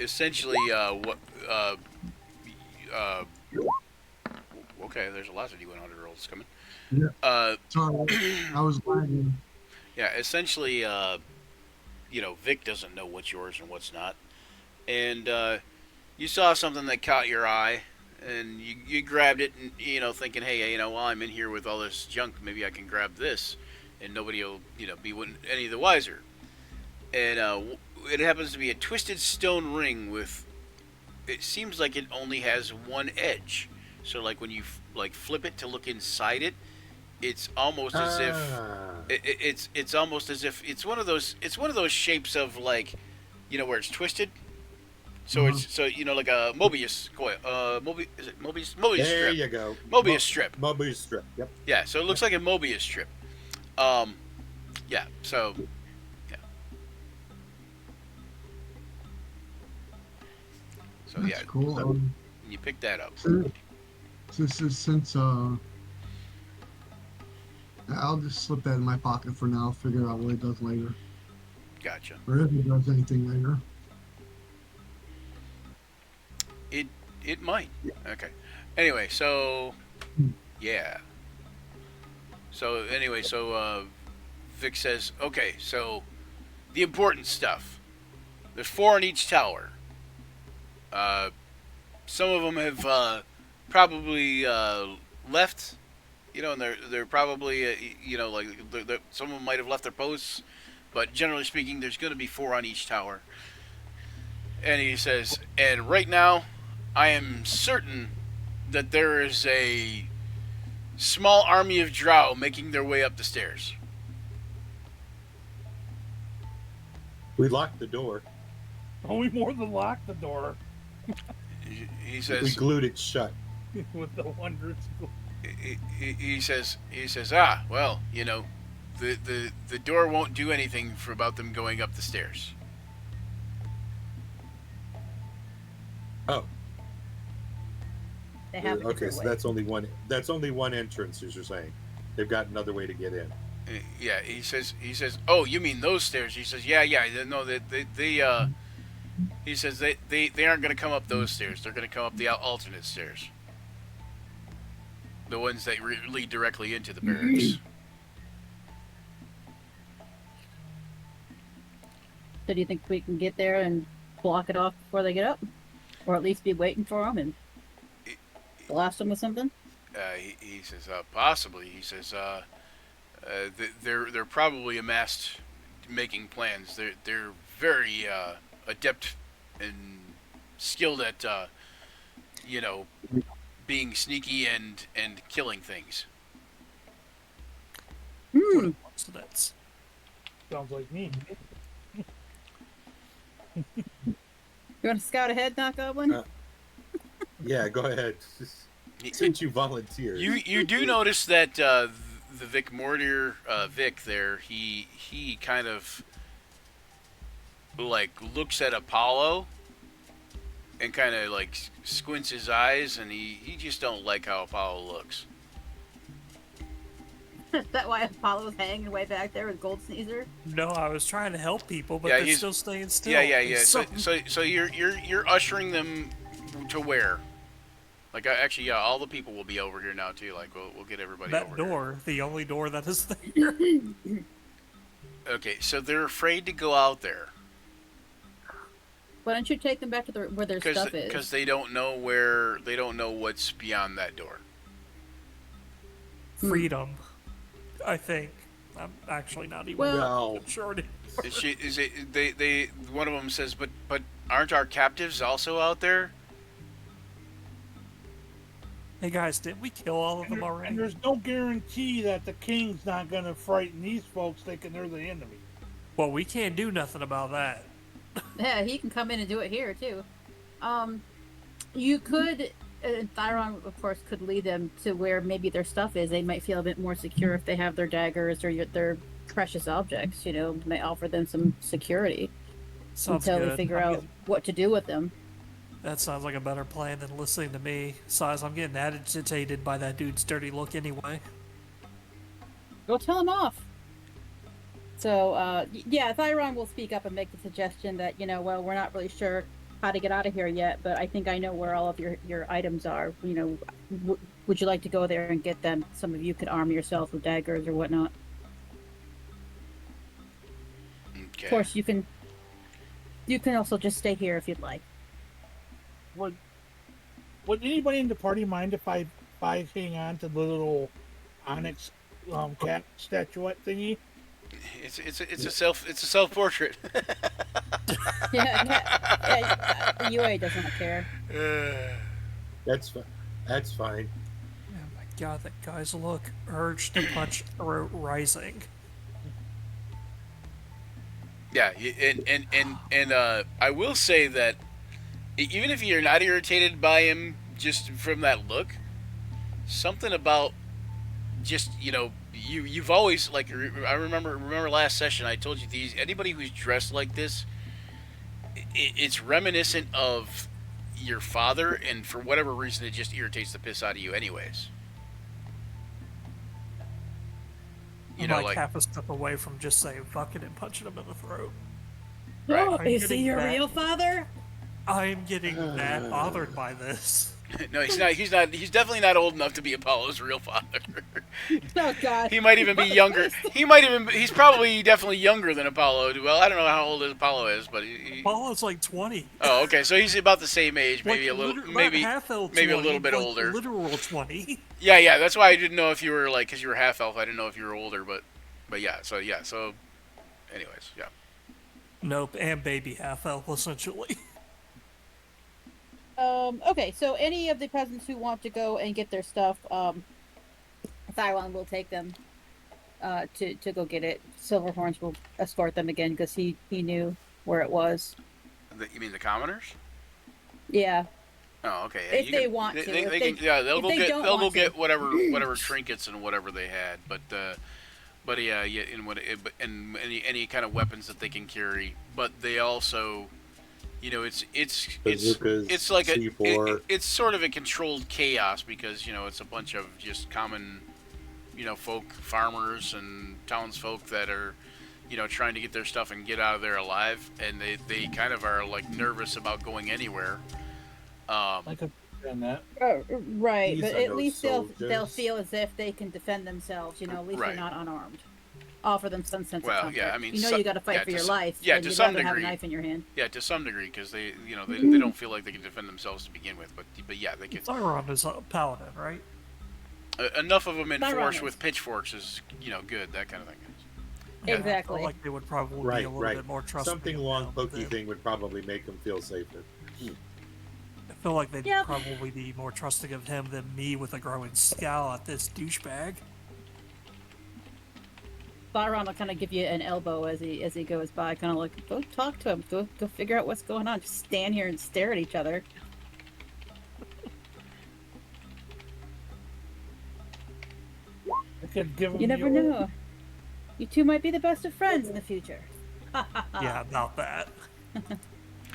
Essentially, what? Okay, there's lots of D100 rolls coming. Yeah. Sorry, I was lagging. Yeah, essentially, Vic doesn't know what's yours and what's not, and you saw something that caught your eye, and you grabbed it, and thinking, hey, while I'm in here with all this junk, maybe I can grab this, and nobody will, be any the wiser. And it happens to be a twisted stone ring with. It seems like it only has one edge, so like when you flip it to look inside it, it's almost as if it's almost as if it's one of those shapes of like, where it's twisted. So it's like a Mobius coil. Is it Mobius? Mobius There strip. you go. Mobius strip. Mobius strip. Yep. Yeah. So it looks like a Mobius strip. Yeah. So. Yeah. So That's yeah. cool. So you pick that up. Since I'll just slip that in my pocket for now. Figure out what it does later, Gotcha. or if it does anything later. It might. Okay. Anyway, so yeah. So anyway, Vic says, okay, so the important stuff. There's 4 in each tower. Some of them have probably left, and they're probably some of them might have left their posts, but generally speaking, there's going to be 4 on each tower. And he says, and right now, I am certain that there is a small army of Drow making their way up the stairs. We locked the door. Oh, we more than locked the door He We says, glued it shut. with the hundreds. he says, well, the door won't do anything for about them going up the stairs. Oh, They have a okay. different So way. that's only one entrance, as you're saying. They've got another way to get in. Yeah, he says, oh, you mean those stairs? He says, yeah, no, he says they aren't going to come up those stairs. They're going to come up the alternate stairs. The ones that lead directly into the barracks. So do you think we can get there and block it off before they get up? Or at least be waiting for them and blast them with something? he says, possibly. He says, they're probably amassed making plans. They're very adept and skilled at you know being sneaky and killing things. Hmm. So that's Sounds like me. You want to scout ahead, Knock Goblin? Yeah, go ahead. Since you volunteered. You do notice that the Vic Mortier Vic there, he kind of like looks at Apollo and kind of like squints his eyes, and he just don't like how Apollo looks. Is that why Apollo's hanging way back there with Gold Sneezer? no. I was trying to help people, but Yeah, they're he's- still staying still. Yeah. It's So you're ushering them to where? Like actually, yeah, all the people will be over here now too. Like we'll get everybody that over door, the only door that is there. here. Okay, so they're afraid to go out there Why don't you take them back to where their stuff is? because they don't know what's beyond that door. Freedom, I think. I'm actually not even Well, sure. They one of them says, but aren't our captives also out there? Hey guys, didn't we kill all of them And already? there's no guarantee that the king's not going to frighten these folks thinking they're the enemy. Well, we can't do nothing about that. Yeah, he can come in and do it here too. You could, Thyron, of course, could lead them to where maybe their stuff is. They might feel a bit more secure if they have their daggers or their precious objects. You know, may offer them some security Sounds until good. they figure I'm out getting- what to do with them. That sounds like a better plan than listening to me. Besides, I'm getting agitated by that dude's dirty look anyway. Go tell him off. So, yeah, Thyron will speak up and make the suggestion that, well, we're not really sure how to get out of here yet, but I think I know where all of your items are. Would you like to go there and get them? Some of you could arm yourself with daggers or whatnot. Okay. Of course, you can also just stay here if you'd like. Would anybody in the party mind if I hang on to the little onyx cat statuette thingy? It's a self portrait. Yeah, UA does not care. that's fine. Oh my god, that guy's look. Urge to punch throat rising. Yeah, and I will say that even if you're not irritated by him just from that look, something about just you've always like I remember last session I told you anybody who's dressed like this, it's reminiscent of your father, and for whatever reason it just irritates the piss out of you anyways. I'm like half a step away from just saying fuck it and punching him in the throat. Right. Oh, I'm is he getting your that. real father? I'm getting that bothered by this. No, he's not. He's definitely not old enough to be Apollo's real father. Oh God. He might even be younger. He's probably definitely younger than Apollo. Well, I don't know how old Apollo is, but Apollo's like 20. Oh, okay. So he's about the same age, maybe Like, a little, liter- not maybe half elf maybe a 20, little bit like older. Literal 20. Yeah. That's why I didn't know if you were because you were half elf. I didn't know if you were older, but yeah. So, anyways, yeah. Nope, and baby half elf essentially. Okay, so any of the peasants who want to go and get their stuff, Thylon will take them to go get it. Silverhorns will escort them again because he knew where it was. You mean the commoners? Yeah. Oh, okay. Yeah, If they want to. If they'll they don't go want to. get whatever trinkets and whatever they had, but yeah, and any kind of weapons that they can carry. But they also, Bazookas, it's like C4. it's sort of a controlled chaos because it's a bunch of just common, folk, farmers and townsfolk that are, trying to get their stuff and get out of there alive, and they kind of are like nervous about going anywhere. I could understand that. Right, These but are at no least they'll soldiers. feel as if they can defend themselves. At least Right. they're not unarmed. Offer them some sense Well, of comfort. yeah, I mean, you so- got to fight yeah, for to your s- life. yeah, and to you'd some rather have a degree. knife in your hand. Yeah, to some degree, because they don't feel like they can defend themselves to begin with. But yeah, they can. Sauron is a paladin, right? Enough of them in Not force wrong. with pitchforks is, good, that kind of thing. Yeah, I Exactly. feel like they would probably be Right, a little right. bit more trusting. Something of long, them pokey than- thing would probably make them feel safer. I feel like they'd Yep. probably be more trusting of him than me with a growing scowl at this douchebag. Byron will kind of give you an elbow as he goes by, kind of like, go talk to him, go figure out what's going on. Just stand here and stare at each other. I could give him You never the old- know. You two might be the best of friends in the future. Yeah, about that.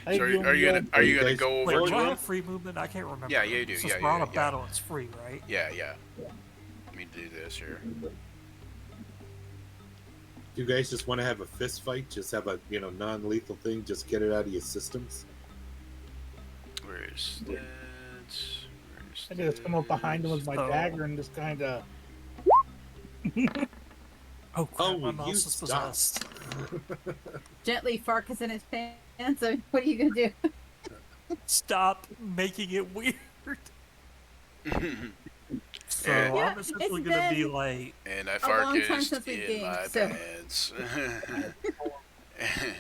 I So give him are you the gonna old- are you you gonna guys- go Wait, over do to I him? have free movement? I can't remember. Yeah, you do. Since Yeah, we're on yeah, a yeah. battle, it's free, right? Yeah. Let me do this here. Do you guys just want to have a fist fight? Just have a non-lethal thing? Just get it out of your systems? Where's that? I could just come up behind him with my Oh. dagger and just kind of. Oh crap, Oh, my you mouse is stop. possessed. Gently Farkas in his pants. I mean, what are you gonna do? Stop making it weird. So Yeah, I'm essentially it's gonna be been like And I a long time farted since we've in my gamed, so- pants.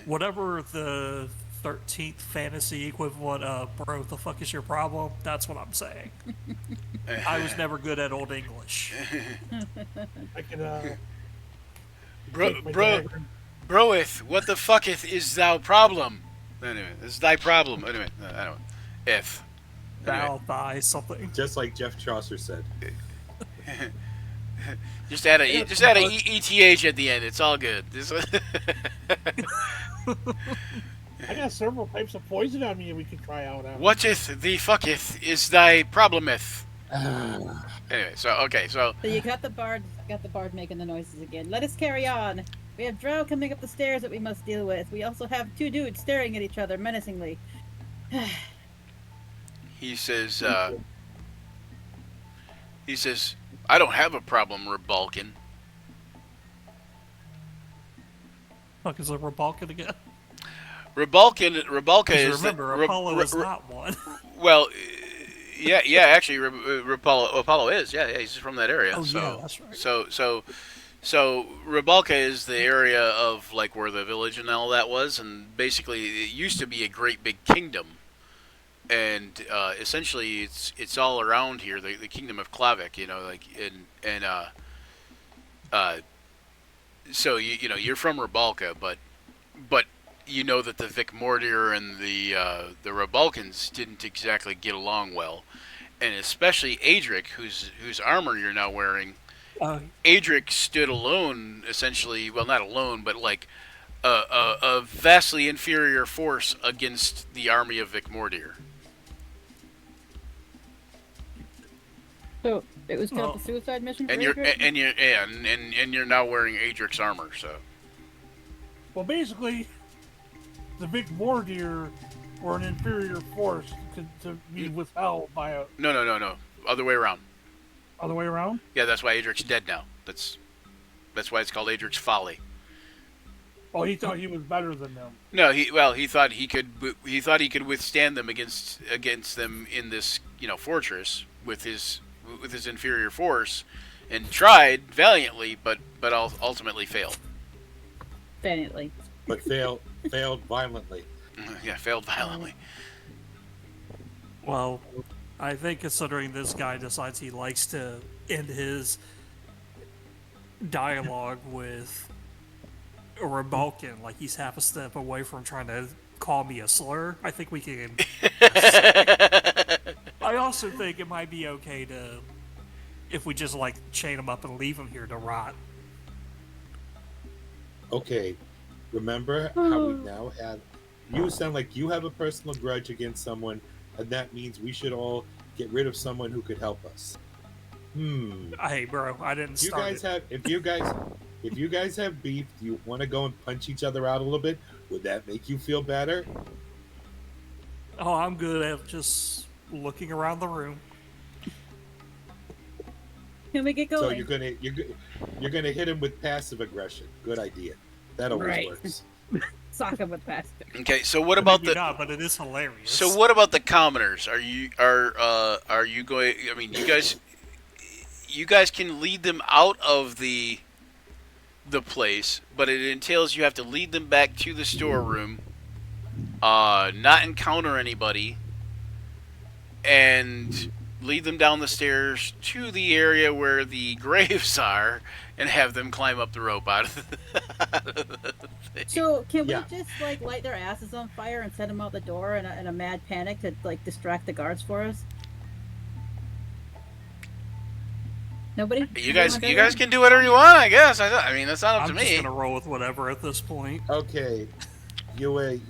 whatever the 13th fantasy equivalent of bro, the fuck is your problem? That's what I'm saying. I was never good at Old English. I could take my bro, dagger and- broeth, what the fucketh is thou problem? Anyway, it's thy problem. Anyway, anyway, if. Thou, thy, something. Just like Jeff Chaucer said. Just add a ETH at the end. It's all good. I got several types of poison on me we could try out. Whateth the fucketh is thy problemeth? Anyway, so So you got the bard making the noises again. Let us carry on. We have Drow coming up the stairs that we must deal with. We also have two dudes staring at each other menacingly. he says, I don't have a problem, Rebalkin. Fuck, is it Rebalkin again? Rebalka 'Cause is remember, Apollo is not one. well, yeah. Actually, Apollo is. Yeah, he's from that area. Oh, so, yeah, that's right. So Rebalka is the area of like where the village and all that was, and basically it used to be a great big kingdom, and essentially it's all around here, the kingdom of Klavik, so you're from Rebalka, but you know that the Vic Mortier and the Rebalkans didn't exactly get along well, and especially Adrik, whose armor you're now wearing. Adrik stood alone, essentially. Well, not alone, but like a vastly inferior force against the army of Vic Mortier. So it was kind Well, of a suicide mission for And you're Adrik? and you're now wearing Adrik's armor. So Well, basically, the Vic Mortier were an inferior force to be withheld by a no, other way around. other way around. Yeah, that's why Adrik's dead now. That's why it's called Adrik's Folly. Oh, he thought he was better than them. No, he thought he could withstand them against them in this fortress with his inferior force, and tried valiantly, but ultimately failed. Valiantly. But failed violently. Yeah, failed violently. Well, I think considering this guy decides he likes to end his dialogue with a Rebalkin, like he's half a step away from trying to call me a slur, I think we can. I also think it might be okay to, if we just like chain him up and leave him here to rot. Okay, remember how we now have... You sound like you have a personal grudge against someone, and that means we should all get rid of someone who could help us. Hey, bro, I didn't If you start guys it. have... If you guys have beef, do you want to go and punch each other out a little bit? Would that make you feel better? Oh, I'm good at just looking around the room. Can we get So going? you're gonna hit him with passive aggression. Good idea. That always Right. works. Sock him with fast. Okay, so what about Maybe the not, but it is hilarious. So what about the commoners? Are you going? I mean, you guys, you guys can lead them out of the place, but it entails you have to lead them back to the storeroom, not encounter anybody, and lead them down the stairs to the area where the graves are, and have them climb up the rope out of the thing. So can Yeah. we just like light their asses on fire and send them out the door in a mad panic to like distract the guards for us? Nobody? You guys can do whatever you want, I guess. I mean, that's not up I'm to just me. gonna roll with whatever at this point. Okay, you wait.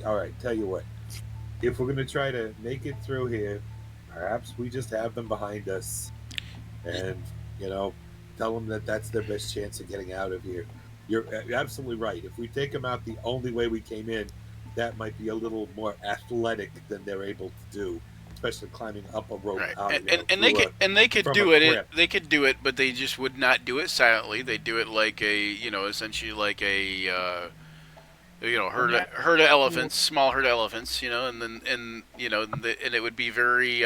All right, tell you what. If we're gonna try to make it through here, perhaps we just have them behind us, and tell them that that's their best chance of getting out of here. You're absolutely right. If we take them out the only way we came in, that might be a little more athletic than they're able to do, especially climbing up a rope. Right, Out, and they could from do a it. grip. They could do it, but they just would not do it silently. They do it like a, essentially like a, herd of elephants, small herd of elephants, and then and it would be very,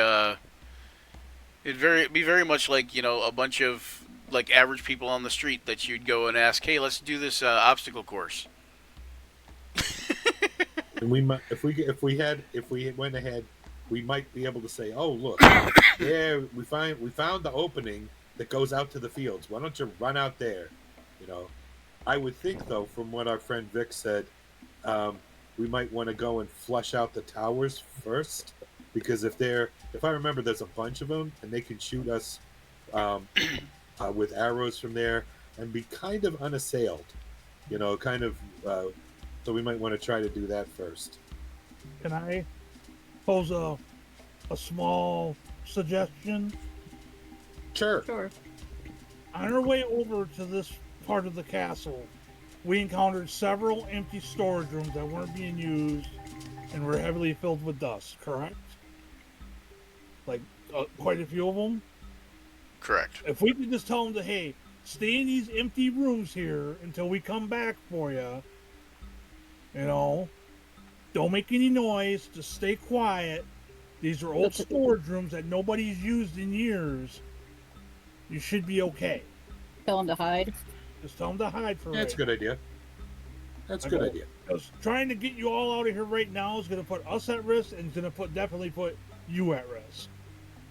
it'd be very much like a bunch of like average people on the street that you'd go and ask, hey, let's do this obstacle course. And we might, if we went ahead, we might be able to say, "Oh, look, there we found the opening that goes out to the fields. Why don't you run out there?" I would think though, from what our friend Vic said, we might want to go and flush out the towers first, because if I remember, there's a bunch of them, and they can shoot us with arrows from there and be kind of unassailed. So we might want to try to do that first. Can I pose a small suggestion? Sure. Sure. On our way over to this part of the castle, we encountered several empty storage rooms that weren't being used and were heavily filled with dust, correct? Like, quite a few of them? Correct. If we could just tell them to, hey, stay in these empty rooms here until we come back for you, don't make any noise, just stay quiet. These are old storage rooms that nobody's used in years. You should be okay. Tell them to hide. Just tell them to hide for That's a good idea. That's a good idea. Because trying to get you all out of here right now is going to put us at risk, and it's going to definitely put you at risk.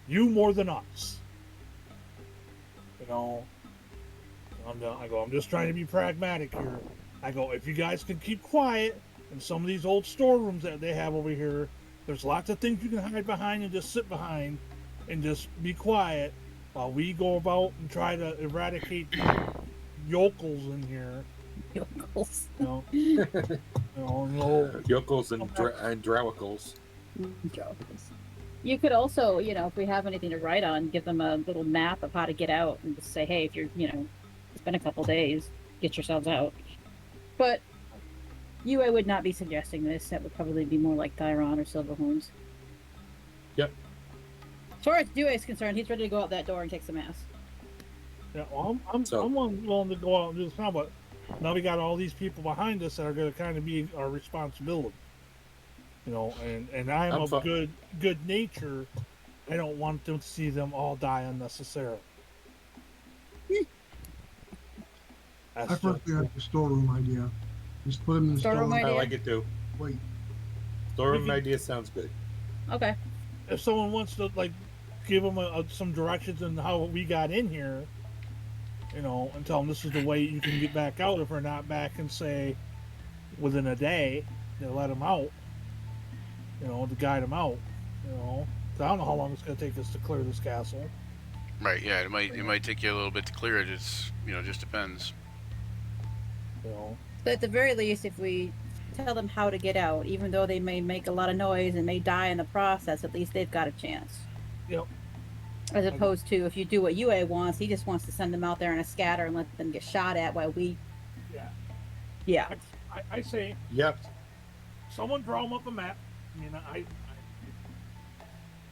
You more than us. I'm just trying to be pragmatic here. I go, if you guys can keep quiet in some of these old storerooms that they have over here, there's lots of things you can hide behind and just sit behind and just be quiet while we go about and try to eradicate yokels in here. Yokels. Yokels and drowicles. You could also, if we have anything to write on, give them a little map of how to get out and just say, hey, if you're, it's been a couple days, get yourselves out. But UA would not be suggesting this. That would probably be more like Thyron or Silverhorns. Yep. As far as UA is concerned, he's ready to go out that door and kick some ass. Yeah, well, I'm willing to go out and do this now, but now we got all these people behind us that are going to kind of be our responsibility. And I'm of good nature. I don't want them to see them all die unnecessarily. I personally like the storeroom idea. Just put them in the Storeroom storeroom. idea? I like it too. Wait, Storeroom idea sounds good. Okay. If someone wants to give them some directions on how we got in here, and tell them this is the way you can get back out if we're not back in, say, within a day, to let them out. To guide them out. I don't know how long it's going to take us to clear this castle. Right. Yeah. It might take you a little bit to clear it. It's just depends. But at the very least, if we tell them how to get out, even though they may make a lot of noise and may die in the process, at least they've got a chance. Yep. As opposed to if you do what UA wants, he just wants to send them out there in a scatter and let them get shot at while we. Yeah. Yeah. I say. Yep. Someone draw them up a map. I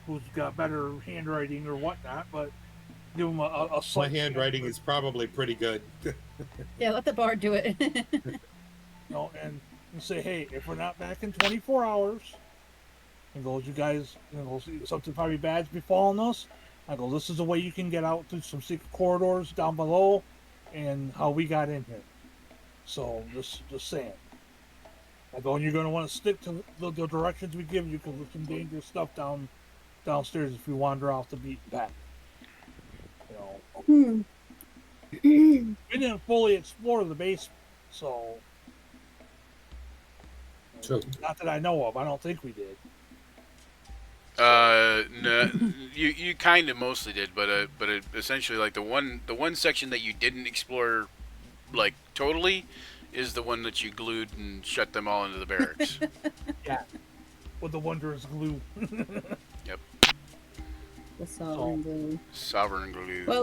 who's got better handwriting or whatnot, but give them a My slight handwriting is probably pretty good. Yeah, let the bard do it. and say, hey, if we're not back in 24 hours, and goes, you guys, something probably bad's befallen us, I go, this is the way you can get out through some secret corridors down below, and how we got in here. So just saying. I go, and you're going to want to stick to the directions we give you, because there's some dangerous stuff downstairs if you wander off the beaten path. You know, Hmm. we didn't fully explore the basement, so True. not that I know of. I don't think we did. No, you kind of mostly did, but essentially, like the one section that you didn't explore, like totally, is the one that you glued and shut them all into the barracks. Yeah, with the wondrous glue. Yep, The sovereign glue. sovereign glue. Well,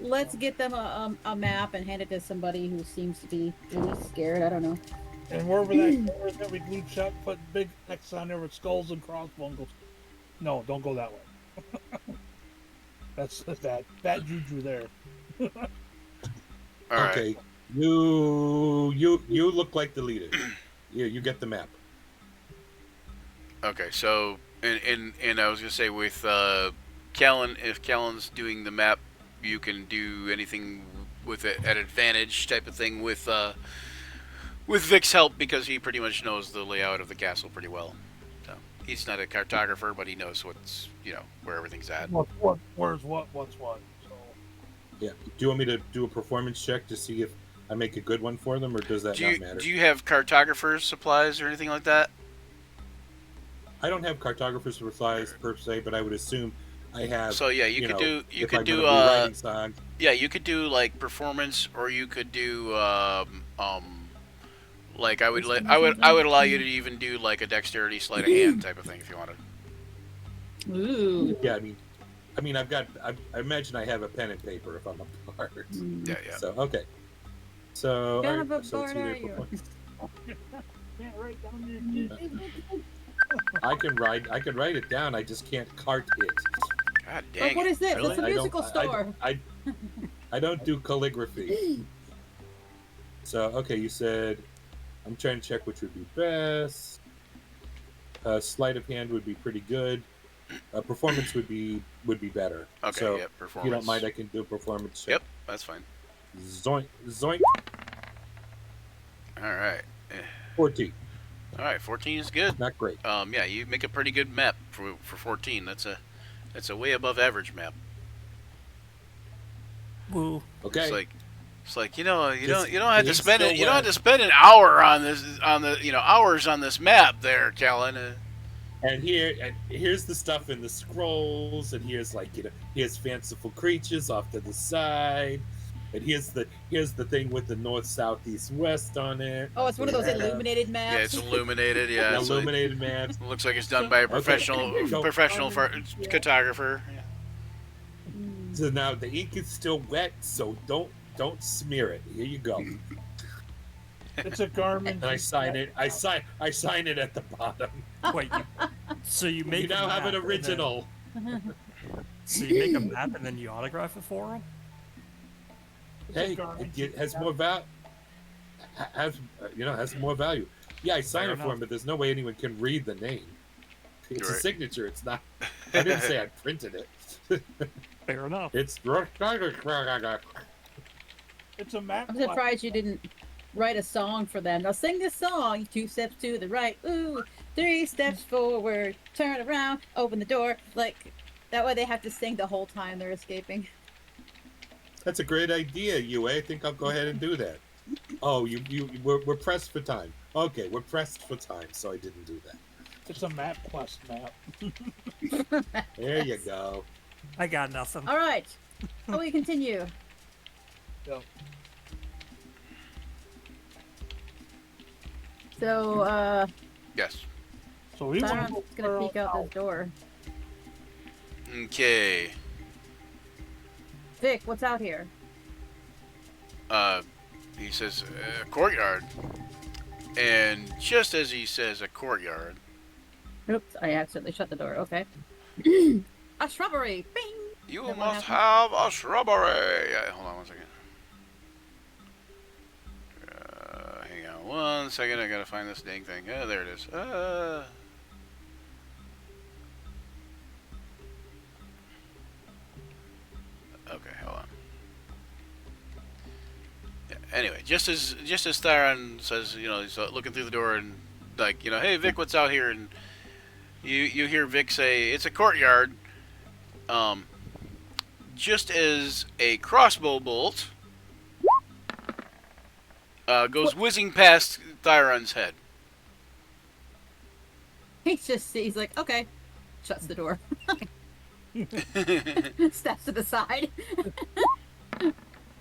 let's get them a map and hand it to somebody who seems to be really scared. I don't know. And wherever that we glued shut, put big X on there with skulls and crossbones. No, don't go that way. That's that juju there. All right. Okay, you look like the leader. You get the map. Okay, so and I was gonna say with Callan, if Callan's doing the map, you can do anything with it at advantage type of thing with Vic's help, because he pretty much knows the layout of the castle pretty well. So he's not a cartographer, but he knows what's where everything's at. Where's what's what. So Yeah. Do you want me to do a performance check to see if I make a good one for them, or does that not matter? Do you have cartographer's supplies or anything like that? I don't have cartographer's supplies per se, but I would assume I have. So yeah, you could do songs. yeah, you could do like performance, or you could do like I would allow you to even do like a dexterity sleight of hand type of thing if you wanted. Ooh. Yeah, I mean, I imagine I have a pen and paper if I'm a bard. Yeah, yeah. So okay. So, Kind all of a right, so let's bard see are their you? performance. yeah, right down there. I can write it down. I just can't cart it. God Oh, dang what it. is this? Really? It's a musical store. I don't do calligraphy. So okay, you said I'm trying to check which would be best. Sleight of hand would be pretty good. Performance would be better. Okay, so yep, if you don't performance. mind, I can do a performance check. Yep, that's fine. Zoink, zoink. All right. 14. All right, 14 is good. Not great. Yeah, you make a pretty good map for 14. That's a way above average map. Woo. Okay. It's like you don't This- have to it's spend still it. You don't have wet. to spend an hour on this hours on this map there, Callan. And here's the stuff in the scrolls, and here's here's fanciful creatures off to the side, and here's the thing with the north, south, east, west on it. Oh, it's one of those Yeah. illuminated maps. Yeah, it's illuminated. Yeah, it's Illuminated maps. It looks like it's done by a professional Okay. cartographer. Yeah. So now the ink is still wet, so don't smear it. Here you go. It's a garment. And I sign it. I sign it at the bottom. Wait, so you make You now a have map an and then- original. So you make a map and then you autograph it for them? Hey, it has more value. Has more value. Yeah, I sign Fair it for him, enough. but there's no way anyone can read the name. It's a Right. signature. It's not. I didn't say I printed it. Fair enough. It's. It's a map. I'm surprised you didn't write a song for them. Now sing this song. 2 steps to the right. Ooh, 3 steps forward. Turn around. Open the door. Like that way they have to sing the whole time they're escaping. That's a great idea, Yue. I think I'll go ahead and do that. Oh, we're pressed for time. Okay, we're pressed for time, so I didn't do that. It's a map quest map. There you go. I got nothing. All right. How we continue? Yep. So, Yes. So we want Simon's gonna peek out this door. Okay. Vic, what's out here? He says courtyard, and just as he says a courtyard, Oops, I accidentally shut the door. Okay. A shrubbery. Bing. you Then what must have a shrubbery. Hold on one second. Hang on 1 second. I gotta find this dang thing. Oh, there it is. anyway, just as Theron says, you know, he's looking through the door and like, you know, hey Vic, what's out here? And you hear Vic say, it's a courtyard. Just as a crossbow bolt goes whizzing past Theron's head. He's like, okay, shuts the door, steps to the side.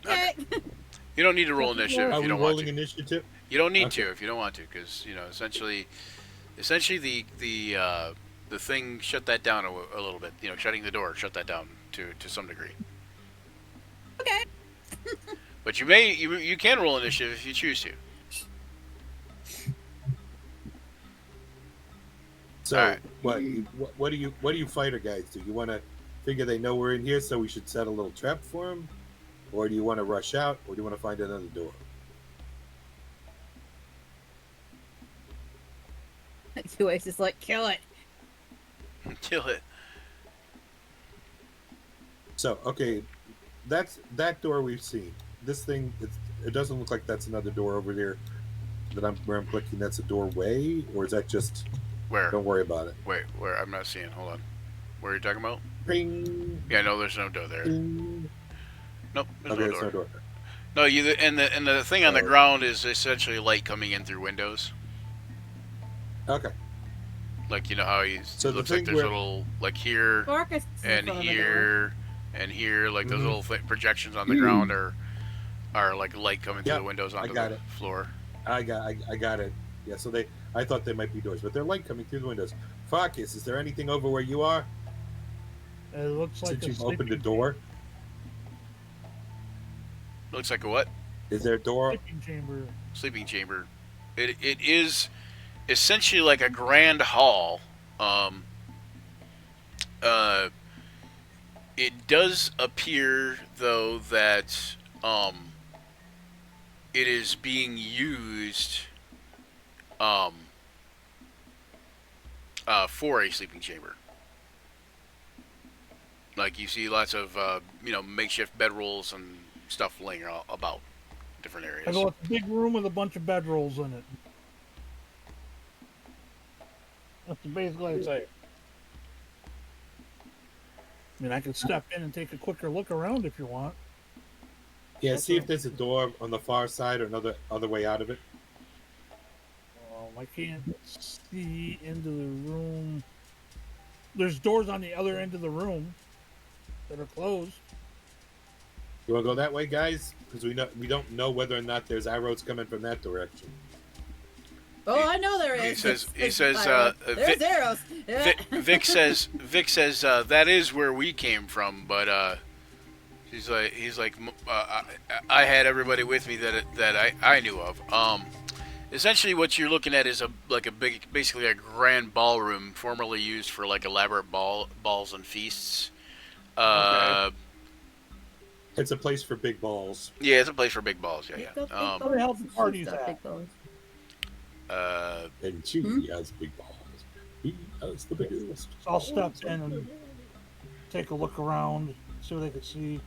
Okay. You don't need to roll initiative Are if we you don't want rolling to. initiative? You don't need to if you don't want to, because you know essentially the thing shut that down a little bit. You know, shutting the door shut that down to some degree. Okay. But you can roll initiative if you choose to. So All right. what do you fighter guys do? You want to figure they know we're in here, so we should set a little trap for them, or do you want to rush out, or do you want to find another door? Two-Ace is like, kill it. Kill it. So okay, that door we've seen. This thing, it doesn't look like that's another door over there where I'm clicking. That's a doorway, or is that just? Where? Don't worry about it. Wait, where? I'm not seeing. Hold on. Where are you talking about? Ring. Yeah, no, there's no door there. Ring. Nope, there's Okay, no there's door. no door. No, and the thing on the ground is essentially light coming in through windows. Okay. Like, you know how it looks like there's little, like here Marcus is in and front of the door. here and here, like those little projections on the ground are like light coming through Yeah, the windows I onto got the it. floor. I got it. Yeah, so I thought they might be doors, but they're light coming through the windows. Farkas, is there anything over where you are? It looks like Since a you've opened the sleeping- door, Looks like a what? is there a door? sleeping chamber. Sleeping chamber. It is essentially like a grand hall. It does appear though that it is being used for a sleeping chamber. Like you see lots of makeshift bedrolls and stuff laying about different areas. I go, it's a big room with a bunch of bedrolls in it. That's basically what I say. I mean, I could step in and take a quicker look around if you want. Yeah, see if there's a door on the far side or another other way out of it. I can't see into the room. There's doors on the other end of the room that are closed. You want to go that way, guys? Because we don't know whether or not there's arrows coming from that direction. Oh, I know there He is. says There's Vic, arrows. Yeah. Vic says that is where we came from, but he's like I had everybody with me that I knew of. Essentially, what you're looking at is basically a grand ballroom formerly used for like elaborate balls and feasts. Okay. It's a place for big balls. Yeah, it's a place for big balls. Yeah. Where the hell's the party's Stuff, at? big balls. And she has big balls. He has the biggest. So I'll step in and take a look around, see what I can see.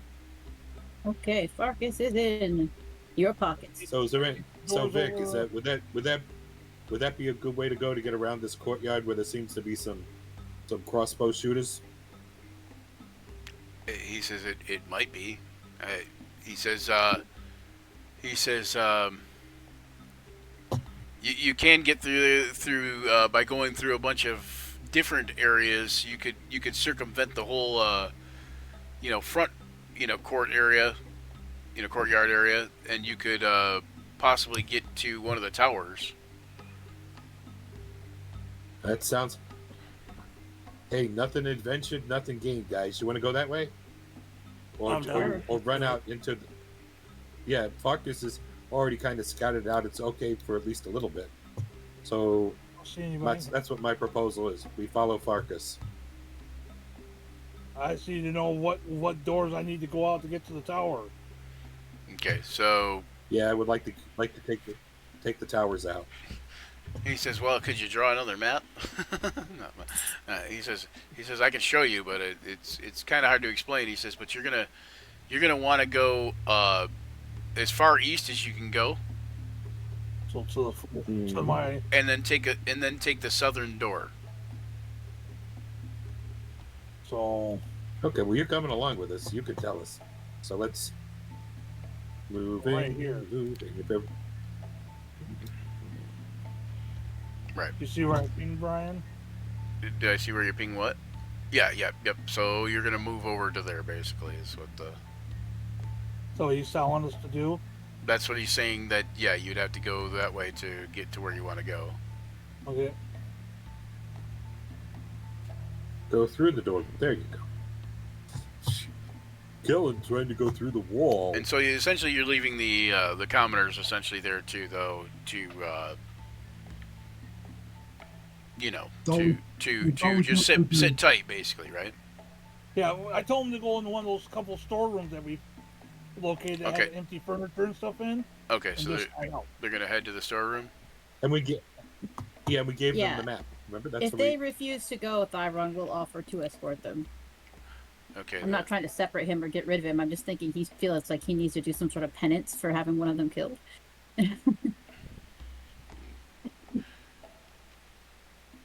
Okay, Farkas is in your pockets. So is there any? So Vic, is that would that be a good way to go to get around this courtyard where there seems to be some crossbow shooters? He says it might be. He says you can get through by going through a bunch of different areas. You could circumvent the whole front courtyard area, and you could possibly get to one of the towers. That sounds. Hey, nothing adventured, nothing gained, guys. You want to go that way, or run out into? Yeah, Farkas is already kind of scouted out. It's okay for at least a little bit. So See anybody? that's what my proposal is. We follow Farkas. I just need to know what doors I need to go out to get to the tower. Okay, so Yeah, I would like to take the towers out. he says, "Well, could you draw another map?" No, he says, "I can show you, but it's kind of hard to explain." He says, "But you're gonna want to go as far east as you can go, So to my and then take the southern door. so Okay, well, you're coming along with us. You can tell us. So let's moving, Right here. moving. If ever, Right. you see where I pinged Brian? Did I see where you're ping what? Yeah, yep. So you're gonna move over to there, basically, is what the. So he's telling us to do. That's what he's saying. That yeah, you'd have to go that way to get to where you want to go. Okay. go through the door. There you go. Kellen trying to go through the wall. And so essentially, you're leaving the commoners essentially there too, though, to you know, Don't- to don't just look into- sit tight, basically, right? Yeah, I told him to go into one of those couple storerooms that we located that Okay. had empty furniture and stuff in. Okay, And so just hang out. they're gonna head to the storeroom. And we gave Yeah. them the map. Remember that's If what they refuse to go, Thyron will offer to escort them. Okay. I'm not trying to separate him or get rid of him. I'm just thinking he feels like he needs to do some sort of penance for having one of them killed.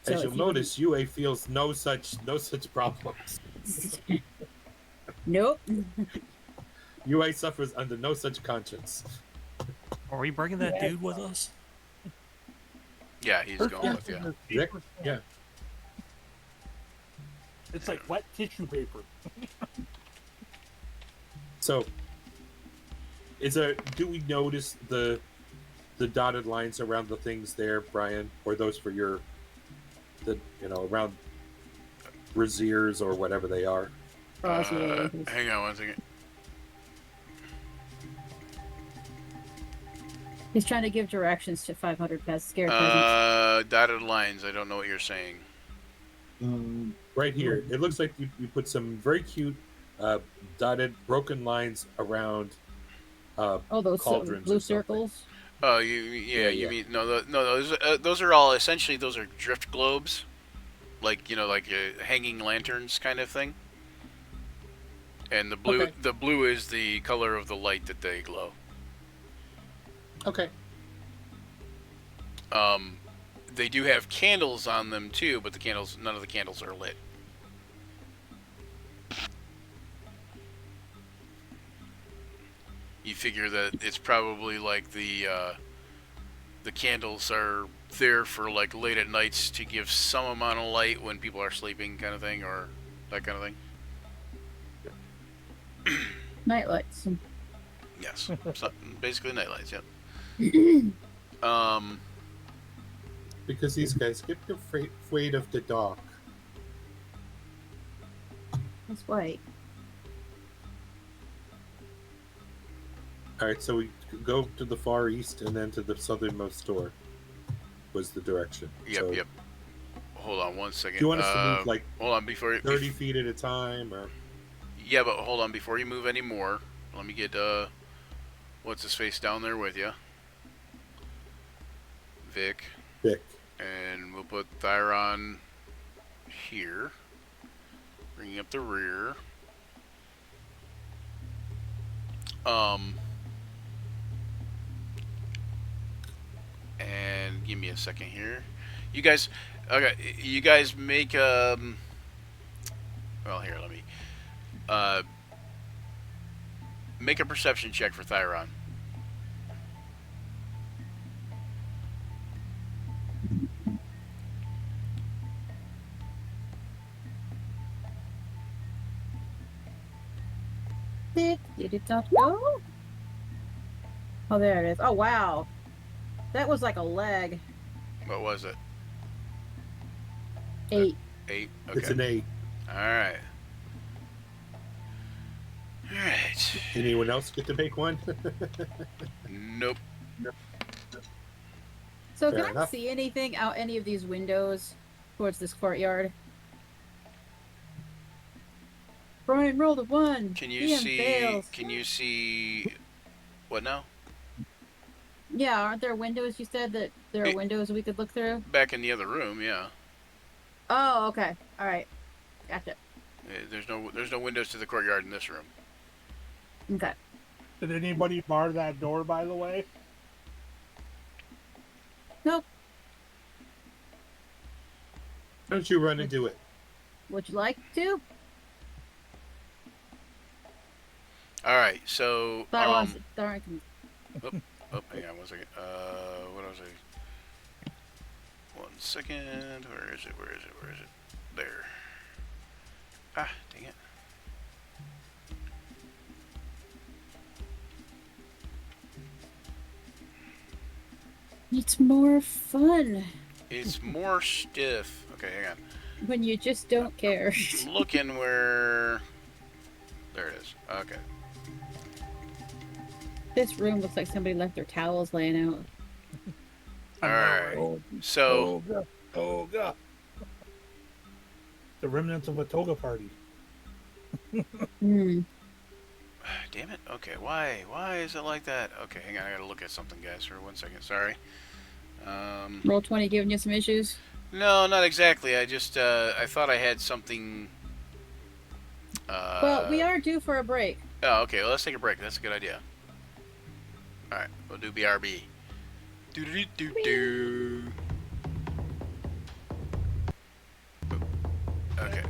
So As if you'll you- notice, UA feels no such problems. Nope. UA suffers under no such conscience. Are we bringing that dude with us? Yeah, he's going with you. Rick? Yeah. It's like wet tissue paper. So, do we notice the dotted lines around the things there, Brian, or those for around braziers or whatever they are? Hang on one second. He's trying to give directions to 500 scared peasants. Dotted lines. I don't know what you're saying. Right here, it looks like you put some very cute dotted, broken lines around Those cauldrons blue or something. circles. Oh, you Yeah. mean those are all essentially those are drift globes, like hanging lanterns kind of thing. And Okay. the blue is the color of the light that they glow. Okay. They do have candles on them too, but none of the candles are lit. You figure that it's probably like the candles are there for like late at nights to give some amount of light when people are sleeping, kind of thing, or that kind of thing. Night lights. Yes, so, basically nightlights. Yep. Because these guys get afraid of the dark. That's white. All right, so we go to the far east and then to the southernmost door. Was the direction? Yep. So, Yep. Hold on one second. Do you want us to move like hold on before 30 feet at a time, or? Yeah, but hold on before you move any more. Let me get what's his face down there with you, Vic, and we'll put Thyron here, bringing up the rear. And give me a second here. You guys, okay? You guys make well, here, let me make a perception check for Thyron. Did it not go? Oh, there it is. Oh, wow. That was like a leg. What was it? 8. 8. Okay. It's an 8. All right. All right. Anyone else get to make one? Nope. So Fair can enough. I see anything out any of these windows towards this courtyard? Brian rolled a 1. Can you DM see? fails. Can you see? What now? Yeah, aren't there windows? You said that there are windows we could look through? Back in the other room, yeah. Oh, okay. All right. Gotcha. There's no windows to the courtyard in this room. Okay. Did anybody bar that door, by the way? Nope. Don't you run into it? Would you like to? All right, so Thought it was darn. oh, hang on 1 second. What was I? 1 second. Where is it? Where is it? Where is it? There. Ah, dang it. It's more fun It's more stiff. Okay, hang on. when you just don't care. I'm looking where. There it is. Okay. This room looks like somebody left their towels laying out. All right. So. Toga. The remnants of a toga party. Hmm. Damn it. Okay, why? Why is it like that? Okay, hang on. I gotta look at something, guys, for 1 second. Sorry. Roll 20 giving you some issues? No, not exactly. I just, I thought I had something. Well, we are due for a break. Oh, okay. Well, let's take a break. That's a good idea. All right, we'll do BRB. Do do do do. Okay.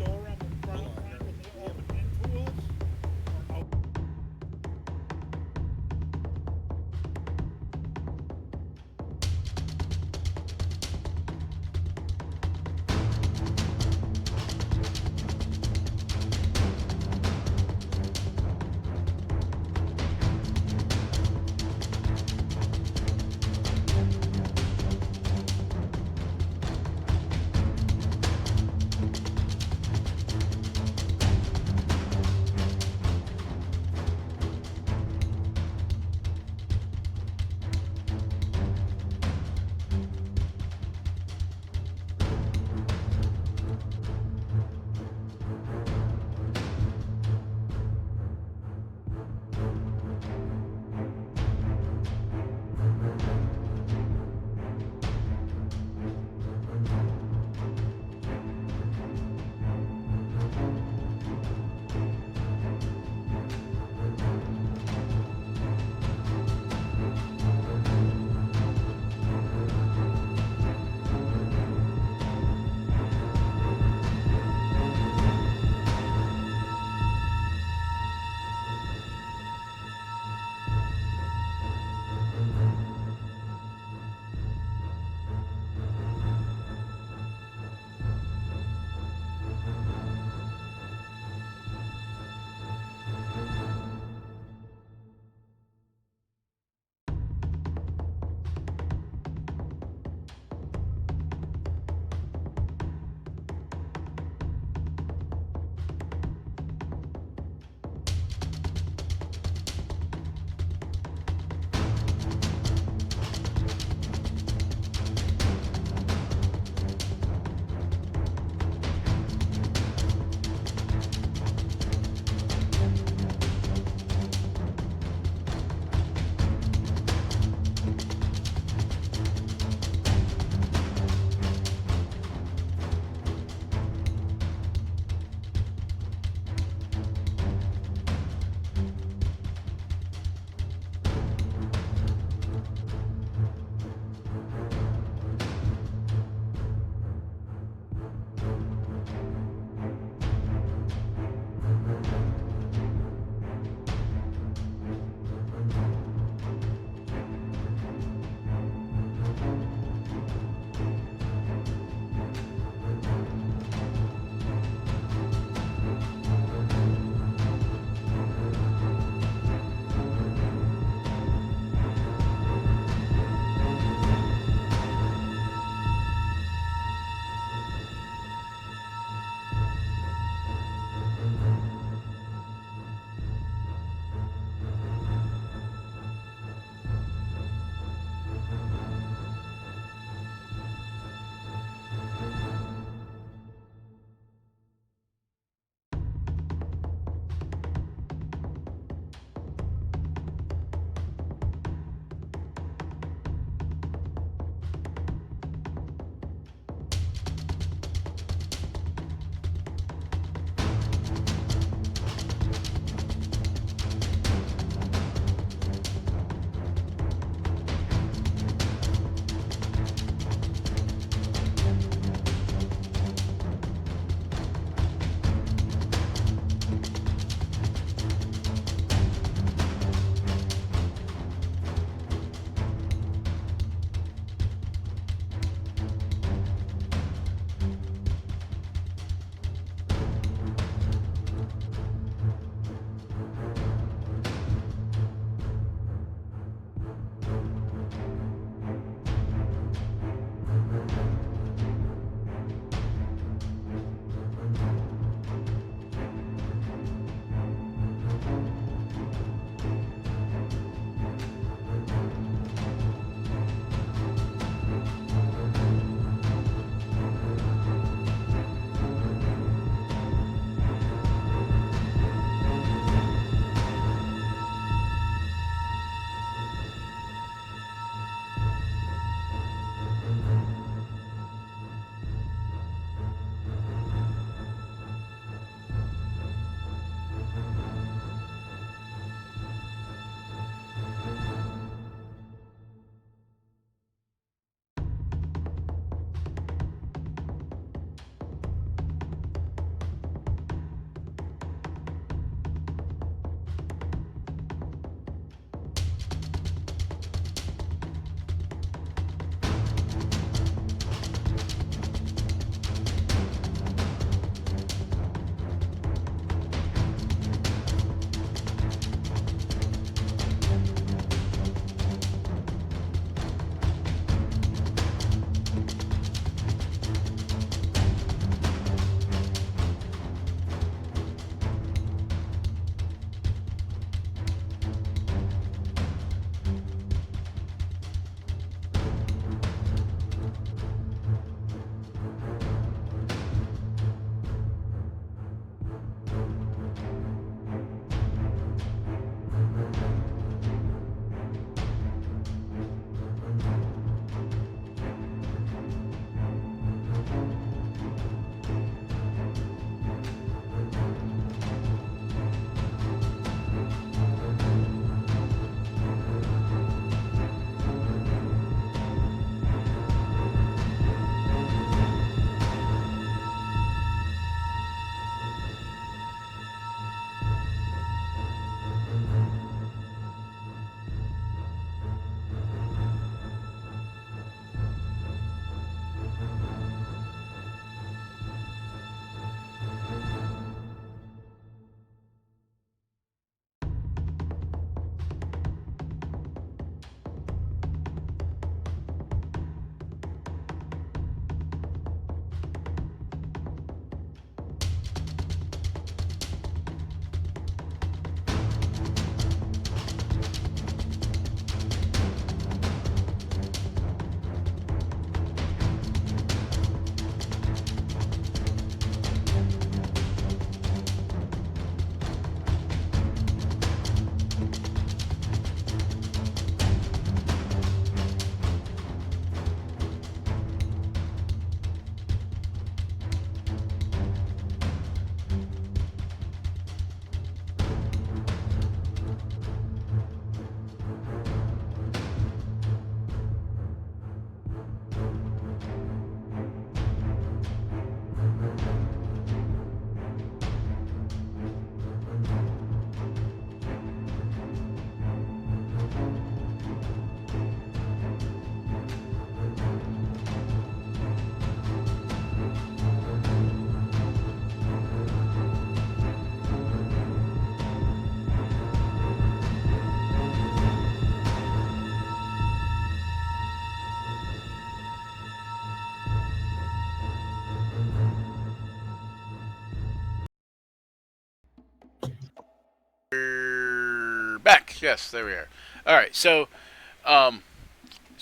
We're back. Yes, there we are. All right. So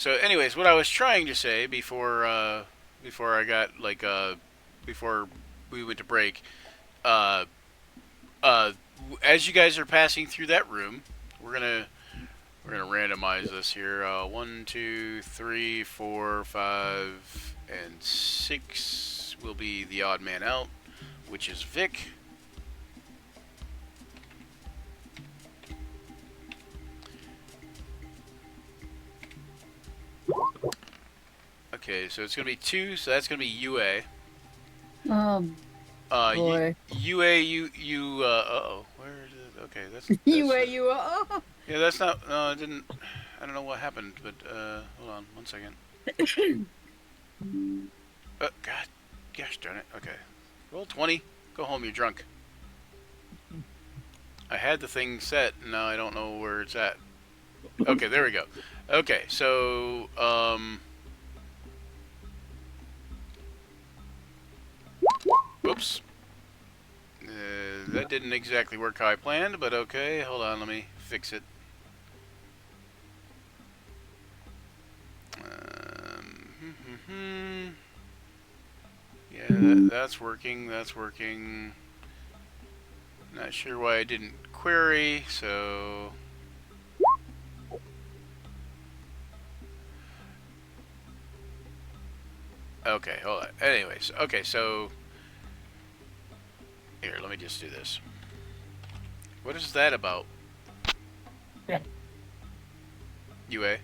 anyways, what I was trying to say before I got before we went to break, uh, as you guys are passing through that room, we're gonna randomize this here. 1, 2, 3, 4, 5, and 6 will be the odd man out, which is Vic. Okay, so it's gonna be 2, so that's gonna be UA. Boy. UA, uh-oh, where is it? Okay, that's UAU. yeah, that's not, no, I didn't, I don't know what happened, but, hold on, 1 second. God, gosh darn it, okay. Roll 20, go home, you're drunk. I had the thing set, and now I don't know where it's at. Okay, there we go. Okay, so, oops. That didn't exactly work how I planned, but okay. Hold on, let me fix it. Yeah, that's working. That's working. Not sure why I didn't query, so... Okay, hold on. Anyways, okay, so... Here, let me just do this. What is that about? Yeah. UA?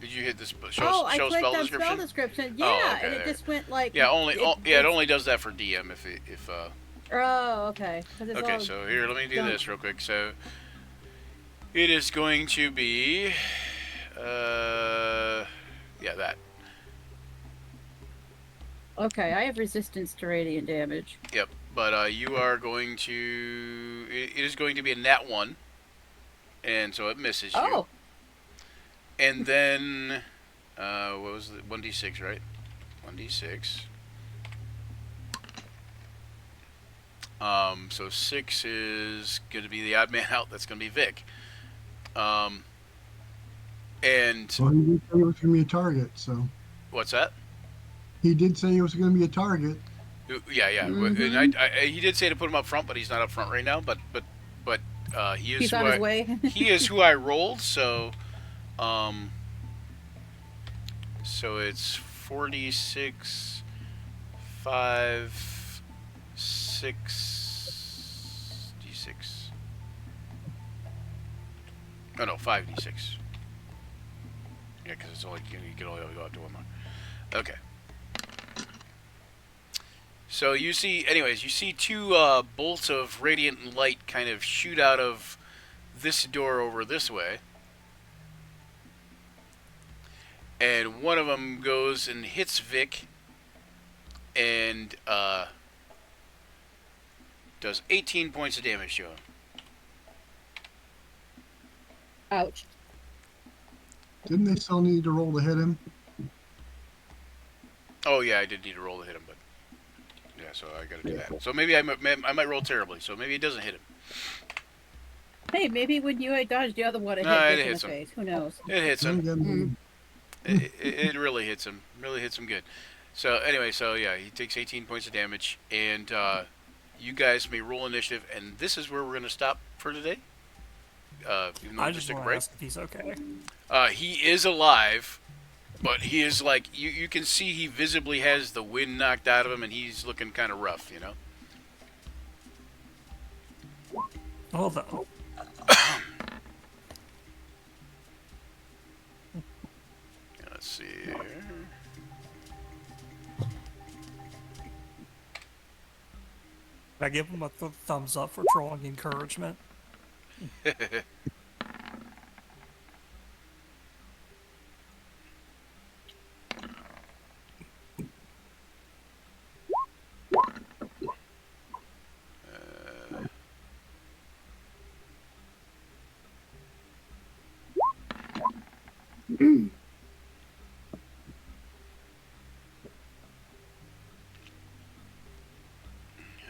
Did you hit this show, Oh, I show clicked spell on description? spell description. Yeah, Oh, okay, and it there. just went like. Yeah, it it's- only does that for DM if Oh, okay. 'Cause it's okay, all so here, let me do done. this real quick. So it is going to be yeah, that. Okay, I have resistance to radiant damage. Yep. But you are going to it is going to be a nat 1. And so it misses you. Oh, And then what was it? 1d6, right? 1d6. So 6 is going to be the odd man out. That's going to be Vic. And Well, he did say he was going to be a target, so what's that? he did say he was going to be a target. Yeah, yeah. Mhm. And he did say to put him up front, but he's not up front right now. But he is he's who on his way. he is who I rolled. So it's 46, 5, 6 d6. Oh no, 5d6. Yeah, because it's only you can only go up to one more. Okay. So you see, anyways, you see two bolts of radiant light kind of shoot out of this door over this way. And one of them goes and hits Vic and does 18 points of damage to him. Ouch. Didn't they still need to roll to hit him? Oh yeah, I did need to roll to hit him, but yeah, so I got to do that. So maybe I might roll terribly, so maybe it doesn't hit him. Hey, maybe when you dodged the other one, it No, hit it Vic in the hits him. face. Who knows? It hits him. Again, It really hits him. Really hits him good. So anyway, so yeah, he takes 18 points of damage, and you guys may roll initiative, and this is where we're going to stop for today. Even though I we just took a want to break. ask if he's okay. He is alive, but he is like you can see he visibly has the wind knocked out of him, and he's looking kind of rough, you know. Hold on. Let's see here. I give him a thumbs up for trolling encouragement.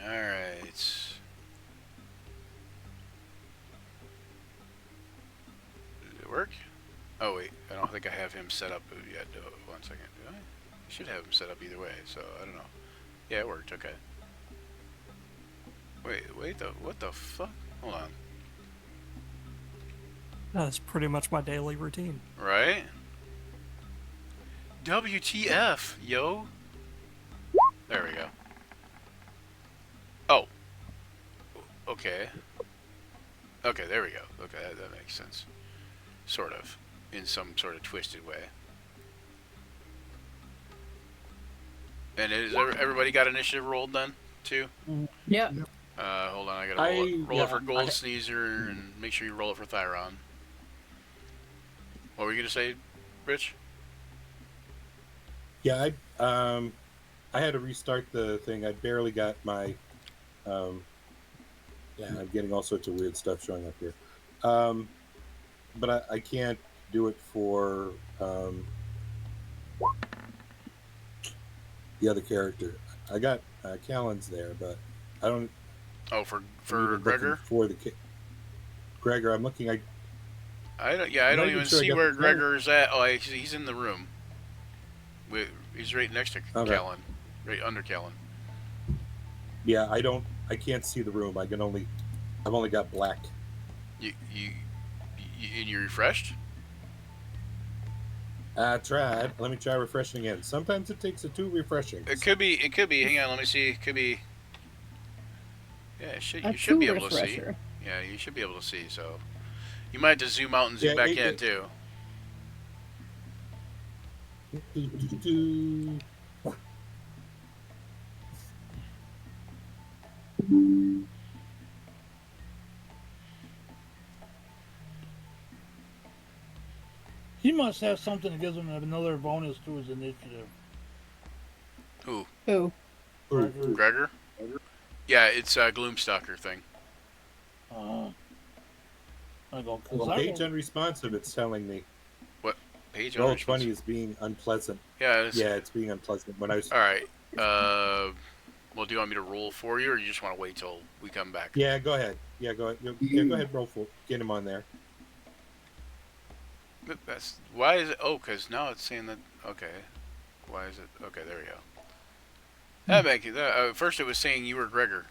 All right. think I have him set up yet. One second. Do I? I should have him set up either way, so I don't know. Yeah, it worked. Okay. Wait, what the fuck? Hold on. That's pretty much my daily routine. Right? WTF, yo? There we go. Oh. Okay. Okay, there we go. Okay, that makes sense. Sort of. In some sort of twisted way. And is everybody got initiative rolled then, too? Yep. Hold on, I gotta roll it for Gold Sneezer and make sure you roll it for Thyron. What were you gonna say, Rich? Yeah, I had to restart the thing. I barely got my. Yeah, I'm getting all sorts of weird stuff showing up here. But I can't do it for the other character. I got Callan's there, but I don't. Oh, for I'm Gregor? for the Gregor, I'm looking. I don't even sure I see got where the Gregor is at. Oh, he's in the room. He's right next to Okay. Callan, right under Callan. Yeah, I can't see the room. I've only got black. You refreshed? I tried. Let me try refreshing again. Sometimes it takes 2 refreshing. It could be. Hang on, let me see. It could be. Yeah, you A should be true able to see. refresher. Yeah, you should be able to see. So, you might have to zoom out and zoom back in too. He must have something that gives him another bonus to his initiative. Who? Who? Gregor? Yeah, it's a Gloomstalker thing. I go, Page unresponsive, it's telling me. What? Page Roll unresponsive? 20 is being unpleasant. Yeah. It's being unpleasant. When I was. All right. Well, do you want me to roll for you, or you just want to wait till we come back? Yeah, go ahead. Yeah, go ahead. Yeah, go ahead. Roll for. Get him on there. That's why is it? Oh, because now it's saying that. Okay. Why is it? Okay, there we go. That make it. First, it was saying you were Gregor.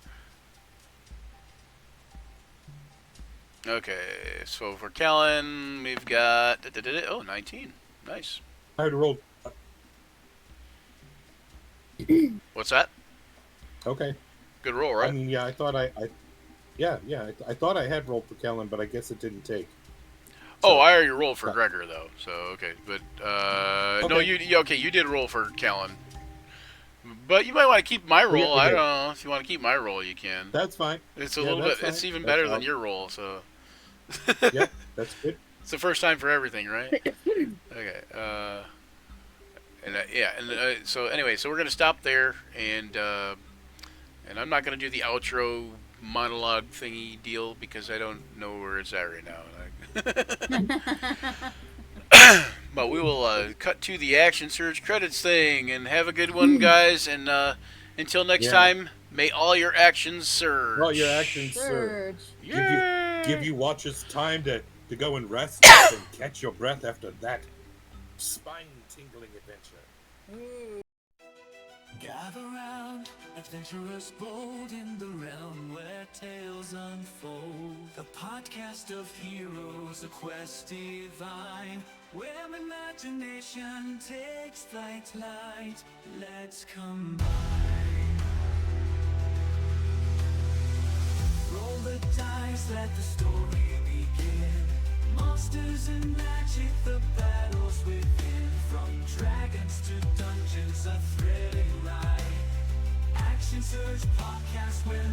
Okay, so for Callan, we've got 19. Nice. I had rolled. What's that? Okay. Good roll, right? I mean, yeah, I thought I thought I had rolled for Kellen, but I guess it didn't take. Oh, I already rolled for Gregor though, so okay. But no, you did roll for Callan. But you might want to keep my roll. I don't know if you want to keep my roll, you can. That's fine. It's a little bit. Fine. It's even better than your roll. So. Yep, that's good. It's the first time for everything, right? Okay. So anyway, so we're gonna stop there, and I'm not gonna do the outro monologue thingy deal because I don't know where it's at right now. But we will cut to the Action Surge credits thing, and have a good one, guys. And until next time, may all your actions surge. All your actions surge. Give you watchers time to go and rest and catch your breath after that spine-tingling adventure. Gather round, adventurers bold in the realm where tales unfold. The podcast of heroes, a quest divine, where imagination takes flight. Let's combine. Roll the dice, let the story begin. Monsters and magic, the battles within. From dragons to dungeons, a thrilling ride. Action Surge podcast, where